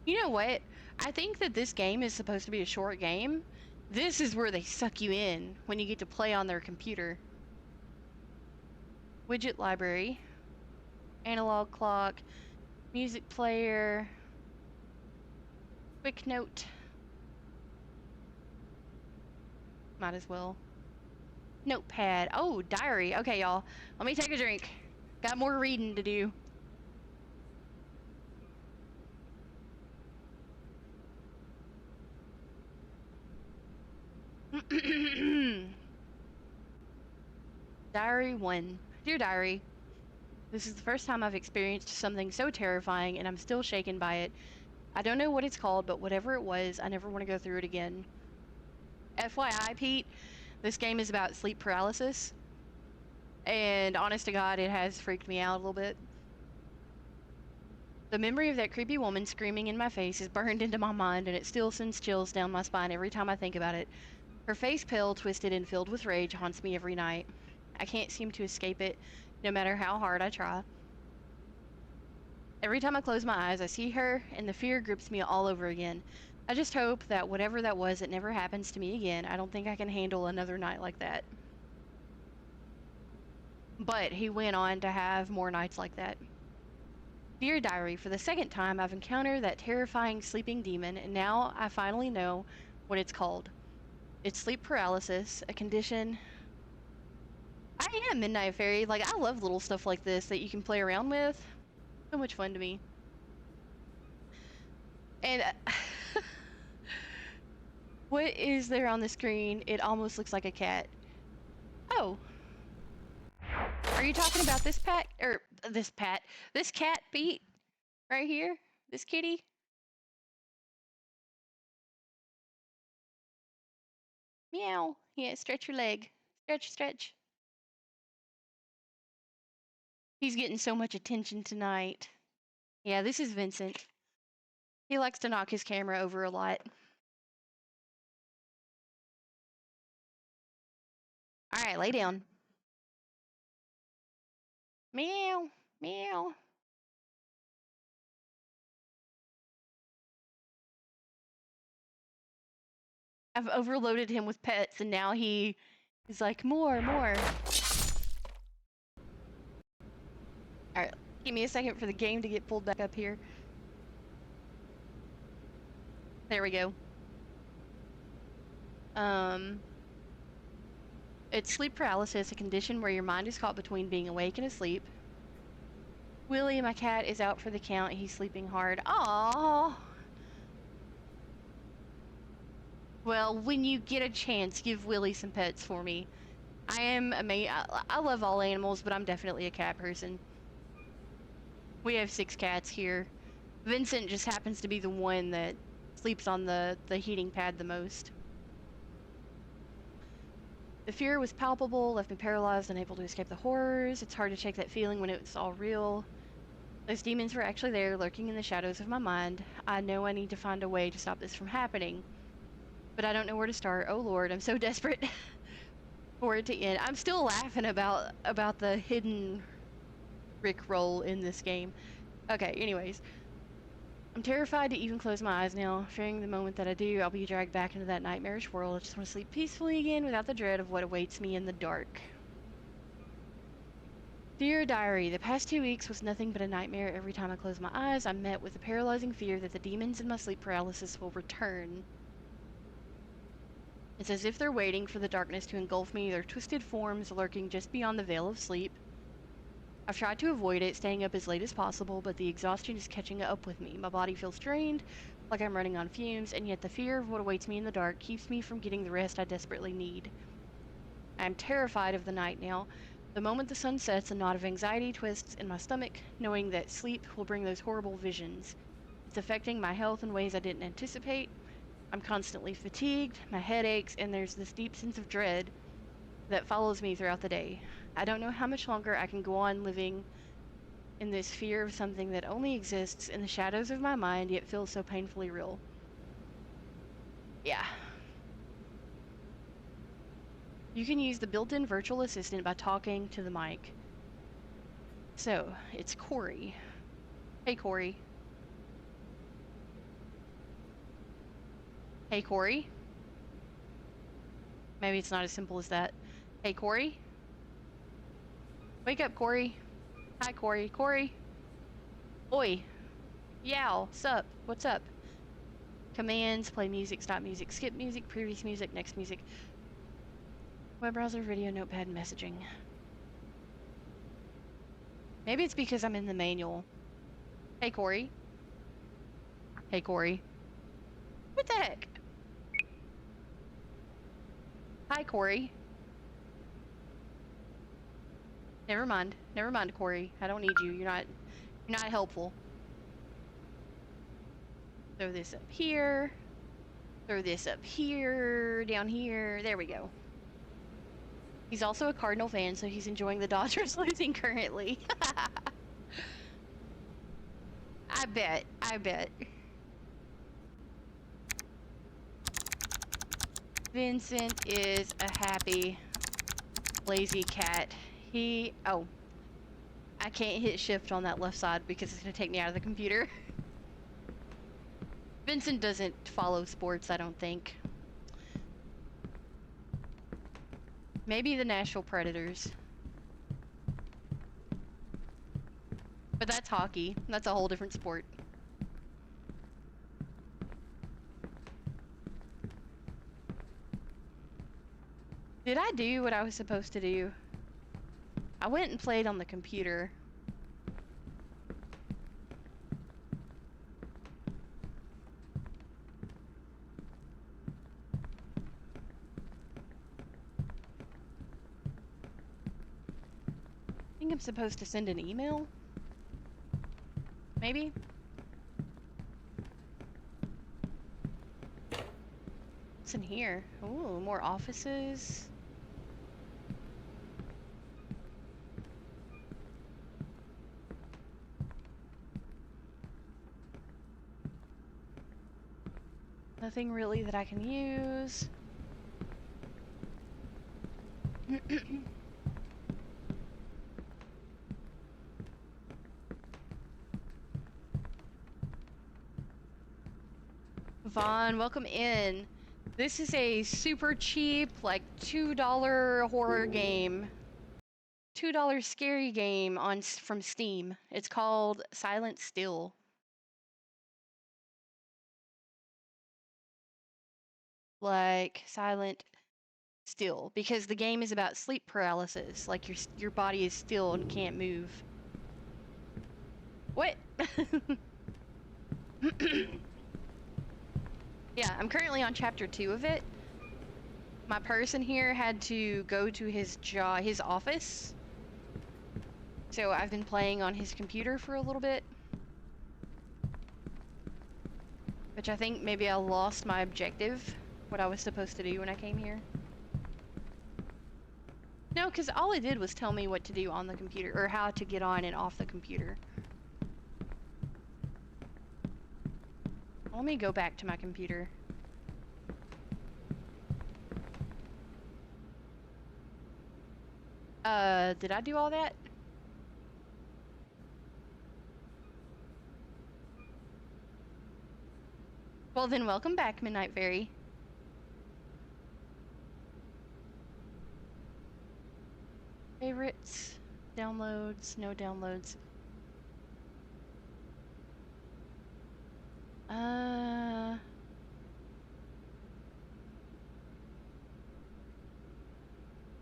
You know what? I think that this game is supposed to be a short game. This is where they suck you in when you get to play on their computer. Widget library, analog clock, music player, quick note. Might as well. Notepad. Oh, diary. Okay, y'all. Let me take a drink. Got more reading to do. Diary 1. Dear Diary, this is the first time I've experienced something so terrifying and I'm still shaken by it. I don't know what it's called, but whatever it was, I never want to go through it again. FYI, Pete, this game is about sleep paralysis. And honest to God, it has freaked me out a little bit. The memory of that creepy woman screaming in my face is burned into my mind and it still sends chills down my spine every time I think about it. Her face, pale, twisted, and filled with rage, haunts me every night. I can't seem to escape it, no matter how hard I try. Every time I close my eyes, I see her, and the fear grips me all over again. I just hope that whatever that was, it never happens to me again. I don't think I can handle another night like that. But he went on to have more nights like that. Dear Diary, for the second time, I've encountered that terrifying sleeping demon, and now I finally know what it's called. It's sleep paralysis, a condition. I am Midnight Fairy. Like, I love little stuff like this that you can play around with. So much fun to me. And what is there on the screen? It almost looks like a cat. Oh. Are you talking about this this cat, Pete? Right here? This kitty? Meow. Yeah, stretch your leg. Stretch, stretch. He's getting so much attention tonight. Yeah, this is Vincent. He likes to knock his camera over a lot. Alright, lay down. Meow. Meow. I've overloaded him with pets and now he's like, more, more. Alright, give me a second for the game to get pulled back up here. There we go. It's sleep paralysis, a condition where your mind is caught between being awake and asleep. Willie, my cat, is out for the count. He's sleeping hard. Aww. Well, when you get a chance, give Willie some pets for me. I love all animals, but I'm definitely a cat person. We have 6 cats here. Vincent just happens to be the one that sleeps on the heating pad the most. The fear was palpable, left me paralyzed, unable to escape the horrors. It's hard to shake that feeling when it's all real. Those demons were actually there, lurking in the shadows of my mind. I know I need to find a way to stop this from happening. But I don't know where to start. Oh lord, I'm so desperate for it to end. I'm still laughing about the hidden Rickroll in this game. Okay, anyways. I'm terrified to even close my eyes now, fearing the moment that I do, I'll be dragged back into that nightmarish world. I just want to sleep peacefully again without the dread of what awaits me in the dark. Dear Diary, the past 2 weeks was nothing but a nightmare. Every time I close my eyes, I'm met with a paralyzing fear that the demons in my sleep paralysis will return. It's as if they're waiting for the darkness to engulf me, their twisted forms lurking just beyond the veil of sleep. I've tried to avoid it, staying up as late as possible, but the exhaustion is catching up with me. My body feels drained, like I'm running on fumes, and yet the fear of what awaits me in the dark keeps me from getting the rest I desperately need. I am terrified of the night now. The moment the sun sets, a knot of anxiety twists in my stomach, knowing that sleep will bring those horrible visions. It's affecting my health in ways I didn't anticipate. I'm constantly fatigued, my head aches, and there's this deep sense of dread that follows me throughout the day. I don't know how much longer I can go on living in this fear of something that only exists in the shadows of my mind, yet feels so painfully real. Yeah. You can use the built-in virtual assistant by talking to the mic. So, it's Corey. Hey, Corey. Hey, Corey. Maybe it's not as simple as that. Hey, Corey. Wake up, Corey. Hi, Corey. Corey. Oi. Yow. Sup. What's up? Commands. Play music. Stop music. Skip music. Previous music. Next music. Web browser. Video. Notepad. Messaging. Maybe it's because I'm in the manual. Hey, Corey. Hey, Corey. What the heck? Hi, Corey. Never mind. Never mind, Corey. I don't need you. You're not helpful. Throw this up here. Throw this up here. Down here. There we go. He's also a Cardinal fan, so he's enjoying the Dodgers losing currently. I bet. I bet. Vincent is a happy, lazy cat. Oh. I can't hit shift on that left side because it's going to take me out of the computer. Vincent doesn't follow sports, I don't think. Maybe the Nashville Predators. But that's hockey. That's a whole different sport. Did I do what I was supposed to do? I went and played on the computer. I think I'm supposed to send an email? Maybe? What's in here? Ooh, more offices. Nothing really that I can use. Vaughn, welcome in. This is a super cheap, like $2 horror game. $2 scary game from Steam. It's called Silent Still. Like Silent Still, because the game is about sleep paralysis. Like your body is still and can't move. What? Yeah, I'm currently on chapter 2 of it. My person here had to go to his office. So I've been playing on his computer for a little bit. Which I think maybe I lost my objective, what I was supposed to do when I came here. No, because all it did was tell me what to do on the computer, or how to get on and off the computer. Let me go back to my computer. Did I do all that? Well then, welcome back, Midnight Fairy. Favorites, downloads, no downloads.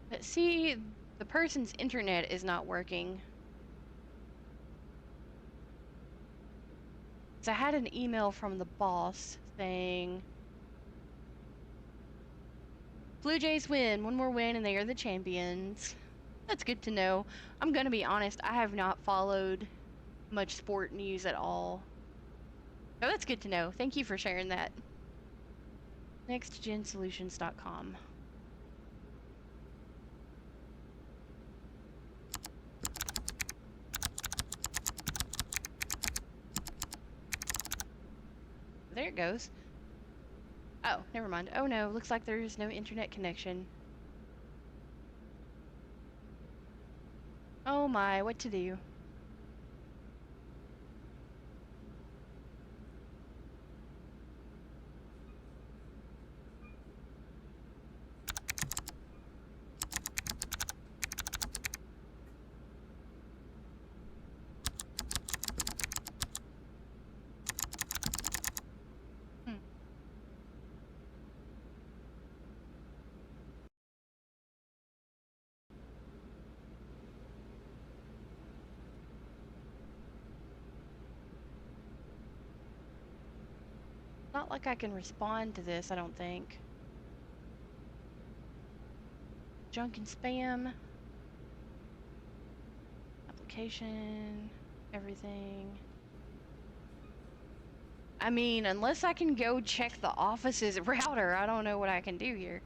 But see, the person's internet is not working. So I had an email from the boss saying, Blue Jays win, one more win and they are the champions. That's good to know. I'm gonna be honest, I have not followed much sport news at all. Oh, that's good to know. Thank you for sharing that. NextGenSolutions.com. There it goes. Oh, never mind. Oh no, looks like there's no internet connection. Oh my, what to do? Not like I can respond to this, I don't think. Junk and spam. Application. Everything. I mean, unless I can go check the office's router, I don't know what I can do here.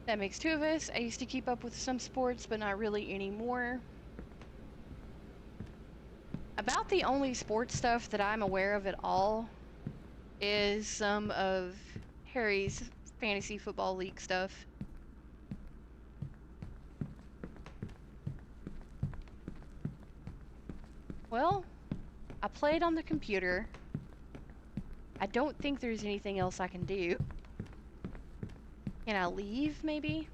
That makes 2 of us. I used to keep up with some sports, but not really anymore. About the only sports stuff that I'm aware of at all is some of Harry's fantasy football league stuff. Well, I played on the computer. I don't think there's anything else I can do. Can I leave, maybe?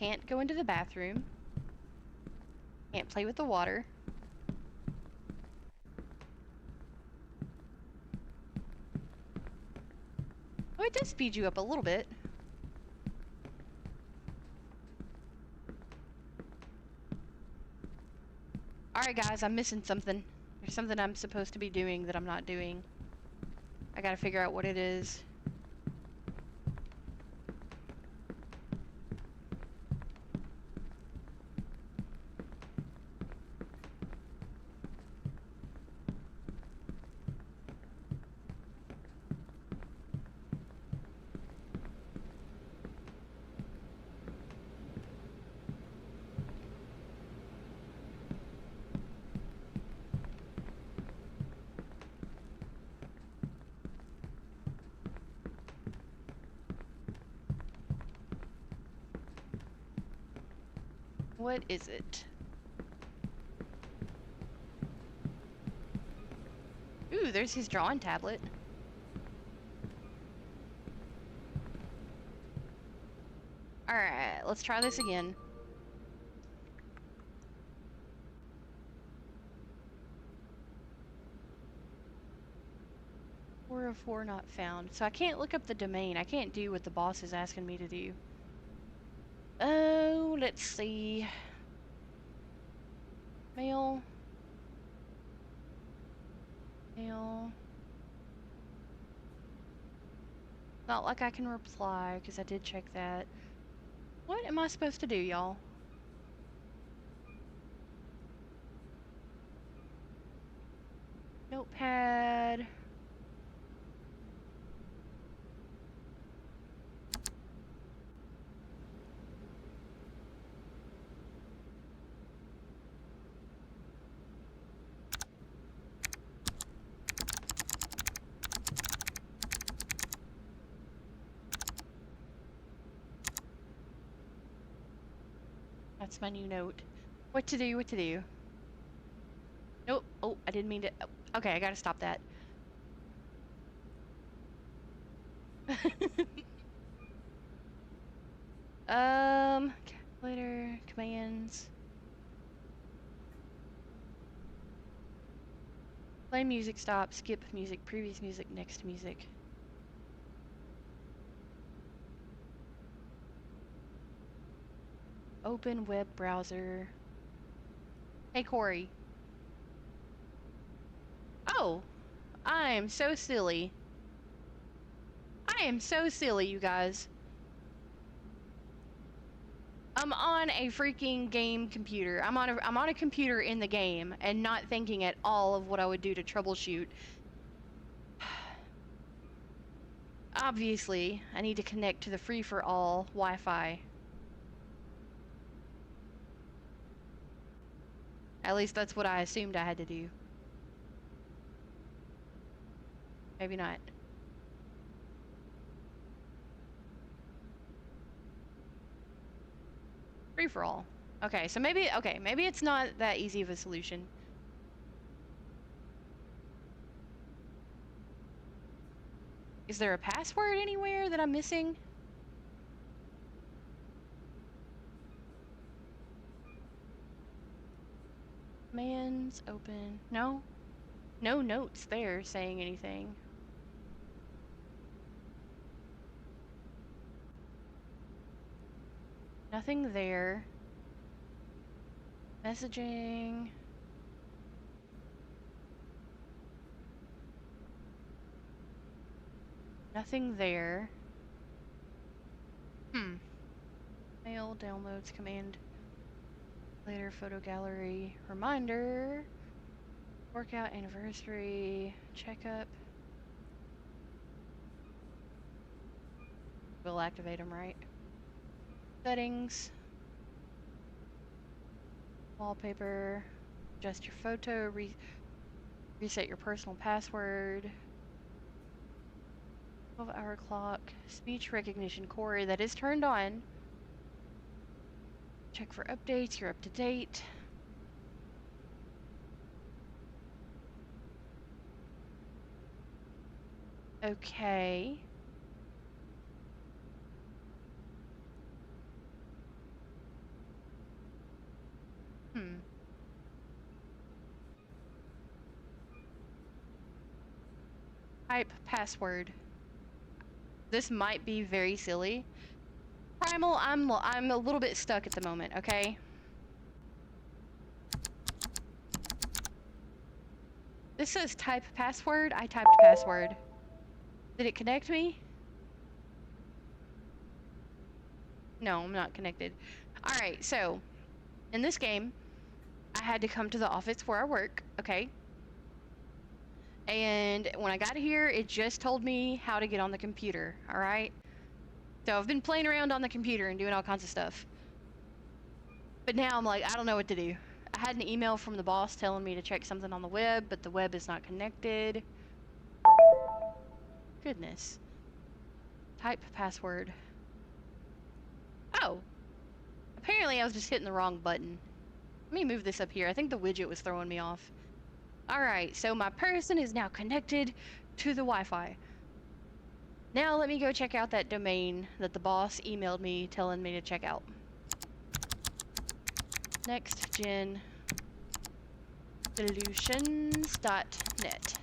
can't go into the bathroom. Can't play with the water. Oh, it does speed you up a little bit. Alright guys, I'm missing something. There's something I'm supposed to be doing that I'm not doing. I gotta figure out what it is. What is it? Ooh, there's his drawing tablet. Alright, let's try this again. Four of four not found. So I can't look up the domain. I can't do what the boss is asking me to do. Oh, let's see. Mail. Mail. Not like I can reply, because I did check that. What am I supposed to do, y'all? Notepad. That's my new note. What to do, what to do. Nope. Oh, I didn't mean to. Oh, okay, I gotta stop that. Calculator, commands. Play music, stop, skip music, previous music, next music. Open web browser. Hey, Corey. Oh, I am so silly. I am so silly, you guys. I'm on a freaking game computer. I'm on a computer in the game and not thinking at all of what I would do to troubleshoot. Obviously, I need to connect to the free-for-all Wi-Fi. At least that's what I assumed I had to do. Maybe not. Free-for-all. Okay, so maybe it's not that easy of a solution. Is there a password anywhere that I'm missing? Commands, open. No? No notes there saying anything. Nothing there. Messaging. Nothing there. Mail, downloads, command. Later, photo gallery. Reminder. Workout anniversary. Checkup. We'll activate them, right? Settings. Wallpaper. Adjust your photo. Reset your personal password. 12-hour clock. Speech recognition. Corey, that is turned on. Check for updates. You're up to date. Okay. Type password. This might be very silly. Primal, I'm a little bit stuck at the moment, okay? This says type password. I typed password. Did it connect me? No, I'm not connected. Alright, so, in this game, I had to come to the office where I work, okay? And when I got here, it just told me how to get on the computer, alright? So I've been playing around on the computer and doing all kinds of stuff. But now I'm like, I don't know what to do. I had an email from the boss telling me to check something on the web, but the web is not connected. Goodness. Type password. Oh. Apparently I was just hitting the wrong button. Let me move this up here. I think the widget was throwing me off. Alright, so my person is now connected to the Wi-Fi. Now let me go check out that domain that the boss emailed me telling me to check out. nextgensolutions.net.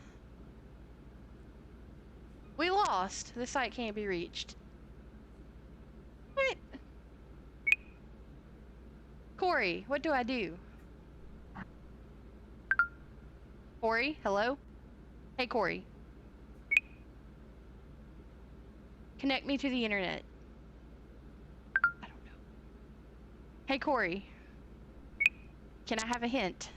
We lost. The site can't be reached. What? Corey, what do I do? Corey, hello? Hey, Corey. Connect me to the internet. I don't know. Hey, Corey. Can I have a hint?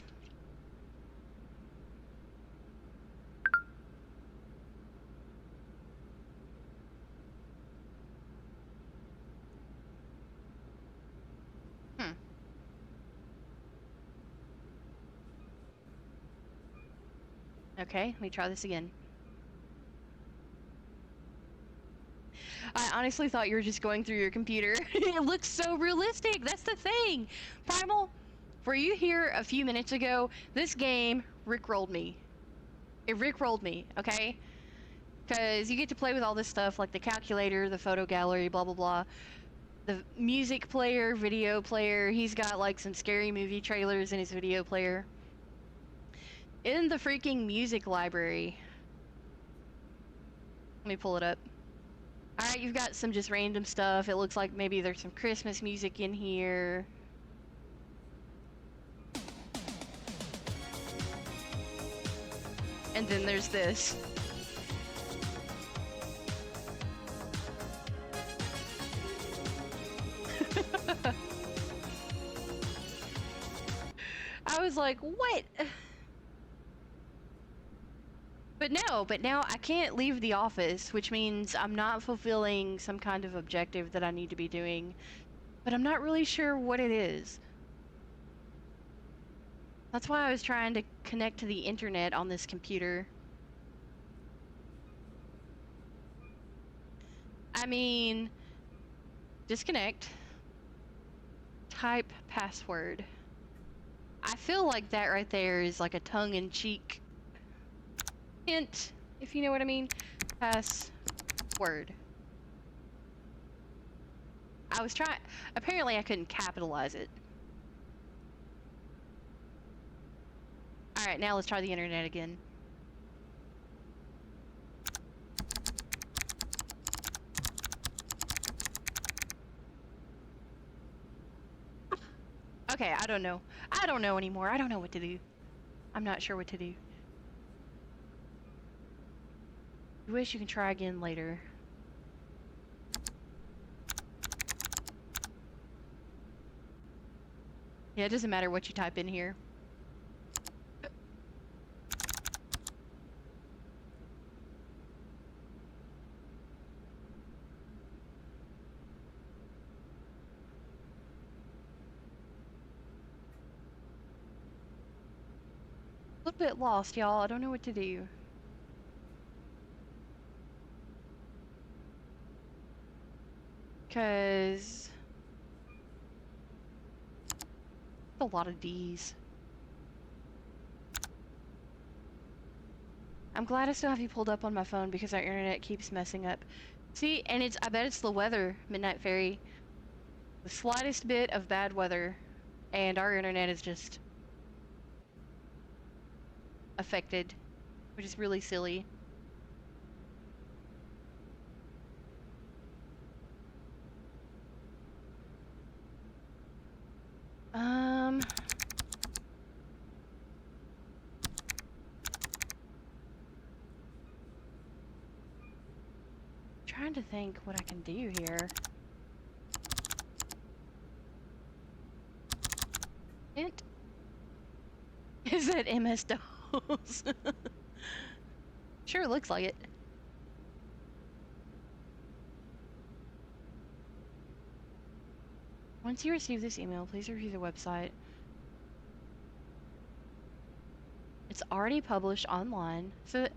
Okay, let me try this again. I honestly thought you were just going through your computer. It looks so realistic. That's the thing. Primal, were you here a few minutes ago? This game rickrolled me. It rickrolled me, okay? Because you get to play with all this stuff like the calculator, the photo gallery, blah, blah, blah. The music player, video player. He's got like some scary movie trailers in his video player. In the freaking music library. Let me pull it up. Alright, you've got some just random stuff. It looks like maybe there's some Christmas music in here. And then there's this. I was like, what? But now I can't leave the office, which means I'm not fulfilling some kind of objective that I need to be doing. But I'm not really sure what it is. That's why I was trying to connect to the internet on this computer. I mean, disconnect. Type password. I feel like that right there is like a tongue-in-cheek hint, if you know what I mean. Password. I was trying. Apparently, I couldn't capitalize it. Alright, now let's try the internet again. Okay, I don't know. I don't know anymore. I don't know what to do. I'm not sure what to do. You wish you can try again later. Yeah, it doesn't matter what you type in here. A little bit lost, y'all. I don't know what to do. Because a lot of D's. I'm glad I still have you pulled up on my phone because our internet keeps messing up. See, and I bet it's the weather, Midnight Fairy. The slightest bit of bad weather, and our internet is just affected, which is really silly. trying to think what I can do here. Hint. Is that MS DOS? Sure looks like it. Once you receive this email, please review the website. It's already published online, so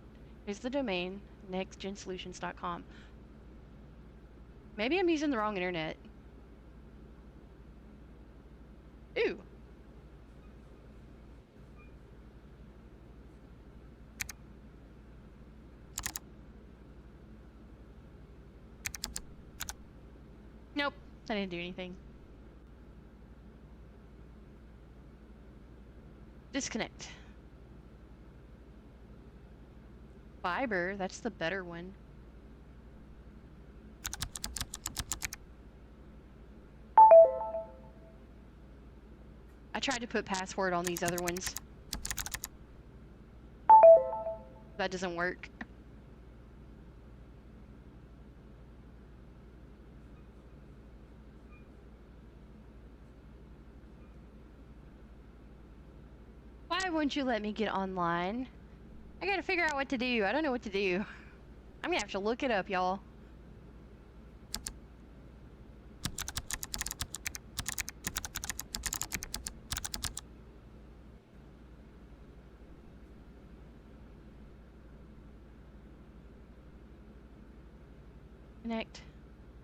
here's the domain, nextgensolutions.com. Maybe I'm using the wrong internet. Ooh. Nope, I didn't do anything. Disconnect. Fiber, that's the better one. I tried to put password on these other ones. That doesn't work. Why won't you let me get online? I gotta figure out what to do. I don't know what to do. I'm gonna have to look it up, y'all. Connect.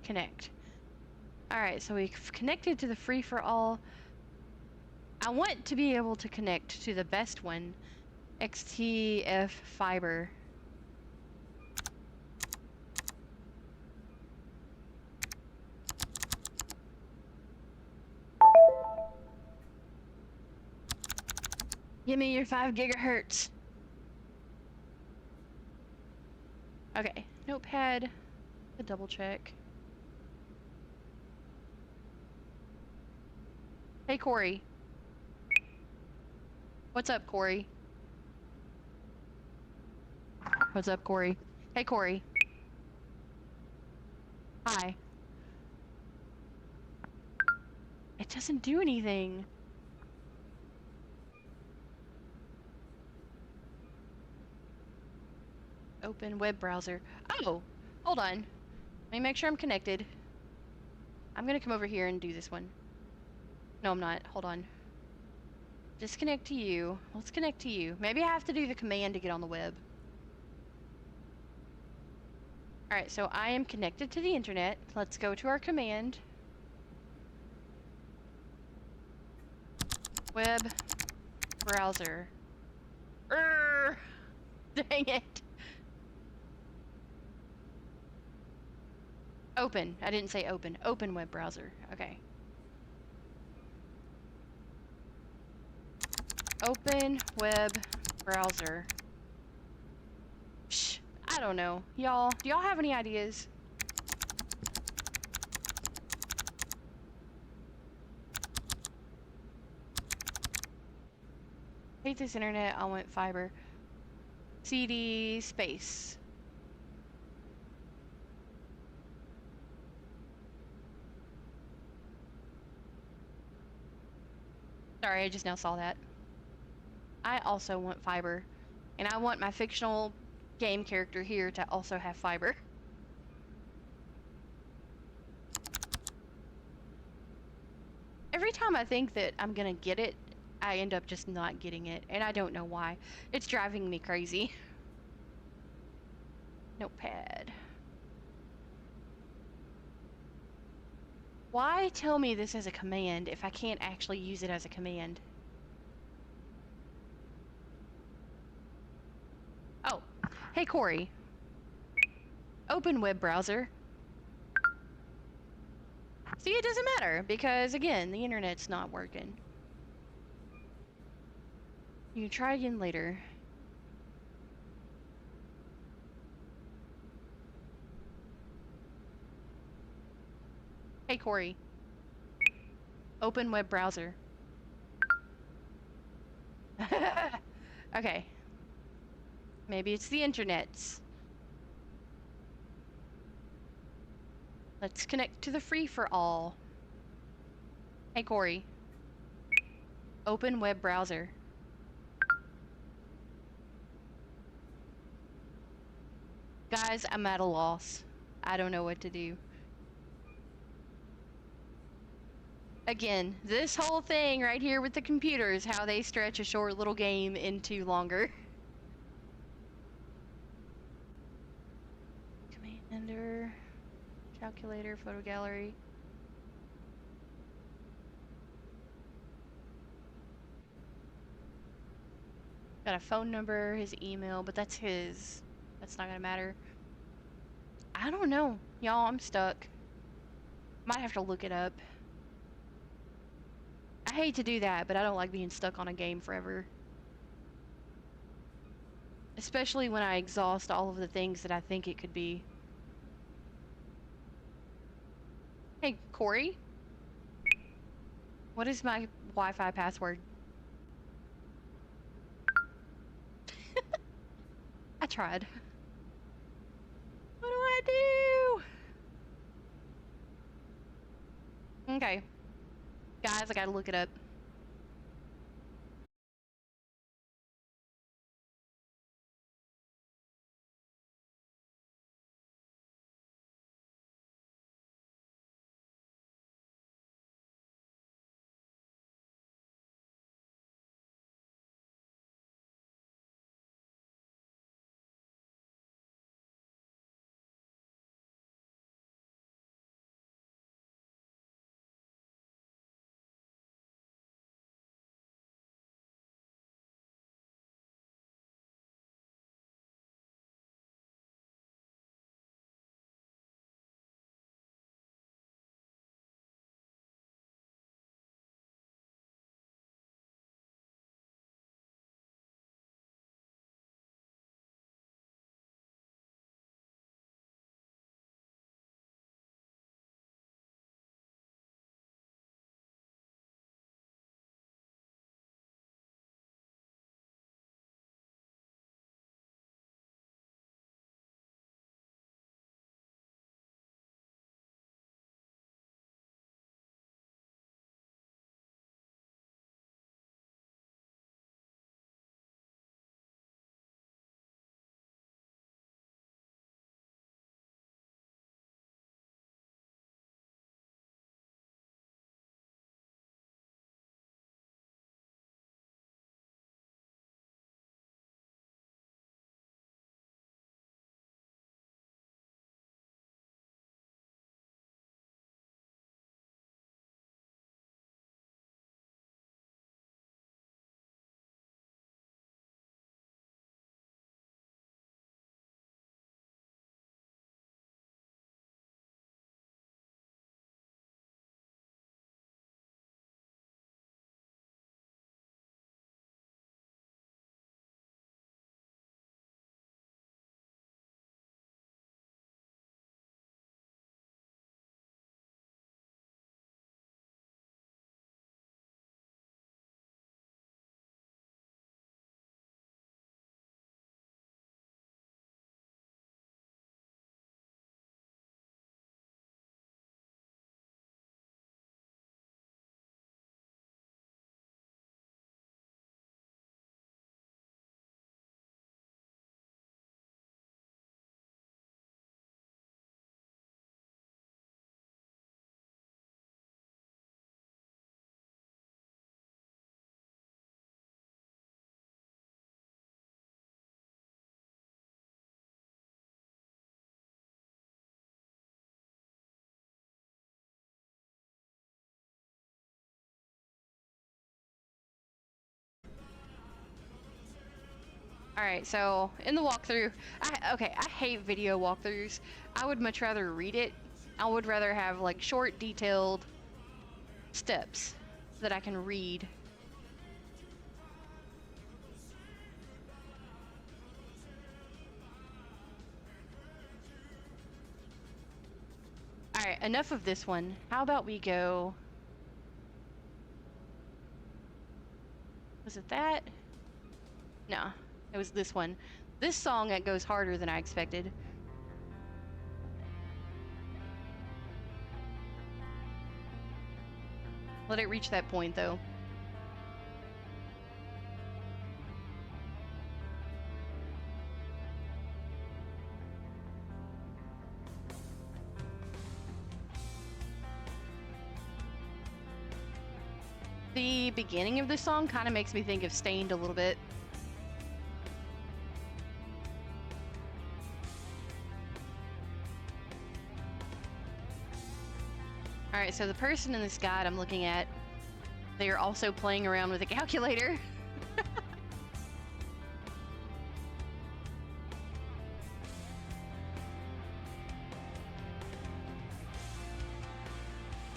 Connect. Alright, so we've connected to the free-for-all. I want to be able to connect to the best one, XTF Fiber. Give me your 5 gigahertz. Okay, notepad. A double check. Hey, Corey. What's up, Corey? What's up, Corey? Hey, Corey. Hi. It doesn't do anything. Open web browser. Oh, hold on. Let me make sure I'm connected. I'm gonna come over here and do this one. No, I'm not. Hold on. Disconnect to you. Let's connect to you. Maybe I have to do the command to get on the web. Alright, so I am connected to the internet. Let's go to our command. Web browser. Dang it. Open. I didn't say open. Open web browser. Okay. Open web browser. Shh. I don't know. Y'all, do y'all have any ideas? Hate this internet. I want fiber. CD space. Sorry, I just now saw that. I also want fiber. And I want my fictional game character here to also have fiber. Every time I think that I'm gonna get it, I end up just not getting it. And I don't know why. It's driving me crazy. Notepad. Why tell me this as a command if I can't actually use it as a command? Oh, hey Corey. Open web browser. See, it doesn't matter because again, the internet's not working. You can try again later. Hey Corey. Open web browser. Okay. Maybe it's the internet's. Let's connect to the free-for-all. Hey, Corey. Open web browser. Guys, I'm at a loss. I don't know what to do. Again, this whole thing right here with the computer is how they stretch a short little game into longer. Commander, calculator, photo gallery. Got a phone number, his email, but that's his. That's not gonna matter. I don't know. Y'all, I'm stuck. Might have to look it up. I hate to do that, but I don't like being stuck on a game forever. Especially when I exhaust all of the things that I think it could be. Hey, Corey? What is my Wi-Fi password? I tried. What do I do? Okay. Guys, I gotta look it up. Alright, so in the walkthrough, I hate video walkthroughs. I would much rather read it. I would rather have like short, detailed steps that I can read. Alright, enough of this one. How about we go... Was it that? No, it was this one. This song, it goes harder than I expected. Let it reach that point, though. The beginning of this song kind of makes me think of Stained a little bit. Alright, so the person in this guide I'm looking at, they are also playing around with a calculator.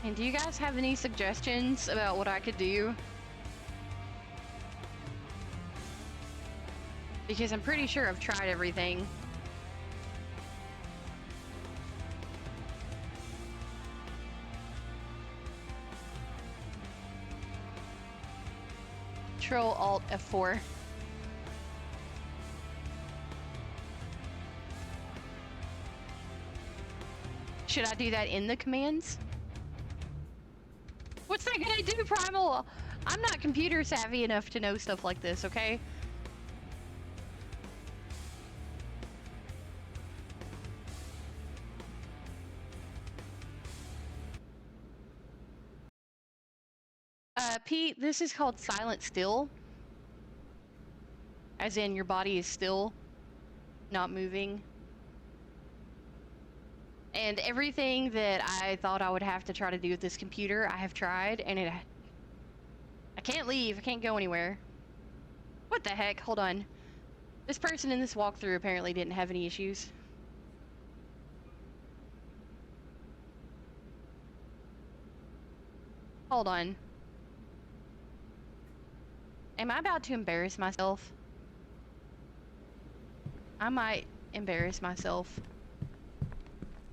And do you guys have any suggestions about what I could do? Because I'm pretty sure I've tried everything. Control Alt F4. Should I do that in the commands? What's that gonna do, Primal? I'm not computer savvy enough to know stuff like this, okay? Pete, this is called silent still. As in, your body is still, not moving. And everything that I thought I would have to try to do with this computer, I have tried, and I can't leave, I can't go anywhere. What the heck? Hold on. This person in this walkthrough apparently didn't have any issues. Hold on. Am I about to embarrass myself? I might embarrass myself.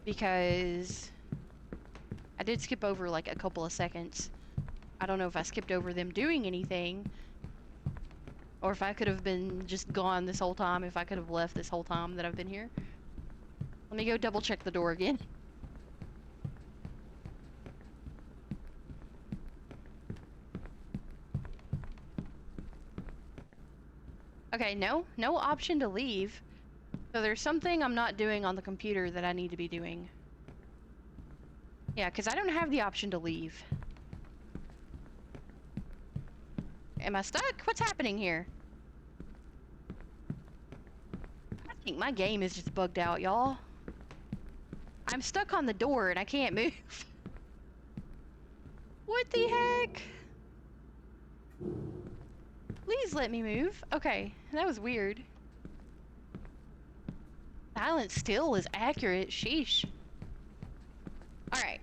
Because I did skip over like a couple of seconds. I don't know if I skipped over them doing anything, or if I could have been just gone this whole time, if I could have left this whole time that I've been here. Let me go double check the door again. Okay, no option to leave. So there's something I'm not doing on the computer that I need to be doing. Yeah, because I don't have the option to leave. Am I stuck? What's happening here? I think my game is just bugged out, y'all. I'm stuck on the door and I can't move. What the heck? Please let me move. Okay, that was weird. Silent still is accurate. Sheesh. Alright.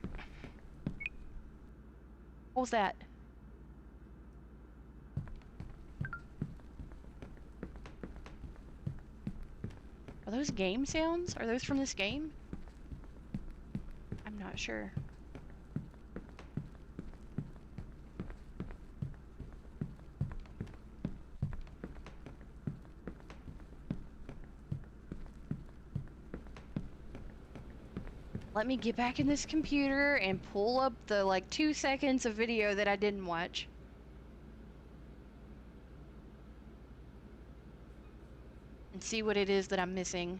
What was that? Are those game sounds? Are those from this game? I'm not sure. Let me get back in this computer and pull up the like 2 seconds of video that I didn't watch. And see what it is that I'm missing.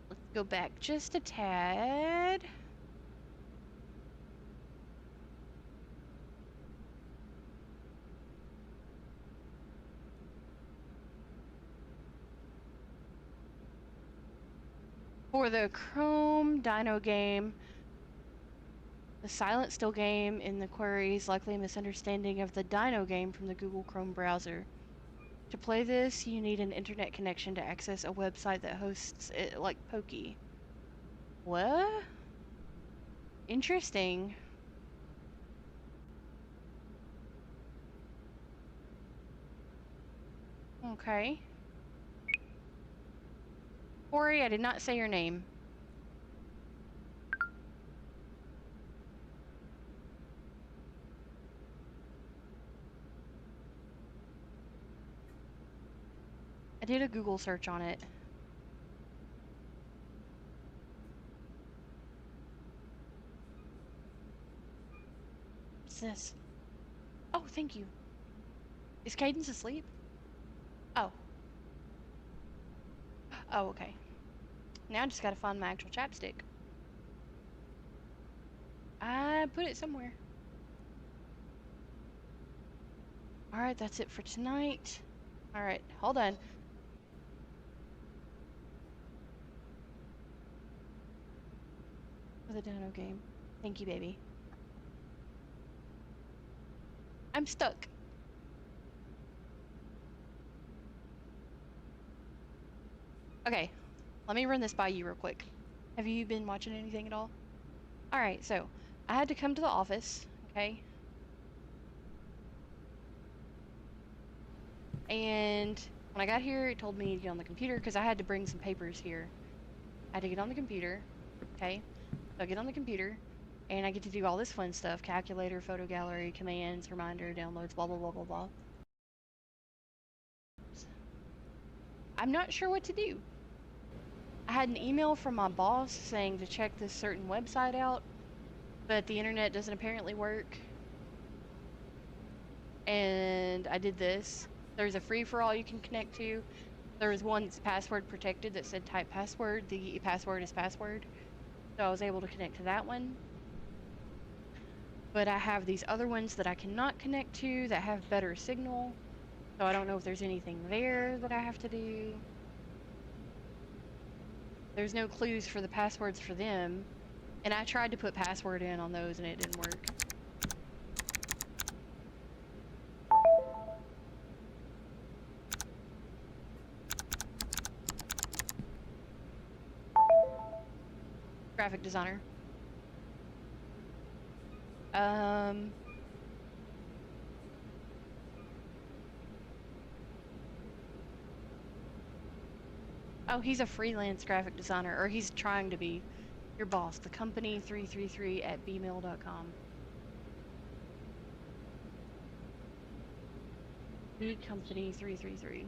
Let's go back just a tad. For the Chrome Dino game, the Silent Still game in the query is likely a misunderstanding of the Dino game from the Google Chrome browser. To play this, you need an internet connection to access a website that hosts it like Pokey. What? Interesting. Okay. Corey, I did not say your name. I did a Google search on it. What's this? Oh, thank you. Is Cadence asleep? Oh. Oh, okay. Now I just gotta find my actual chapstick. I put it somewhere. Alright, that's it for tonight. Alright, hold on. For the dono game. Thank you, baby. I'm stuck. Okay, let me run this by you real quick. Have you been watching anything at all? Alright, so I had to come to the office, okay? And when I got here, it told me to get on the computer because I had to bring some papers here. I had to get on the computer, okay? So I get on the computer, and I get to do all this fun stuff. Calculator, photo gallery, commands, reminder, downloads, blah, blah, blah, blah, blah. I'm not sure what to do. I had an email from my boss saying to check this certain website out, but the internet doesn't apparently work. And I did this. There's a free-for-all you can connect to. There was one that's password protected that said type password. The password is password. So I was able to connect to that one. But I have these other ones that I cannot connect to that have better signal. So I don't know if there's anything there that I have to do. There's no clues for the passwords for them. And I tried to put password in on those and it didn't work. Graphic designer. Oh, he's a freelance graphic designer, or he's trying to be. Your boss, the company 333 at bmail.com. The company 333.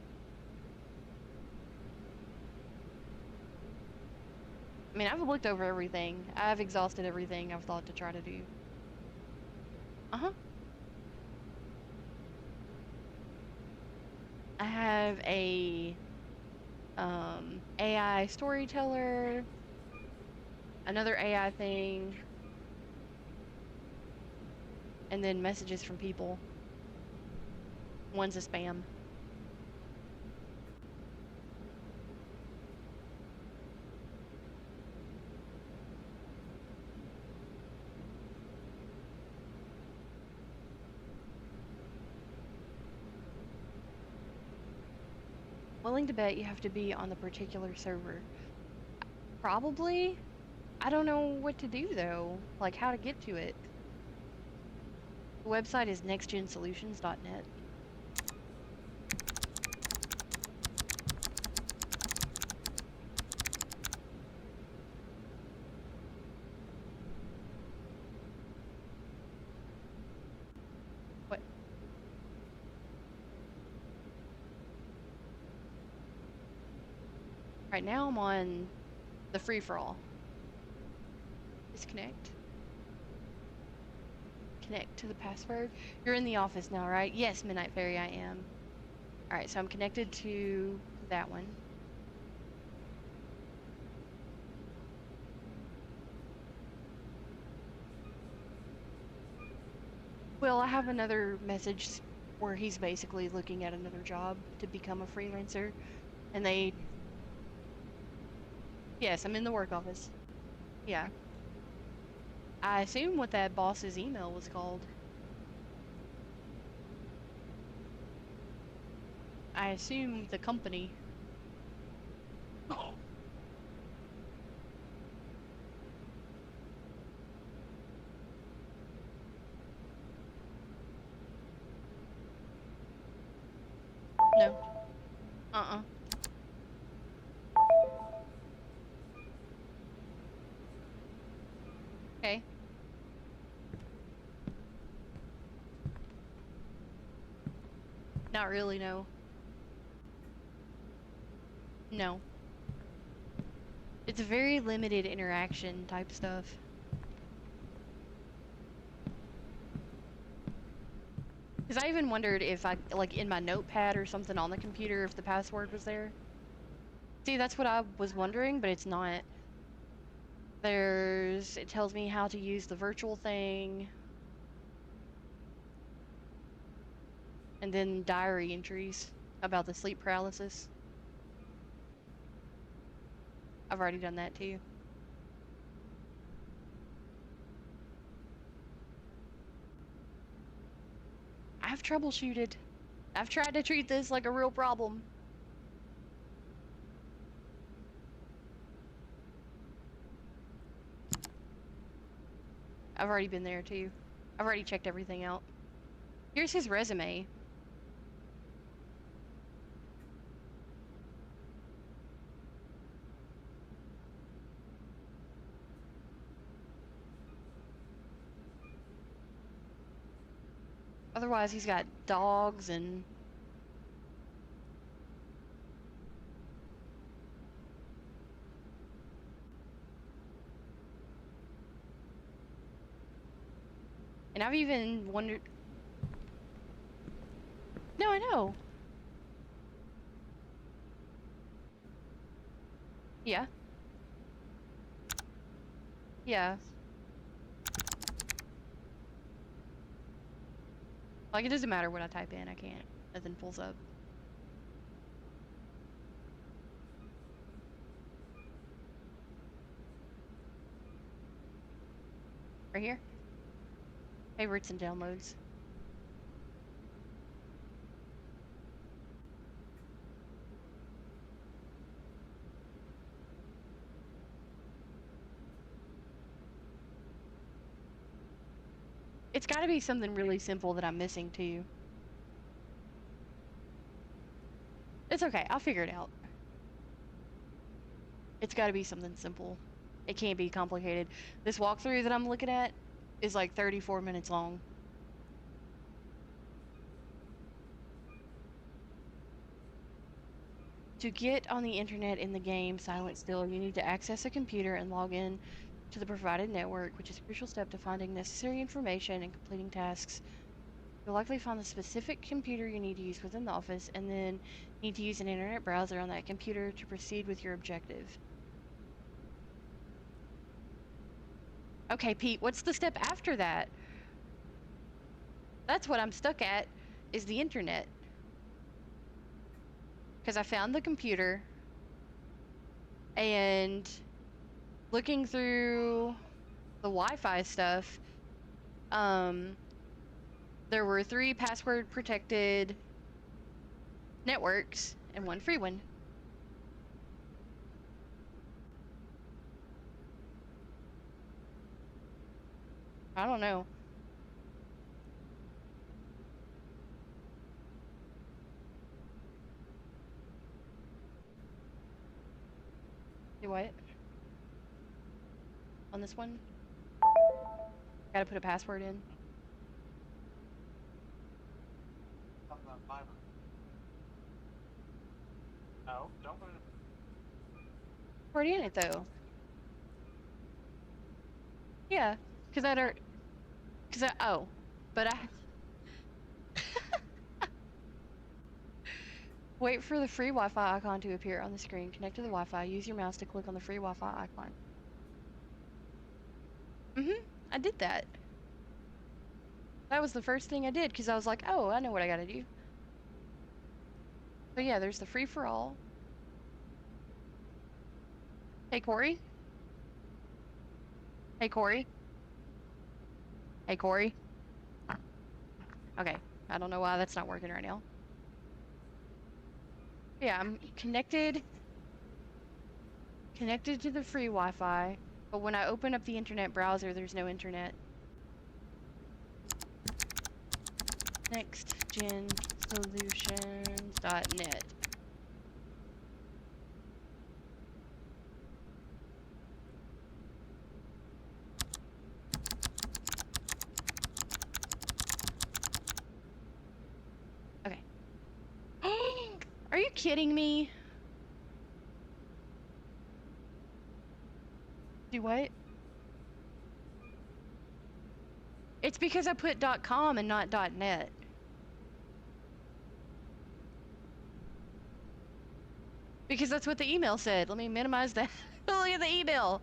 I mean, I've looked over everything. I've exhausted everything I've thought to try to do. Uh-huh. I have a AI storyteller, another AI thing, and then messages from people. One's a spam. Willing to bet you have to be on the particular server. Probably. I don't know what to do though, like how to get to it. The website is nextgensolutions.net. What? Right now I'm on the free-for-all. Disconnect. Connect to the password. You're in the office now, right? Yes, Midnight Fairy, I am. Alright, so I'm connected to that one. Well, I have another message where he's basically looking at another job to become a freelancer. And they... Yes, I'm in the work office. Yeah. I assume what that boss's email was called. I assume the company. No. Uh-uh. Okay. Not really, no. No. It's very limited interaction type stuff. Because I even wondered if I, like, in my notepad or something on the computer, if the password was there. See, that's what I was wondering, but it's not. It tells me how to use the virtual thing. And then diary entries about the sleep paralysis. I've already done that too. I've troubleshooted. I've tried to treat this like a real problem. I've already been there too. I've already checked everything out. Here's his resume. Otherwise, he's got dogs and... And I've even wondered... No, I know. Yeah. Yeah. Like, it doesn't matter what I type in, I can't. Nothing pulls up. Right here? Favorites and downloads. It's gotta be something really simple that I'm missing too. It's okay, I'll figure it out. It's gotta be something simple. It can't be complicated. This walkthrough that I'm looking at is like 34 minutes long. To get on the internet in the game Silent Still, you need to access a computer and log in to the provided network, which is a crucial step to finding necessary information and completing tasks. You'll likely find the specific computer you need to use within the office, and then need to use an internet browser on that computer to proceed with your objective. Okay, Pete, what's the step after that? That's what I'm stuck at, is the internet. Because I found the computer, and looking through the Wi-Fi stuff, there were 3 password protected networks and 1 free one. I don't know. Do what? On this one? Gotta put a password in.
No, don't put it.
Already in it though. Yeah, because oh, but I wait for the free Wi-Fi icon to appear on the screen. Connect to the Wi-Fi. Use your mouse to click on the free Wi-Fi icon. I did that. That was the first thing I did because I was like, oh, I know what I gotta do. So yeah, there's the free for all. Hey, Corey. Hey, Corey. Hey, Corey. Okay, I don't know why that's not working right now. Yeah, I'm connected to the free Wi-Fi, but when I open up the internet browser, there's no internet. nextgensolutions.net. Okay. Are you kidding me? Do what? It's because I put .com and not .net. Because that's what the email said. Let me minimize that. Look at the email.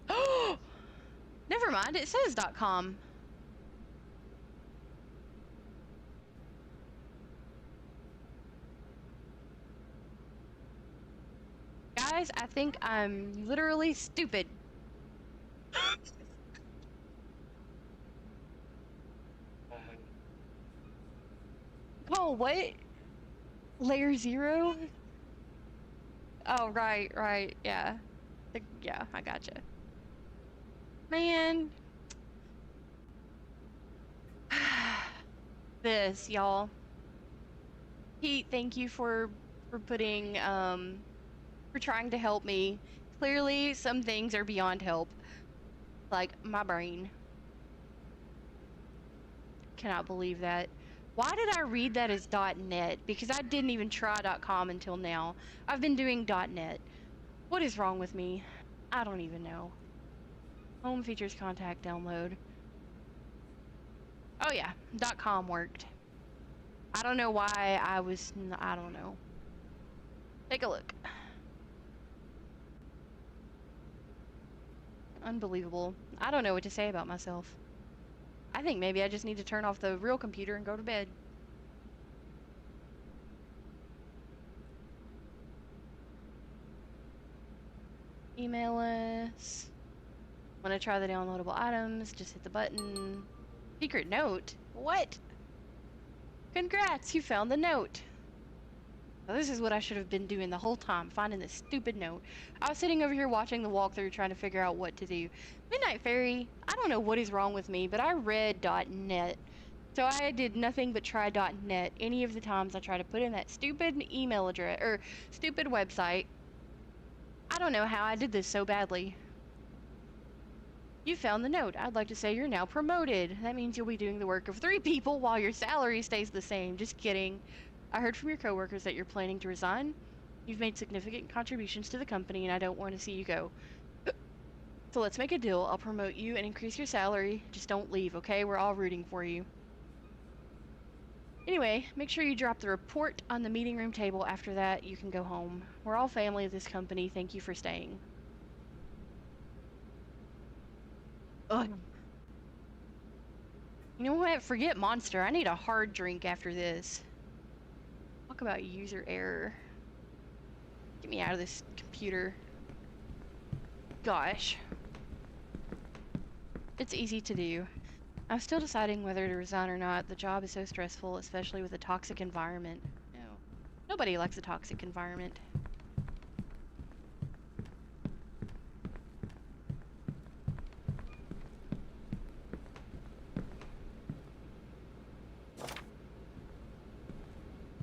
Oh, never mind. It says .com. Guys, I think I'm literally stupid. Oh, what? Layer 0? Oh, right, yeah. Yeah, I gotcha. Man. This, y'all. Pete, thank you for putting, for trying to help me. Clearly, some things are beyond help. Like, my brain. Cannot believe that. Why did I read that as .net? Because I didn't even try .com until now. I've been doing .net. What is wrong with me? I don't even know. Home features contact download. Oh yeah, .com worked. I don't know why I don't know. Take a look. Unbelievable. I don't know what to say about myself. I think maybe I just need to turn off the real computer and go to bed. Email us. Want to try the downloadable items? Just hit the button. Secret note? What? Congrats, you found the note. Well, this is what I should have been doing the whole time, finding this stupid note. I was sitting over here watching the walkthrough trying to figure out what to do. Midnight Fairy, I don't know what is wrong with me, but I read .net. So I did nothing but try .net any of the times I try to put in that stupid email address, or stupid website. I don't know how I did this so badly. You found the note. I'd like to say you're now promoted. That means you'll be doing the work of 3 people while your salary stays the same. Just kidding. I heard from your coworkers that you're planning to resign. You've made significant contributions to the company and I don't want to see you go. So let's make a deal. I'll promote you and increase your salary. Just don't leave, okay? We're all rooting for you. Anyway, make sure you drop the report on the meeting room table. After that, you can go home. We're all family of this company. Thank you for staying. Ugh. You know what? Forget Monster. I need a hard drink after this. Talk about user error. Get me out of this computer. Gosh. It's easy to do. I'm still deciding whether to resign or not. The job is so stressful, especially with a toxic environment. No. Nobody likes a toxic environment.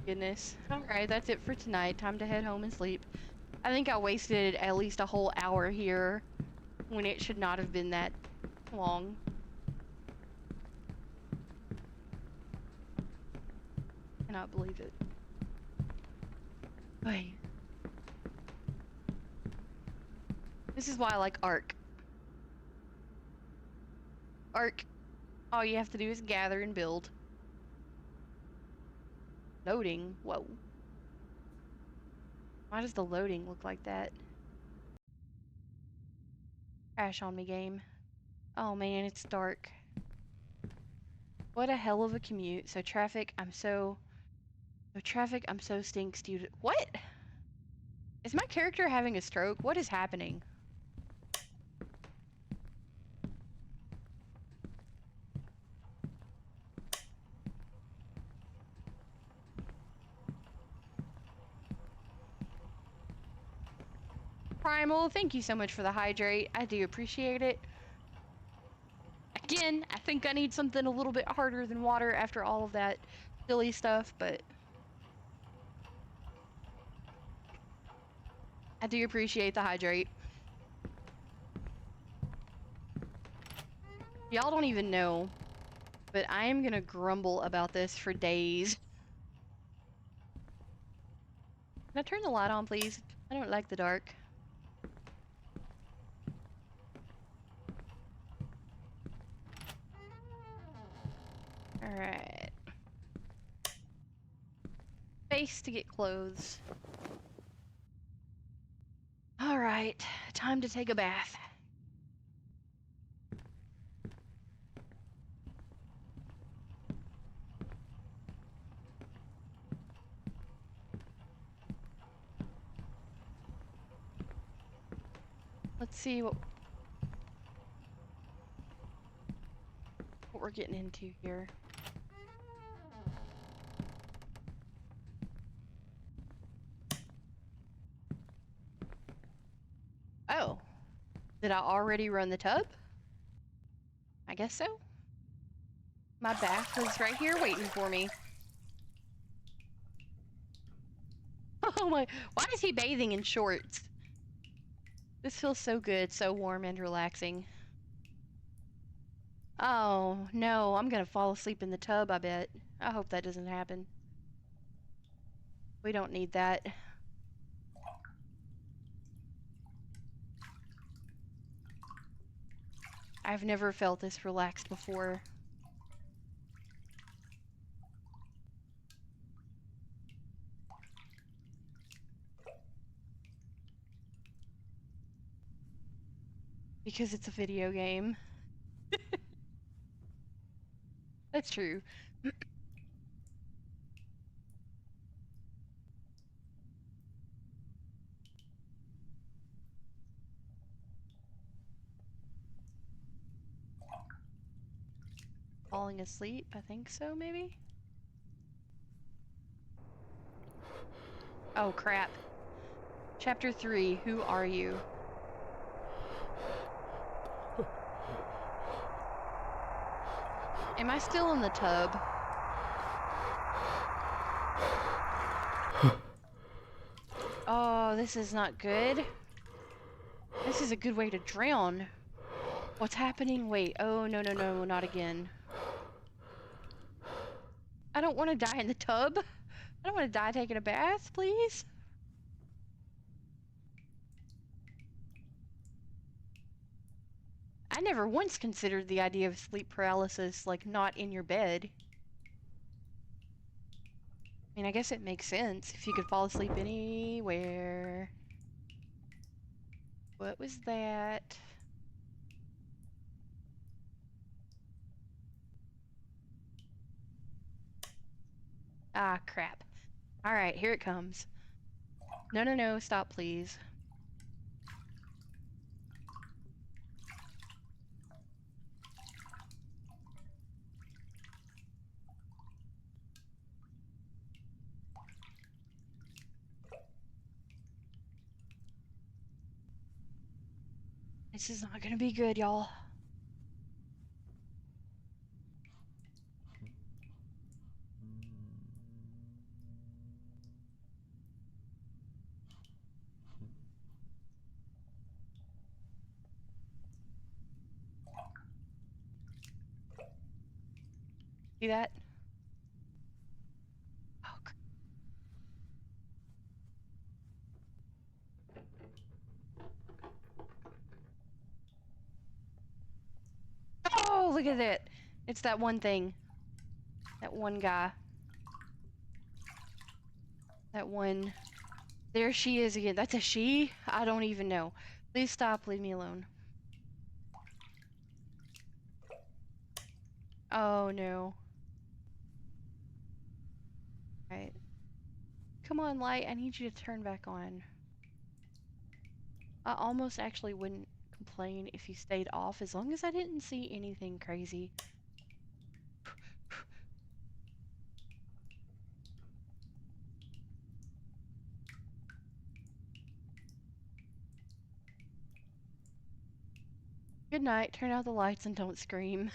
Goodness. Alright, that's it for tonight. Time to head home and sleep. I think I wasted at least a whole hour here when it should not have been that long. Cannot believe it. Wait. This is why I like Ark. Ark, all you have to do is gather and build. Loading? Whoa. Why does the loading look like that? Crash on me, game. Oh man, it's dark. What a hell of a commute. So traffic, I'm so stinks due to— What? Is my character having a stroke? What is happening? Primal, thank you so much for the hydrate. I do appreciate it. Again, I think I need something a little bit harder than water after all of that silly stuff, but I do appreciate the hydrate. Y'all don't even know, but I am gonna grumble about this for days. Can I turn the light on, please? I don't like the dark. Alright. Space to get clothes. Alright, time to take a bath. Let's see what we're getting into here. Oh, did I already run the tub? I guess so. My bath was right here waiting for me. Oh my, why is he bathing in shorts? This feels so good, so warm and relaxing. Oh no, I'm gonna fall asleep in the tub, I bet. I hope that doesn't happen. We don't need that. I've never felt this relaxed before. Because it's a video game. That's true. Falling asleep? I think so, maybe? Oh, crap. Chapter 3, Who Are You? Am I still in the tub? Oh, this is not good. This is a good way to drown. What's happening? Wait, oh, no, no, no, not again. I don't want to die in the tub. I don't want to die taking a bath, please. I never once considered the idea of sleep paralysis, like, not in your bed. I mean, I guess it makes sense if you could fall asleep anywhere. What was that? Ah, crap. Alright, here it comes. No, no, no, stop, please. This is not gonna be good, y'all. See that? Oh, oh, look at it. It's that one thing. That one guy. That one. There she is again. That's a she? I don't even know. Please stop. Leave me alone. Oh, no. Right. Come on, light. I need you to turn back on. I almost actually wouldn't complain if you stayed off as long as I didn't see anything crazy. Good night. Turn out the lights and don't scream.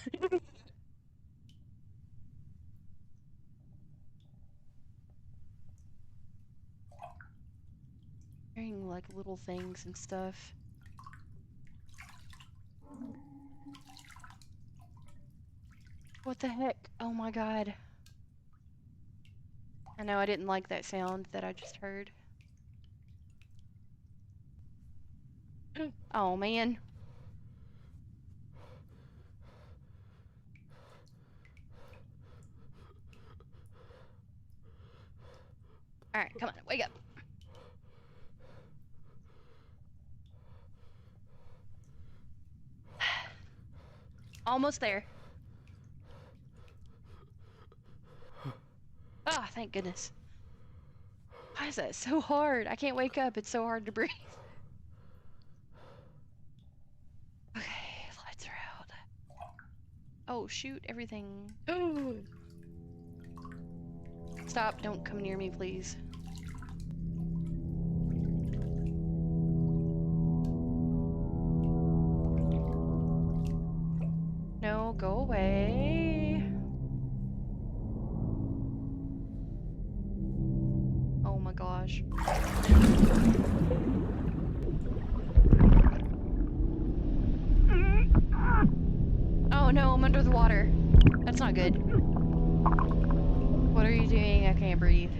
Hearing like little things and stuff. What the heck? Oh my god. I know I didn't like that sound that I just heard. Oh man. Alright, come on, wake up. Almost there. Ah, thank goodness. Why is that so hard? I can't wake up. It's so hard to breathe. Okay, lights are out. Oh, shoot, everything. Stop, don't come near me, please. No, go away. Oh my gosh. Oh no, I'm under the water. That's not good. What are you doing? I can't breathe.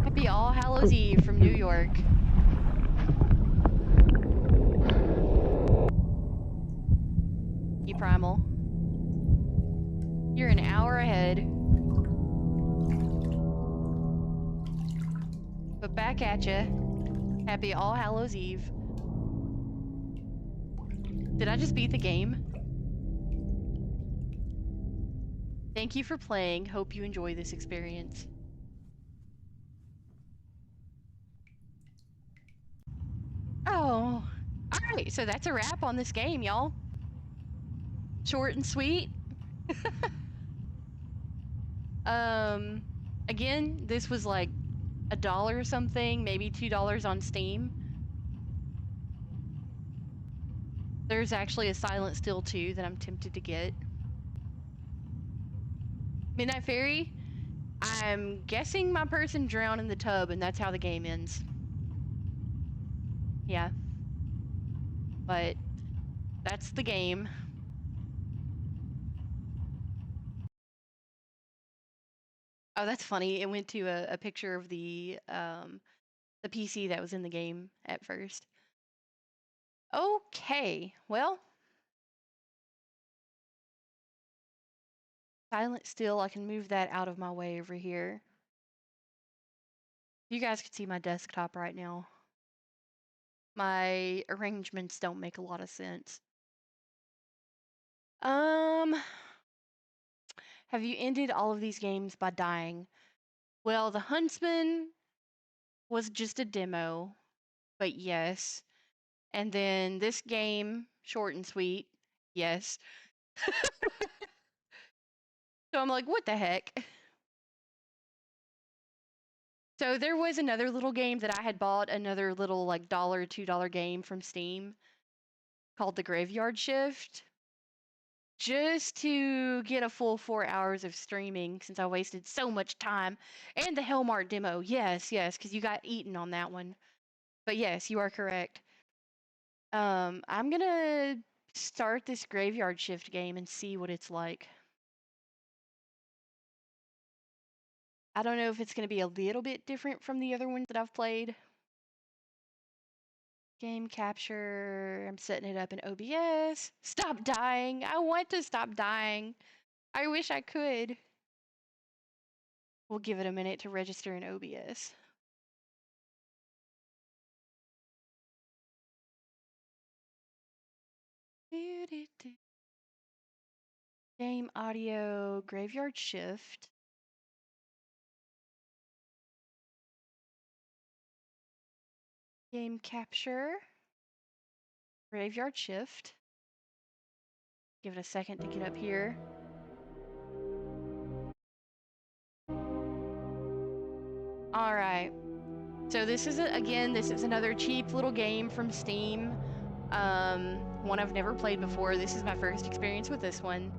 Happy All Hallows Eve from New York. You Primal. You're an hour ahead. But back at ya. Happy All Hallows Eve. Did I just beat the game? Thank you for playing. Hope you enjoy this experience. Oh. Alright, so that's a wrap on this game, y'all. Short and sweet. Again, this was like $1 or something, maybe $2 on Steam. There's actually a Silent Still 2 that I'm tempted to get. Midnight Fairy, I'm guessing my person drowned in the tub and that's how the game ends. Yeah. But that's the game. Oh, that's funny. It went to a picture of the PC that was in the game at first. Okay, well. Silent Still, I can move that out of my way over here. You guys can see my desktop right now. My arrangements don't make a lot of sense. Have you ended all of these games by dying? Well, the Huntsman was just a demo, but yes. And then this game, short and sweet, yes. So I'm like, what the heck? So there was another little game that I had bought, another little like $1, $2 game from Steam called The Graveyard Shift, just to get a full 4 hours of streaming since I wasted so much time. And the Hellmart demo, yes, because you got eaten on that one. But yes, you are correct. I'm gonna start this Graveyard Shift game and see what it's like. I don't know if it's gonna be a little bit different from the other ones that I've played. Game capture, I'm setting it up in OBS. Stop dying, I want to stop dying. I wish I could. We'll give it a minute to register in OBS. Game audio, Graveyard Shift. Game capture, Graveyard Shift. Give it a second to get up here. All right. So this is, again, this is another cheap little game from Steam. One I've never played before. This is my first experience with this one.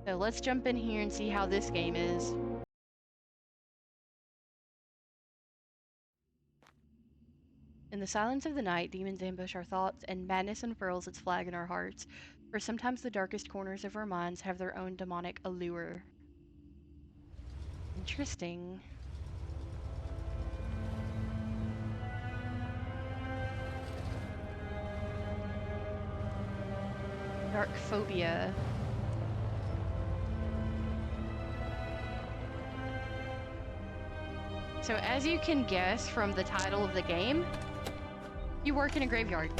So let's jump in here and see how this game is. In the silence of the night, demons ambush our thoughts, and madness unfurls its flag in our hearts. For sometimes the darkest corners of our minds have their own demonic allure. Interesting. Dark phobia. So as you can guess from the title of the game, you work in a graveyard.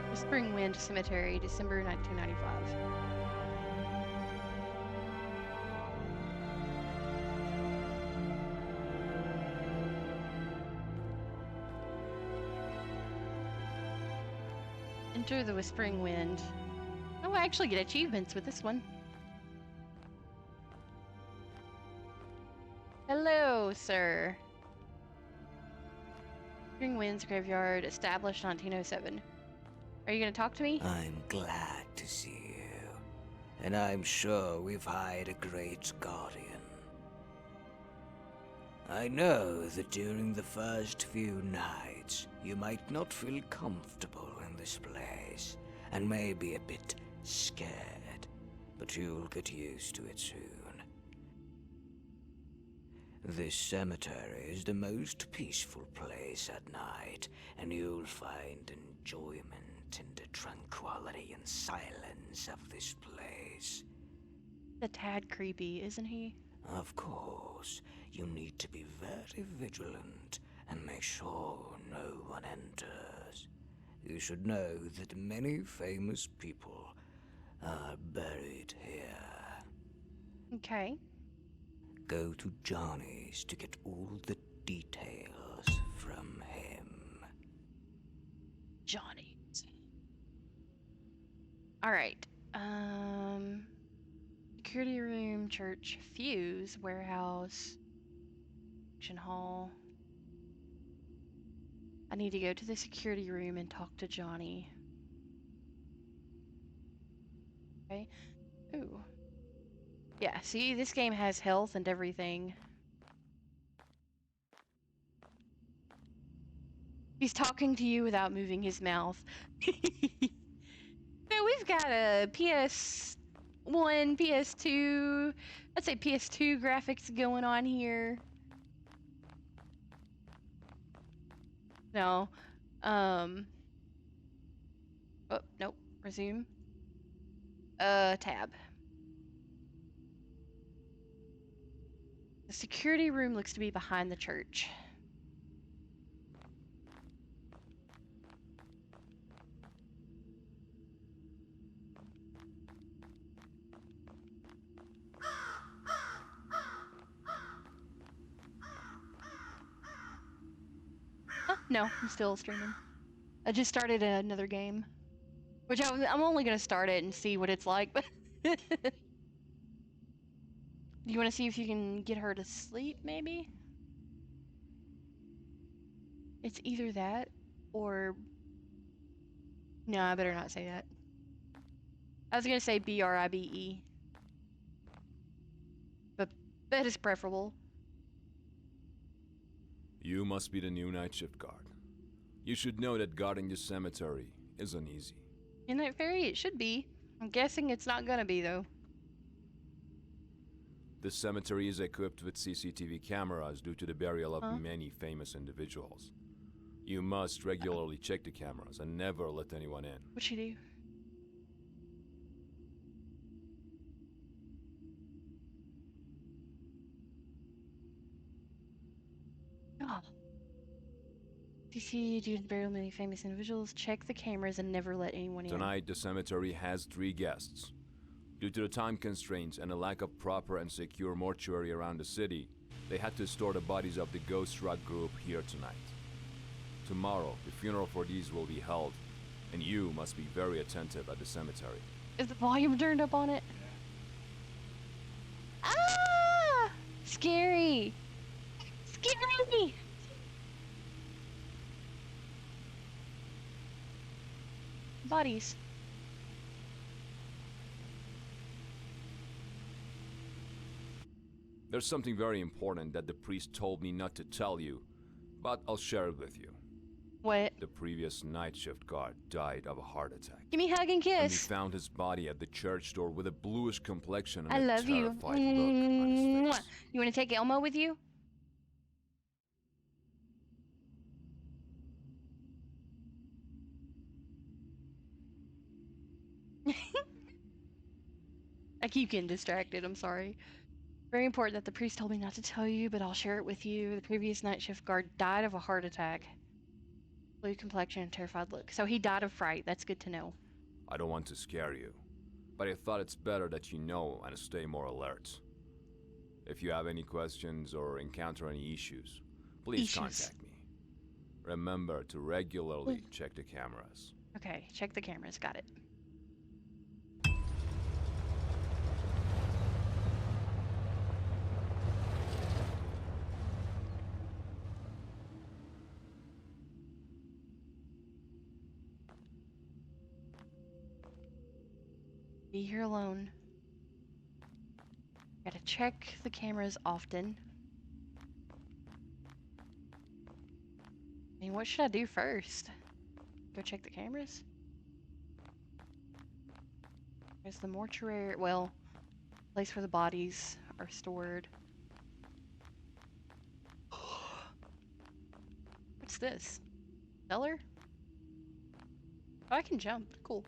Whispering Wind Cemetery, December 1995. Enter the Whispering Wind. Oh, I actually get achievements with this one. Hello, sir. Whispering Winds Graveyard, established 1907. Are you gonna talk to me?
I'm glad to see you. And I'm sure we've hired a great guardian. I know that during the first few nights, you might not feel comfortable in this place, and may be a bit scared, but you'll get used to it soon. This cemetery is the most peaceful place at night, and you'll find enjoyment in the tranquility and silence of this place.
A tad creepy, isn't he?
Of course, you need to be very vigilant and make sure no one enters. You should know that many famous people are buried here.
Okay.
Go to Johnny's to get all the details from him.
Johnny's. Alright. Security room, church, fuse, warehouse, auction hall. I need to go to the security room and talk to Johnny. Okay. Ooh. Yeah, see, this game has health and everything. He's talking to you without moving his mouth. So we've got a PS1, PS2, let's say PS2 graphics going on here. No. Oh, nope. Resume. Tab. The security room looks to be behind the church. Huh? No, I'm still streaming. I just started another game. Which I'm only gonna start it and see what it's like, but... Do you want to see if you can get her to sleep, maybe? It's either that, or... No, I better not say that. I was gonna say BRIBE. But that is preferable.
You must be the new night shift guard. You should know that guarding this cemetery isn't easy.
In that ferry, it should be. I'm guessing it's not gonna be, though.
This cemetery is equipped with CCTV cameras due to the burial of many famous individuals. You must regularly check the cameras and never let anyone in.
What'd she do? Oh. DC, due to the burial of many famous individuals, check the cameras and never let anyone in.
Tonight, the cemetery has 3 guests. Due to the time constraints and a lack of proper and secure mortuary around the city, they had to store the bodies of the Ghost Rock group here tonight. Tomorrow, the funeral for these will be held, and you must be very attentive at the cemetery.
Is the volume turned up on it? Ah! Scary! Scary! Bodies.
There's something very important that the priest told me not to tell you, but I'll share it with you.
What?
The previous night shift guard died of a heart attack.
Give me a hug and
And we
kiss.
found his body at the church door with a bluish complexion and
I
a
love you.
terrified look on his
Mwah.
face.
You want to take Elmo with you? I keep getting distracted. I'm sorry. Very important that the priest told me not to tell you, but I'll share it with you. The previous night shift guard died of a heart attack. Blue complexion and terrified look. So he died of fright. That's good to know.
I don't want to scare you, but I thought it's better that you know and stay more alert. If you have any questions or encounter any issues, please contact me. Remember to regularly check the cameras.
Okay, check the cameras. Got it. Be here alone. Gotta check the cameras often. I mean, what should I do first? Go check the cameras? There's the mortuary, well, place where the bodies are stored. What's this? Cellar? Oh, I can jump. Cool.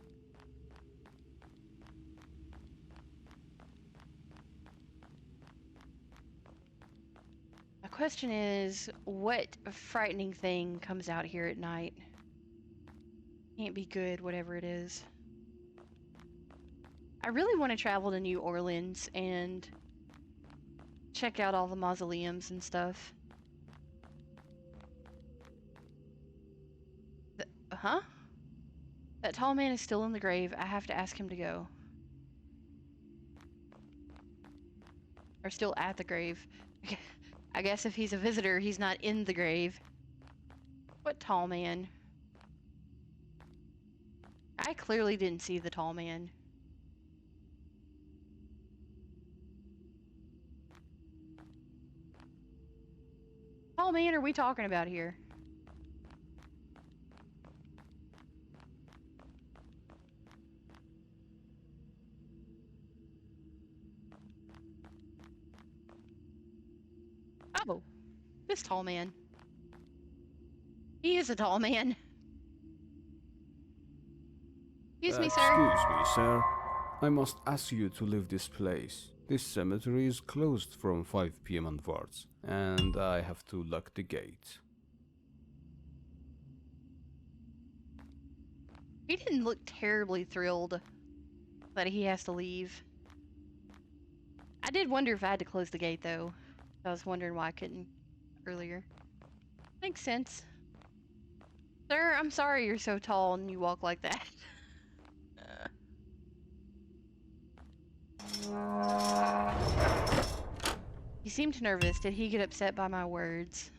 My question is, what frightening thing comes out here at night? Can't be good, whatever it is. I really want to travel to New Orleans and check out all the mausoleums and stuff. Huh? That tall man is still in the grave. I have to ask him to go. Or still at the grave. I guess if he's a visitor, he's not in the grave. What tall man? I clearly didn't see the tall man. Tall man are we talking about here? Oh, this tall man. He is a tall man. Excuse me, sir.
Excuse me, sir. I must ask you to leave this place. This cemetery is closed from 5 p.m. onwards, and I have to lock the gate.
He didn't look terribly thrilled that he has to leave. I did wonder if I had to close the gate, though. I was wondering why I couldn't earlier. Makes sense. Sir, I'm sorry you're so tall and you walk like that. He seemed nervous. Did he get upset by my words?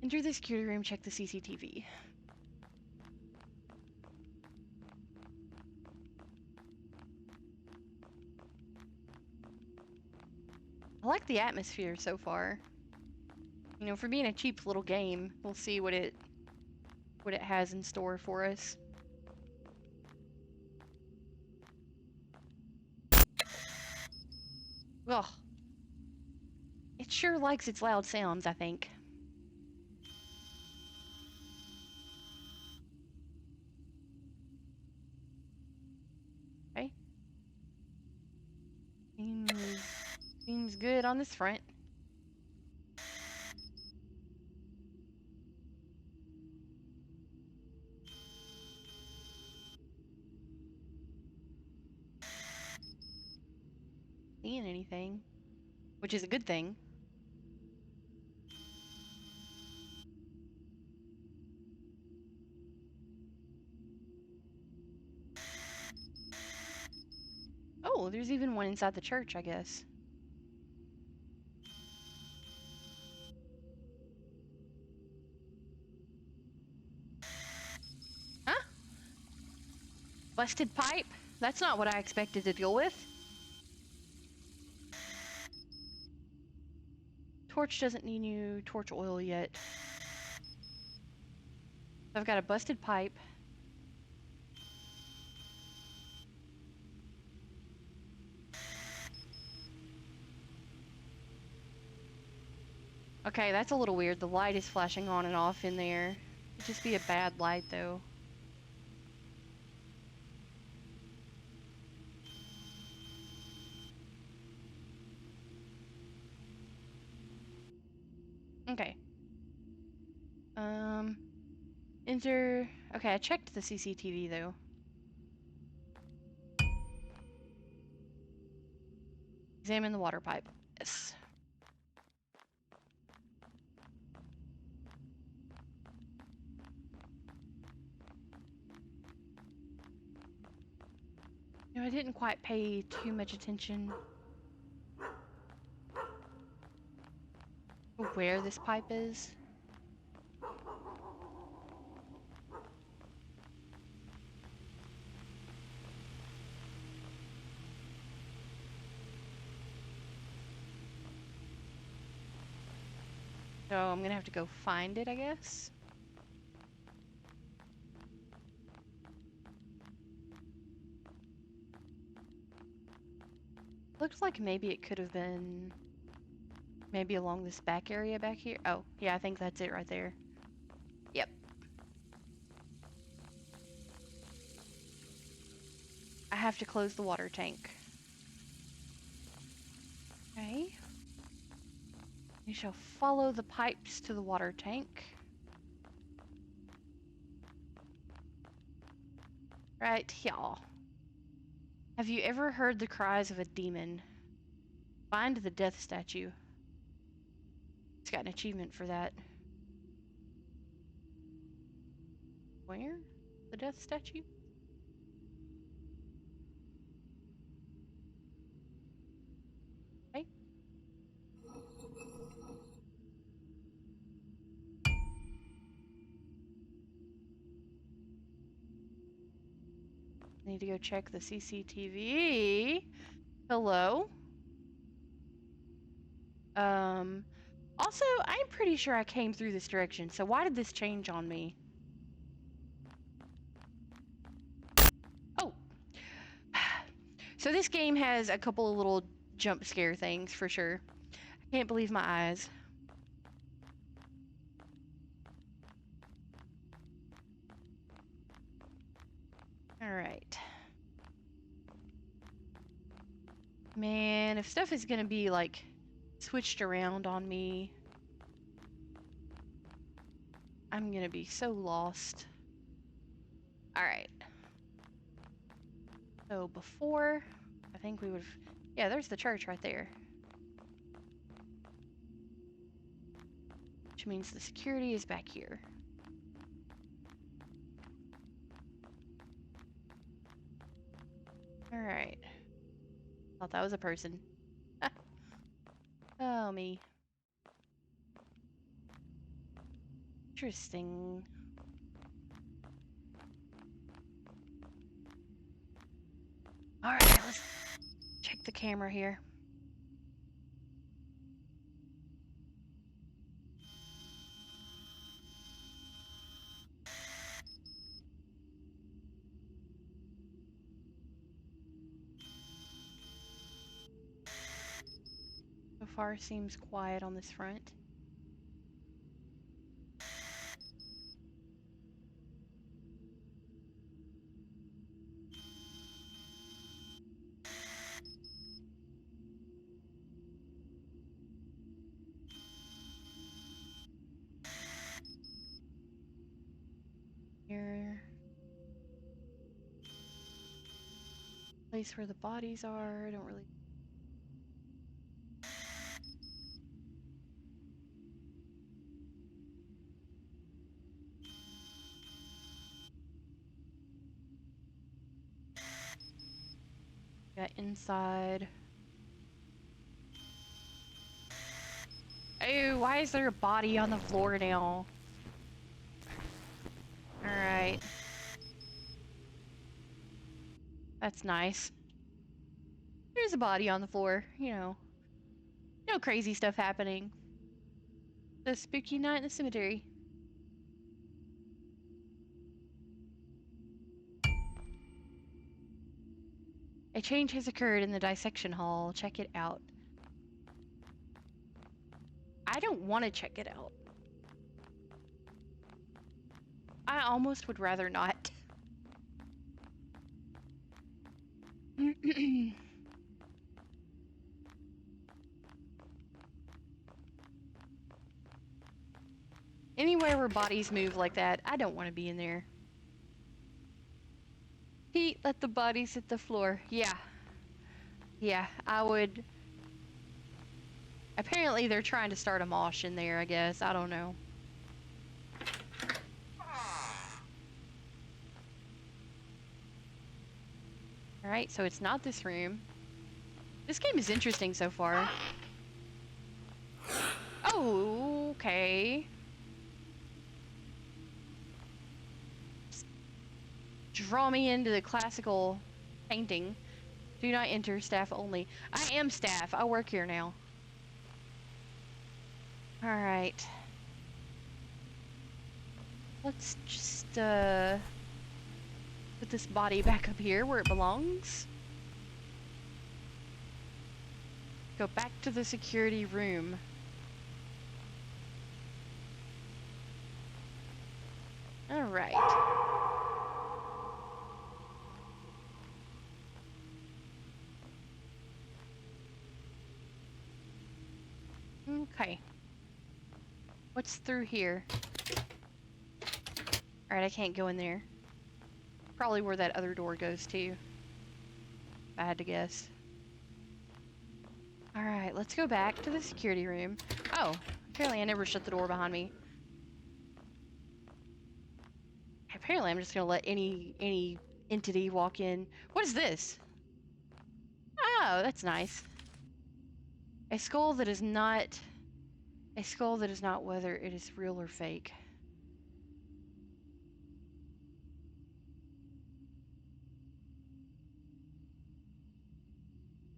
Enter the security room, check the CCTV. I like the atmosphere so far. You know, for being a cheap little game, we'll see what it has in store for us. Well, it sure likes its loud sounds, I think. Okay. Seems good on this front. Seeing anything, which is a good thing. Oh, there's even one inside the church, I guess. Huh? Busted pipe? That's not what I expected to deal with. torch doesn't need new torch oil yet. I've got a busted pipe. Okay, that's a little weird. The light is flashing on and off in there. It'd just be a bad light, though. Okay. Enter... Okay, I checked the CCTV, though. Examine the water pipe. Yes. You know, I didn't quite pay too much attention to where this pipe is. So I'm gonna have to go find it, I guess. Looks like maybe it could have been maybe along this back area back here. Oh, yeah, I think that's it right there. Yep. I have to close the water tank. Okay. We shall follow the pipes to the water tank. Right, y'all. Have you ever heard the cries of a demon? Find the death statue. It's got an achievement for that. Where? The death statue? Okay. Need to go check the CCTV. Hello? Also, I'm pretty sure I came through this direction, so why did this change on me? Oh! So this game has a couple of little jump scare things, for sure. I can't believe my eyes. Alright. Man, if stuff is gonna be, like, switched around on me, I'm gonna be so lost. Alright. So before, I think we would've... Yeah, there's the church right there. Which means the security is back here. Alright. Thought that was a person. Oh, me. Interesting. Alright, let's check the camera here. So far seems quiet on this front. Here. Place where the bodies are. I don't really... Got inside. Oh, why is there a body on the floor now? Alright. That's nice. There's a body on the floor, you know. No crazy stuff happening. The spooky night in the cemetery. A change has occurred in the dissection hall. Check it out. I don't want to check it out. I almost would rather not. Anywhere where bodies move like that, I don't want to be in there. Pete, let the bodies hit the floor. Yeah. Yeah, I would. Apparently they're trying to start a mosh in there, I guess. I don't know. Alright, so it's not this room. This game is interesting so far. Oh, okay. Draw me into the classical painting. Do not enter, staff only. I am staff. I work here now. Alright. Let's just, put this body back up here where it belongs. Go back to the security room. Alright. Okay. What's through here? Alright, I can't go in there. Probably where that other door goes to. If I had to guess. Alright, let's go back to the security room. Oh, apparently I never shut the door behind me. Apparently I'm just gonna let any entity walk in. What is this? Oh, that's nice. A skull that is not... A skull that is not whether it is real or fake.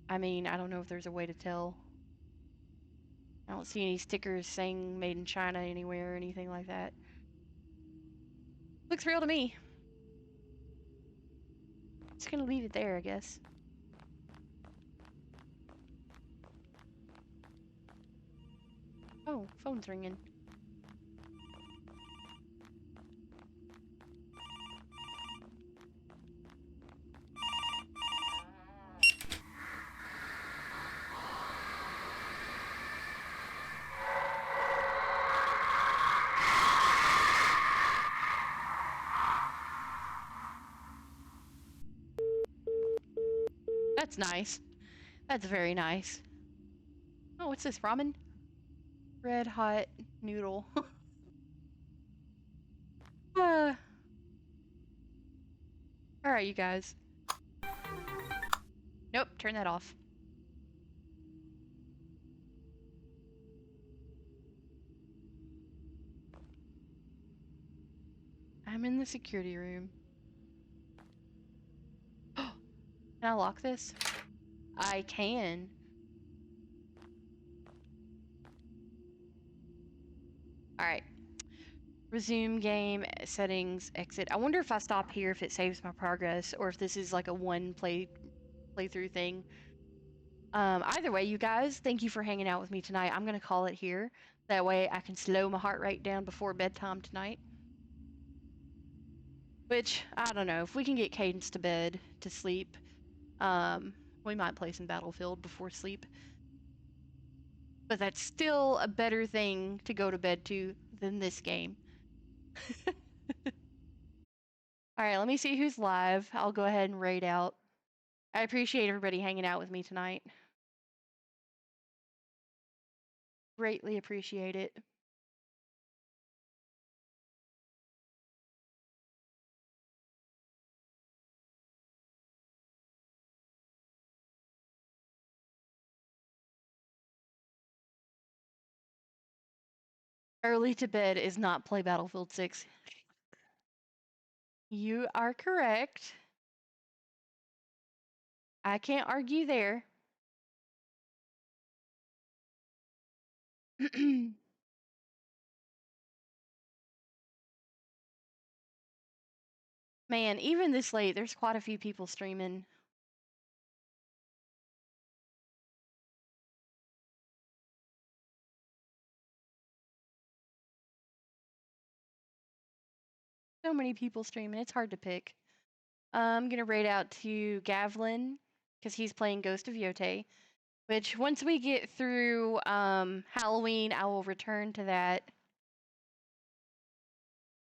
I mean, I don't know if there's a way to tell. I don't see any stickers saying made in China anywhere or anything like that. Looks real to me. Just gonna leave it there, I guess. Oh, phone's ringing. That's nice. That's very nice. Oh, what's this? Ramen? Red hot noodle. uh. Alright, you guys. Nope, turn that off. I'm in the security room. Can I lock this? I can. Alright. Resume game, settings, exit. I wonder if I stop here if it saves my progress, or if this is like a one playthrough thing. Either way, you guys, thank you for hanging out with me tonight. I'm gonna call it here. That way I can slow my heart rate down before bedtime tonight. Which, I don't know, if we can get Cadence to bed, to sleep, we might play some Battlefield before sleep. But that's still a better thing to go to bed to than this game. Alright, let me see who's live. I'll go ahead and raid out. I appreciate everybody hanging out with me tonight. Greatly appreciate it. Early to bed is not play Battlefield 6. You are correct. I can't argue there. Man, even this late, there's quite a few people streaming. So many people streaming, it's hard to pick. I'm gonna raid out to Gavlin because he's playing Ghost of Yote. Which once we get through Halloween, I will return to that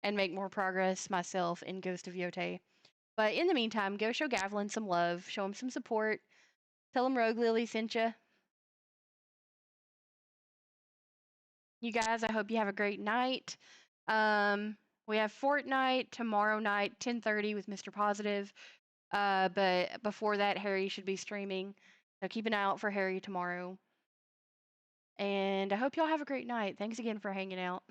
and make more progress myself in Ghost of Yote. But in the meantime, go show Gavlin some love, show him some support, tell him Rogue Lily sent you. You guys, I hope you have a great night. We have Fortnite tomorrow night, 10:30 with Mr. Positive. But before that, Harry should be streaming. So keep an eye out for Harry tomorrow. And I hope y'all have a great night. Thanks again for hanging out.